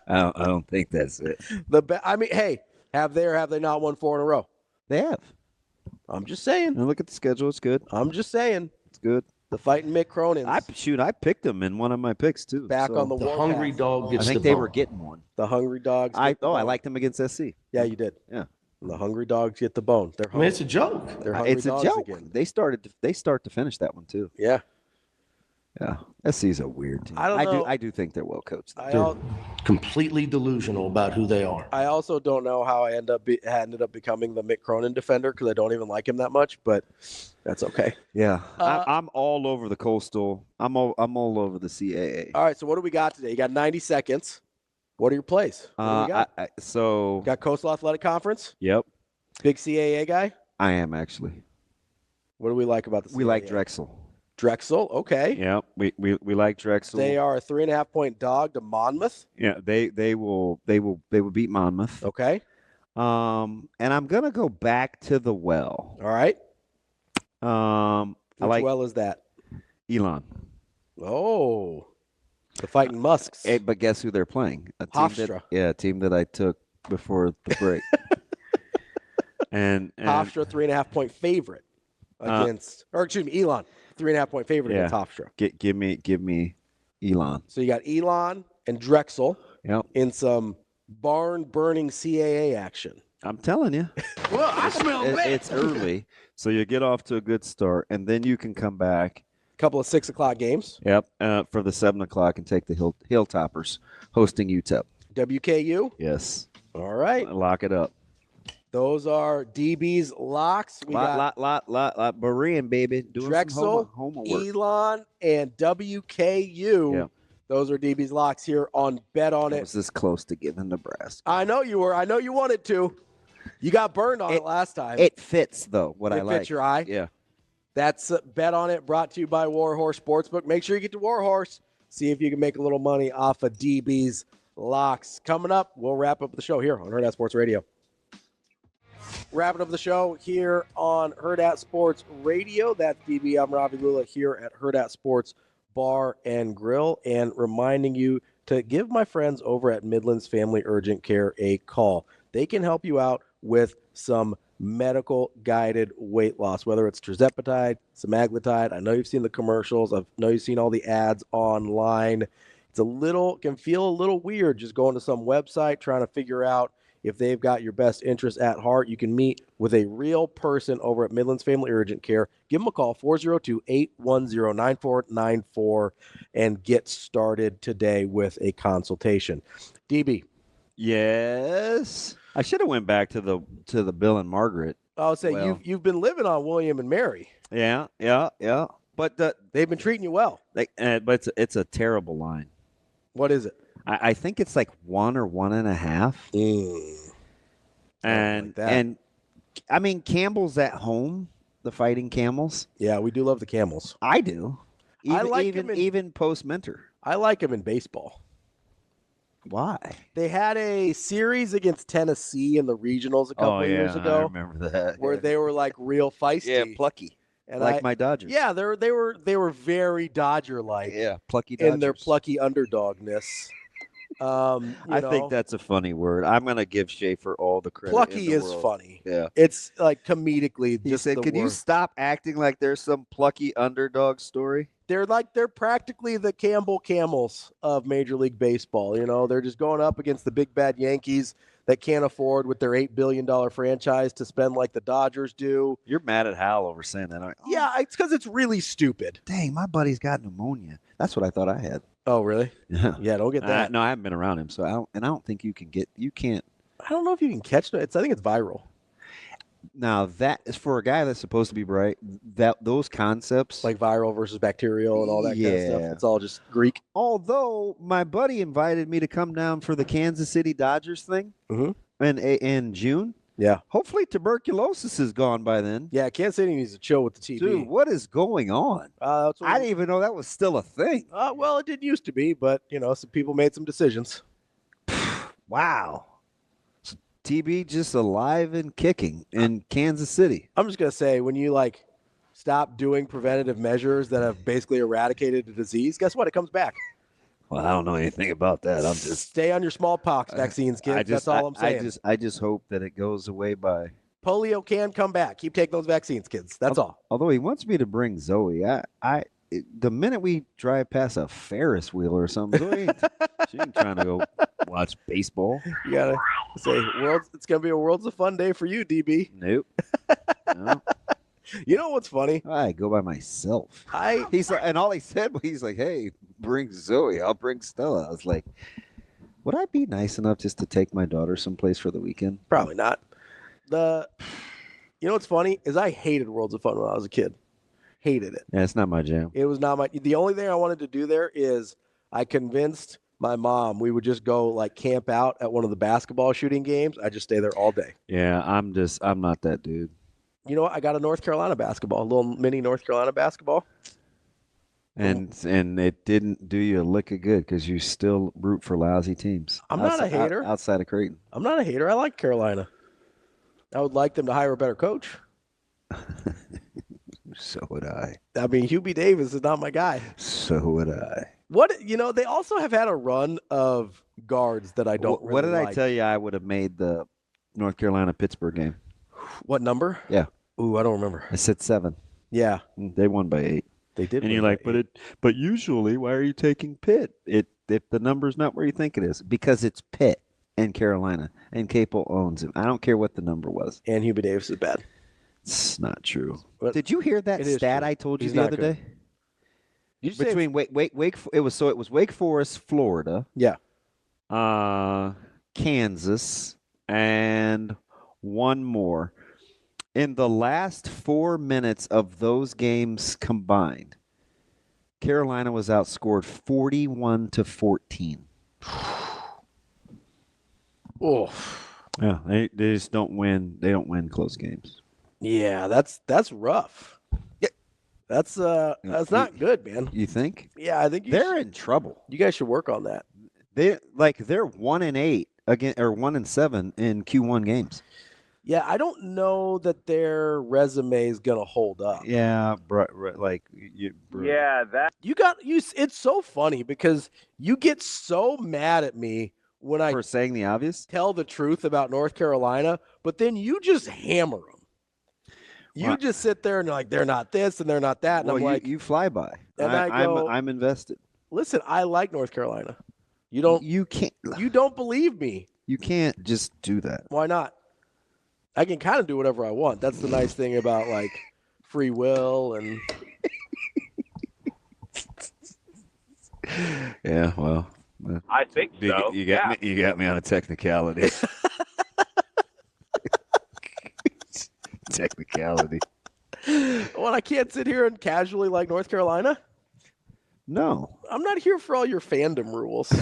I don't think that's it. Hey, have they or have they not won 4 in a row? They have. I'm just saying. And look at the schedule. It's good. I'm just saying. It's good. The fighting Mick Cronin. I picked them in one of my picks too. Back on the hungry dog gets I think the they bone. were getting one. The hungry dogs. I liked them against SC. Yeah, you did. Yeah. And the hungry dogs get the bone. They're hungry. It's a joke. They're hungry It's a dogs joke. again. They start to finish that one too. Yeah. Yeah. SC's a weird team. I don't know. I do think they're well coached. They're completely delusional about who they are. I also don't know how I ended up becoming the Mick Cronin defender because I don't even like him that much, but that's okay. Yeah. I'm all over the Coastal. I'm all over the CAA. All right, so what do we got today? You got 90 seconds. What are your plays? What do we got? Got Coastal Athletic Conference? Yep. Big CAA guy? I am actually. What do we like about the CAA? We like Drexel. Drexel, okay. Yeah, we like Drexel. They are a 3.5 point dog to Monmouth. Yeah, they will beat Monmouth. Okay. And I'm gonna go back to the well. All right. Which well is that? Elon. Oh, the Fighting Musks. Hey, but guess who they're playing? Hofstra. A team that I took before the break. and Hofstra 3.5 point favorite against, Elon. 3.5 point favorite against Hofstra. Give me Elon. So you got Elon and Drexel in some barn burning CAA action. I'm telling you. Well, I smell bad. It's early, so you get off to a good start, and then you can come back. A couple of 6 o'clock games. Yep, for the 7 o'clock and take the Hilltoppers hosting UTEP. WKU. Yes. All right. Lock it up. Those are DB's locks. We got Berean, baby. Doing Drexel, some homework. Elon, and WKU. Yeah. Those are DB's locks here on Bet On I It. was this close to giving Nebraska. I know you were. I know you wanted to. You got burned on it last time. It fits, though, what I It like. fits your eye. Yeah. That's Bet On It, brought to you by Warhorse Sportsbook. Make sure you get to Warhorse. See if you can make a little money off of DB's locks. Coming up, we'll wrap up the show here on Hurrdat Sports Radio. Wrapping up the show here on Hurrdat Sports Radio. That's DB. I'm Ravi Lulla here at Hurrdat Sports Bar and Grill, and reminding you to give my friends over at Midlands Family Urgent Care a call. They can help you out with some medical guided weight loss, whether it's tirzepatide, semaglutide. I know you've seen the commercials. I know you've seen all the ads online. Can feel a little weird just going to some website trying to figure out if they've got your best interest at heart. You can meet with a real person over at Midlands Family Urgent Care. Give them a call, 402-810-9494, and get started today with a consultation. DB. Yes. I should have went back to the Bill and Margaret. I'll say you've been living on William and Mary. Yeah. But they've been treating you well. But it's a terrible line. What is it? I think it's like 1 or 1.5. And I mean, Campbell's at home, the Fighting Camels. Yeah, we do love the Camels. I do. Even post-Mentor. I like them in baseball. Why? They had a series against Tennessee in the regionals a couple of years ago. I remember that. Where they were like real feisty. Yeah, plucky. And like my Dodgers. Yeah, they were very Dodger-like. Yeah, plucky Dodgers. In their plucky underdogness. I think that's a funny word. I'm going to give Schaefer all the credit. Plucky is funny. Yeah. It's like comedically. He said, "Can you stop acting like there's some plucky underdog story?" They're practically the Campbell Camels of Major League Baseball. You know, they're just going up against the big bad Yankees that can't afford with their $8 billion franchise to spend like the Dodgers do. You're mad at Hal over saying that, aren't you? Yeah, it's because it's really stupid. Dang, my buddy's got pneumonia. That's what I thought I had. Oh, really? Yeah, don't get that. No, I haven't been around him, so I don't think you can't. I don't know if you can catch it. I think it's viral. Now that is for a guy that's supposed to be bright. Those concepts like viral versus bacterial and all that kind of stuff. It's all just Greek. Although my buddy invited me to come down for the Kansas City Dodgers thing in June. Yeah. Hopefully tuberculosis is gone by then. Yeah, Kansas City needs to chill with the TB. Dude, what is going on? I didn't even know that was still a thing. Well, it didn't used to be, but some people made some decisions. Wow. TB just alive and kicking in Kansas City. I'm just going to say, when you stop doing preventative measures that have basically eradicated the disease, guess what? It comes back. Well, I don't know anything about that. I'm just stay on your smallpox vaccines, kids. That's all I'm saying. I just hope that it goes away by polio can come back. Keep taking those vaccines, kids. That's all. Although he wants me to bring Zoe, the minute we drive past a Ferris wheel or something, Zoe she ain't trying to go watch baseball. You gotta say, it's gonna be a world's of fun day for you, DB. Nope. No. You know what's funny? I go by myself. He's like, and all he said was, he's like, "Hey, bring Zoe. I'll bring Stella." I was like, "Would I be nice enough just to take my daughter someplace for the weekend?" Probably not. You know what's funny is I hated Worlds of Fun when I was a kid. Hated it. Yeah, it's not my jam. It was not my. The only thing I wanted to do there is I convinced my mom we would just go camp out at one of the basketball shooting games. I just stay there all day. Yeah, I'm not that dude. You know what? I got a North Carolina basketball, a little mini North Carolina basketball. And it didn't do you a lick of good because you still root for lousy teams. I'm not a hater. Outside of Creighton. I'm not a hater. I like Carolina. I would like them to hire a better coach. So would I. I mean, Hubie Davis is not my guy. So would I. They also have had a run of guards that I don't What did like. I tell you I would have made the North Carolina-Pittsburgh game? What number? Yeah. Ooh, I don't remember. I said 7. Yeah. They won by 8. They did. And you're like, but usually, why are you taking Pitt? If the number's not where you think it is, because it's Pitt and Carolina, and Capel owns him. I don't care what the number was. And Hubie Davis is bad. It's not true. But did you hear that stat I told you the other day? Between it was Wake Forest, Florida. Yeah. Kansas, and one more. In the last 4 minutes of those games combined, Carolina was outscored 41-14. Oh. Yeah, they just don't win. They don't win close games. Yeah, that's rough. Yeah. That's not good, man. You think? Yeah, I think they're in trouble. You guys should work on that. They're 1-8 again, or 1-7 in Q1 games. Yeah, I don't know that their resume is gonna hold up. Yeah, It's so funny because you get so mad at me when I for saying the obvious, tell the truth about North Carolina, but then you just hammer them. You just sit there and you're like, they're not this and they're not that, and I'm like, you fly by. And I go, I'm invested. Listen, I like North Carolina. You can't. You don't believe me. You can't just do that. Why not? I can kind of do whatever I want. That's the nice thing about like free will and. Yeah, well. I think so. You got me. You got me on a technicality. Technicality. Well, I can't sit here and casually like North Carolina. No, I'm not here for all your fandom rules.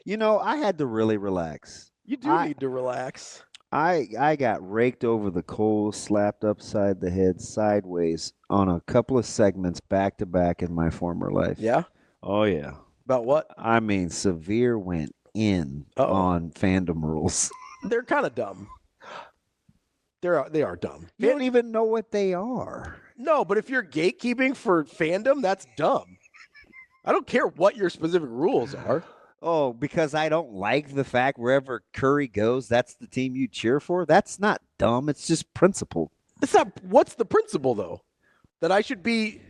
I had to really relax. You do need to relax. I got raked over the coals, slapped upside the head sideways on a couple of segments back to back in my former life. Yeah? Oh, yeah. About what? I mean, Severe went in on fandom rules. They're kind of dumb. They are dumb. You don't even know what they are. No, but if you're gatekeeping for fandom, that's dumb. I don't care what your specific rules are. Oh, because I don't like the fact wherever Curry goes, that's the team you cheer for? That's not dumb. It's just principle. It's not. What's the principle, though? That I should be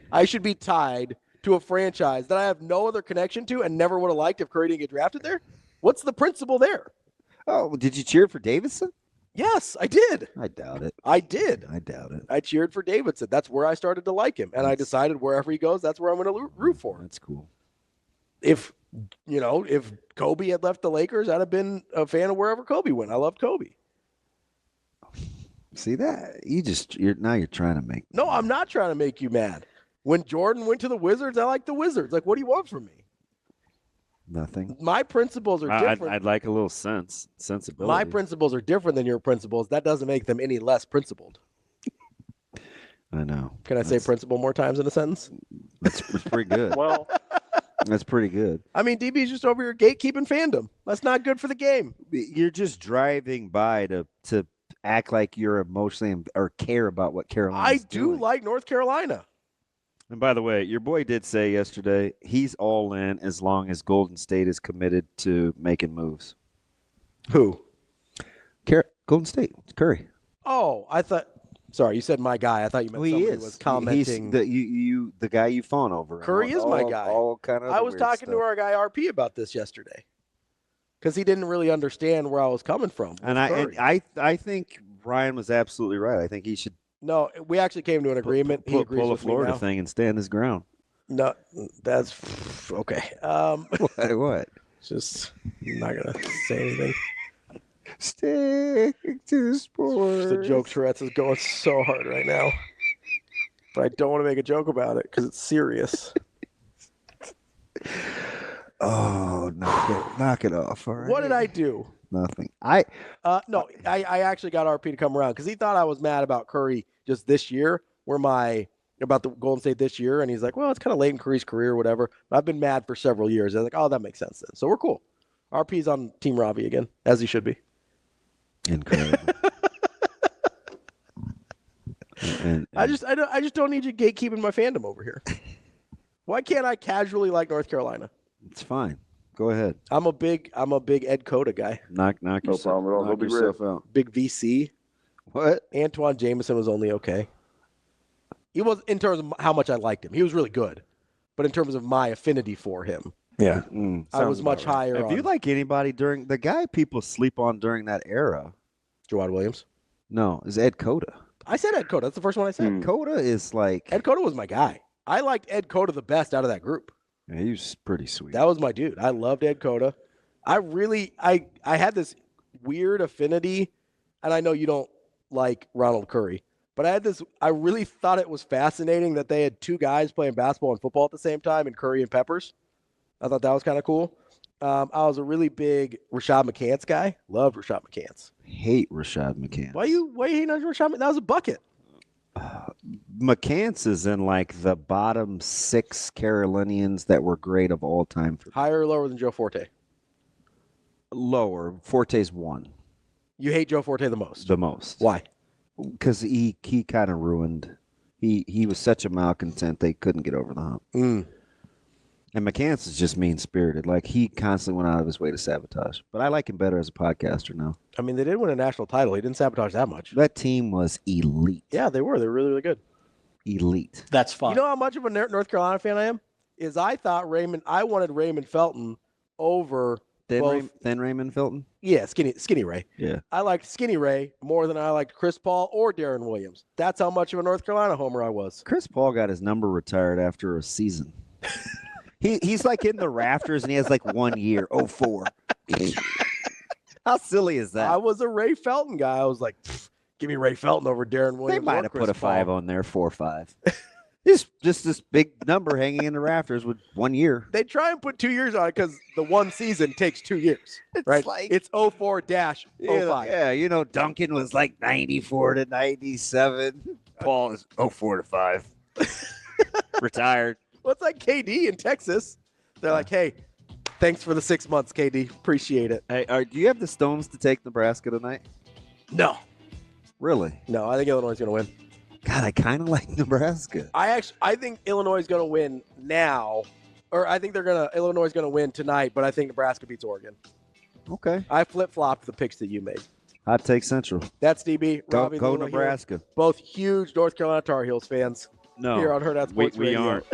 tied to a franchise that I have no other connection to and never would have liked if Curry didn't get drafted there? What's the principle there? Oh, did you cheer for Davidson? Yes, I did. I doubt it. I did. I doubt it. I cheered for Davidson. That's where I started to like him. And I decided wherever he goes, that's where I'm going to root for. That's cool. If Kobe had left the Lakers, I'd have been a fan of wherever Kobe went. I loved Kobe. See that? You're trying to make. No, I'm not trying to make you mad. When Jordan went to the Wizards, I liked the Wizards. Like, what do you want from me? Nothing. My principles are different. I'd like a little sensibility. My principles are different than your principles. That doesn't make them any less principled. I know. Can I say principle more times in a sentence? That's pretty good. Well, that's pretty good. I mean, DB's just over here gatekeeping fandom. That's not good for the game. You're just driving by to act like you're emotionally or care about what Carolina's doing. Like North Carolina. And by the way, your boy did say yesterday he's all in as long as Golden State is committed to making moves. Who? Golden State. Curry. Oh, I thought. Sorry, you said my guy. I thought you meant somebody was commenting. He's the guy you fawn over. Curry is my guy. All kind of. I was talking to our guy RP about this yesterday because he didn't really understand where I was coming from. And I think Ryan was absolutely right. I think he should. No, we actually came to an agreement. He agrees pull a with Florida me now. thing and stand his ground. No, that's okay. What? Just I'm not gonna say anything. Stick to sports. The joke Tourette's is going so hard right now, but I don't want to make a joke about it because it's serious. Oh, knock it off! All right. What did I do? Nothing. I actually got RP to come around because he thought I was mad about Curry just this year, about the Golden State this year, and he's like, well, it's kind of late in Curry's career, or whatever. But I've been mad for several years. I was like, oh, that makes sense then. So we're cool. RP's on Team Ravi again, as he should be. Incredible. and I just don't need you gatekeeping my fandom over here. Why can't I casually like North Carolina? It's fine. Go ahead. I'm a big Ed Cota guy. Knock yourself, problem at all. knock yourself out. Big VC. What? Antoine Jameson was only okay. He was in terms of how much I liked him. He was really good, but in terms of my affinity for him, yeah, I was much higher. If you like anybody during the guy people sleep on during that era, Jawad Williams. No, is Ed Cota. I said Ed Cota. That's the first one I said. Cota is like Ed Cota was my guy. I liked Ed Cota the best out of that group. Yeah, he was pretty sweet. That was my dude. I loved Ed Cota. I had this weird affinity, and I know you don't like Ronald Curry, but I really thought it was fascinating that they had two guys playing basketball and football at the same time, and Curry and Peppers. I thought that was kind of cool. I was a really big Rashad McCants guy. Loved Rashad McCants. Hate Rashad McCants. Why you hating on Rashad? That was a bucket. McCants is in like the bottom 6 Carolinians that were great of all time. Higher or lower than Joe Forte? Lower. Forte's 1. You hate Joe Forte the most? The most. Why? Because he kind of ruined. He was such a malcontent they couldn't get over the hump. Mm. And McCants is just mean-spirited. Like, he constantly went out of his way to sabotage. But I like him better as a podcaster now. I mean, they did win a national title. He didn't sabotage that much. That team was elite. Yeah, they were. They were really, really good. Elite. That's fun. You know how much of a North Carolina fan I am? I wanted Raymond Felton over Then Raymond Felton? Yeah, Skinny Ray. Yeah. I liked Skinny Ray more than I liked Chris Paul or Darren Williams. That's how much of a North Carolina homer I was. Chris Paul got his number retired after a season. He's like in the rafters, and he has like 1 year, 04. How silly is that? I was a Ray Felton guy. I was like, give me Ray Felton over Darren Williams. They might or have Chris put a Paul. 5 on there, 4-5. It's just this big number hanging in the rafters with 1 year. They try and put 2 years on it because the one season takes 2 years, right? like- It's 04-05. Yeah, Duncan was like 94 to 97. Paul is 04 to 5. Retired. Well, it's like KD in Texas. They're like, hey, thanks for the 6 months, KD. Appreciate it. Hey, do you have the Stones to take Nebraska tonight? No. Really? No, I think Illinois is going to win. God, I kind of like Nebraska. I think Illinois is going to win now, or I think Illinois is going to win tonight, but I think Nebraska beats Oregon. Okay. I flip-flopped the picks that you made. Hot Take Central. That's DB. Ravi, Go Lulla here. Nebraska. Both huge North Carolina Tar Heels fans. No. Here on Hurrdat Sports we Radio. aren't.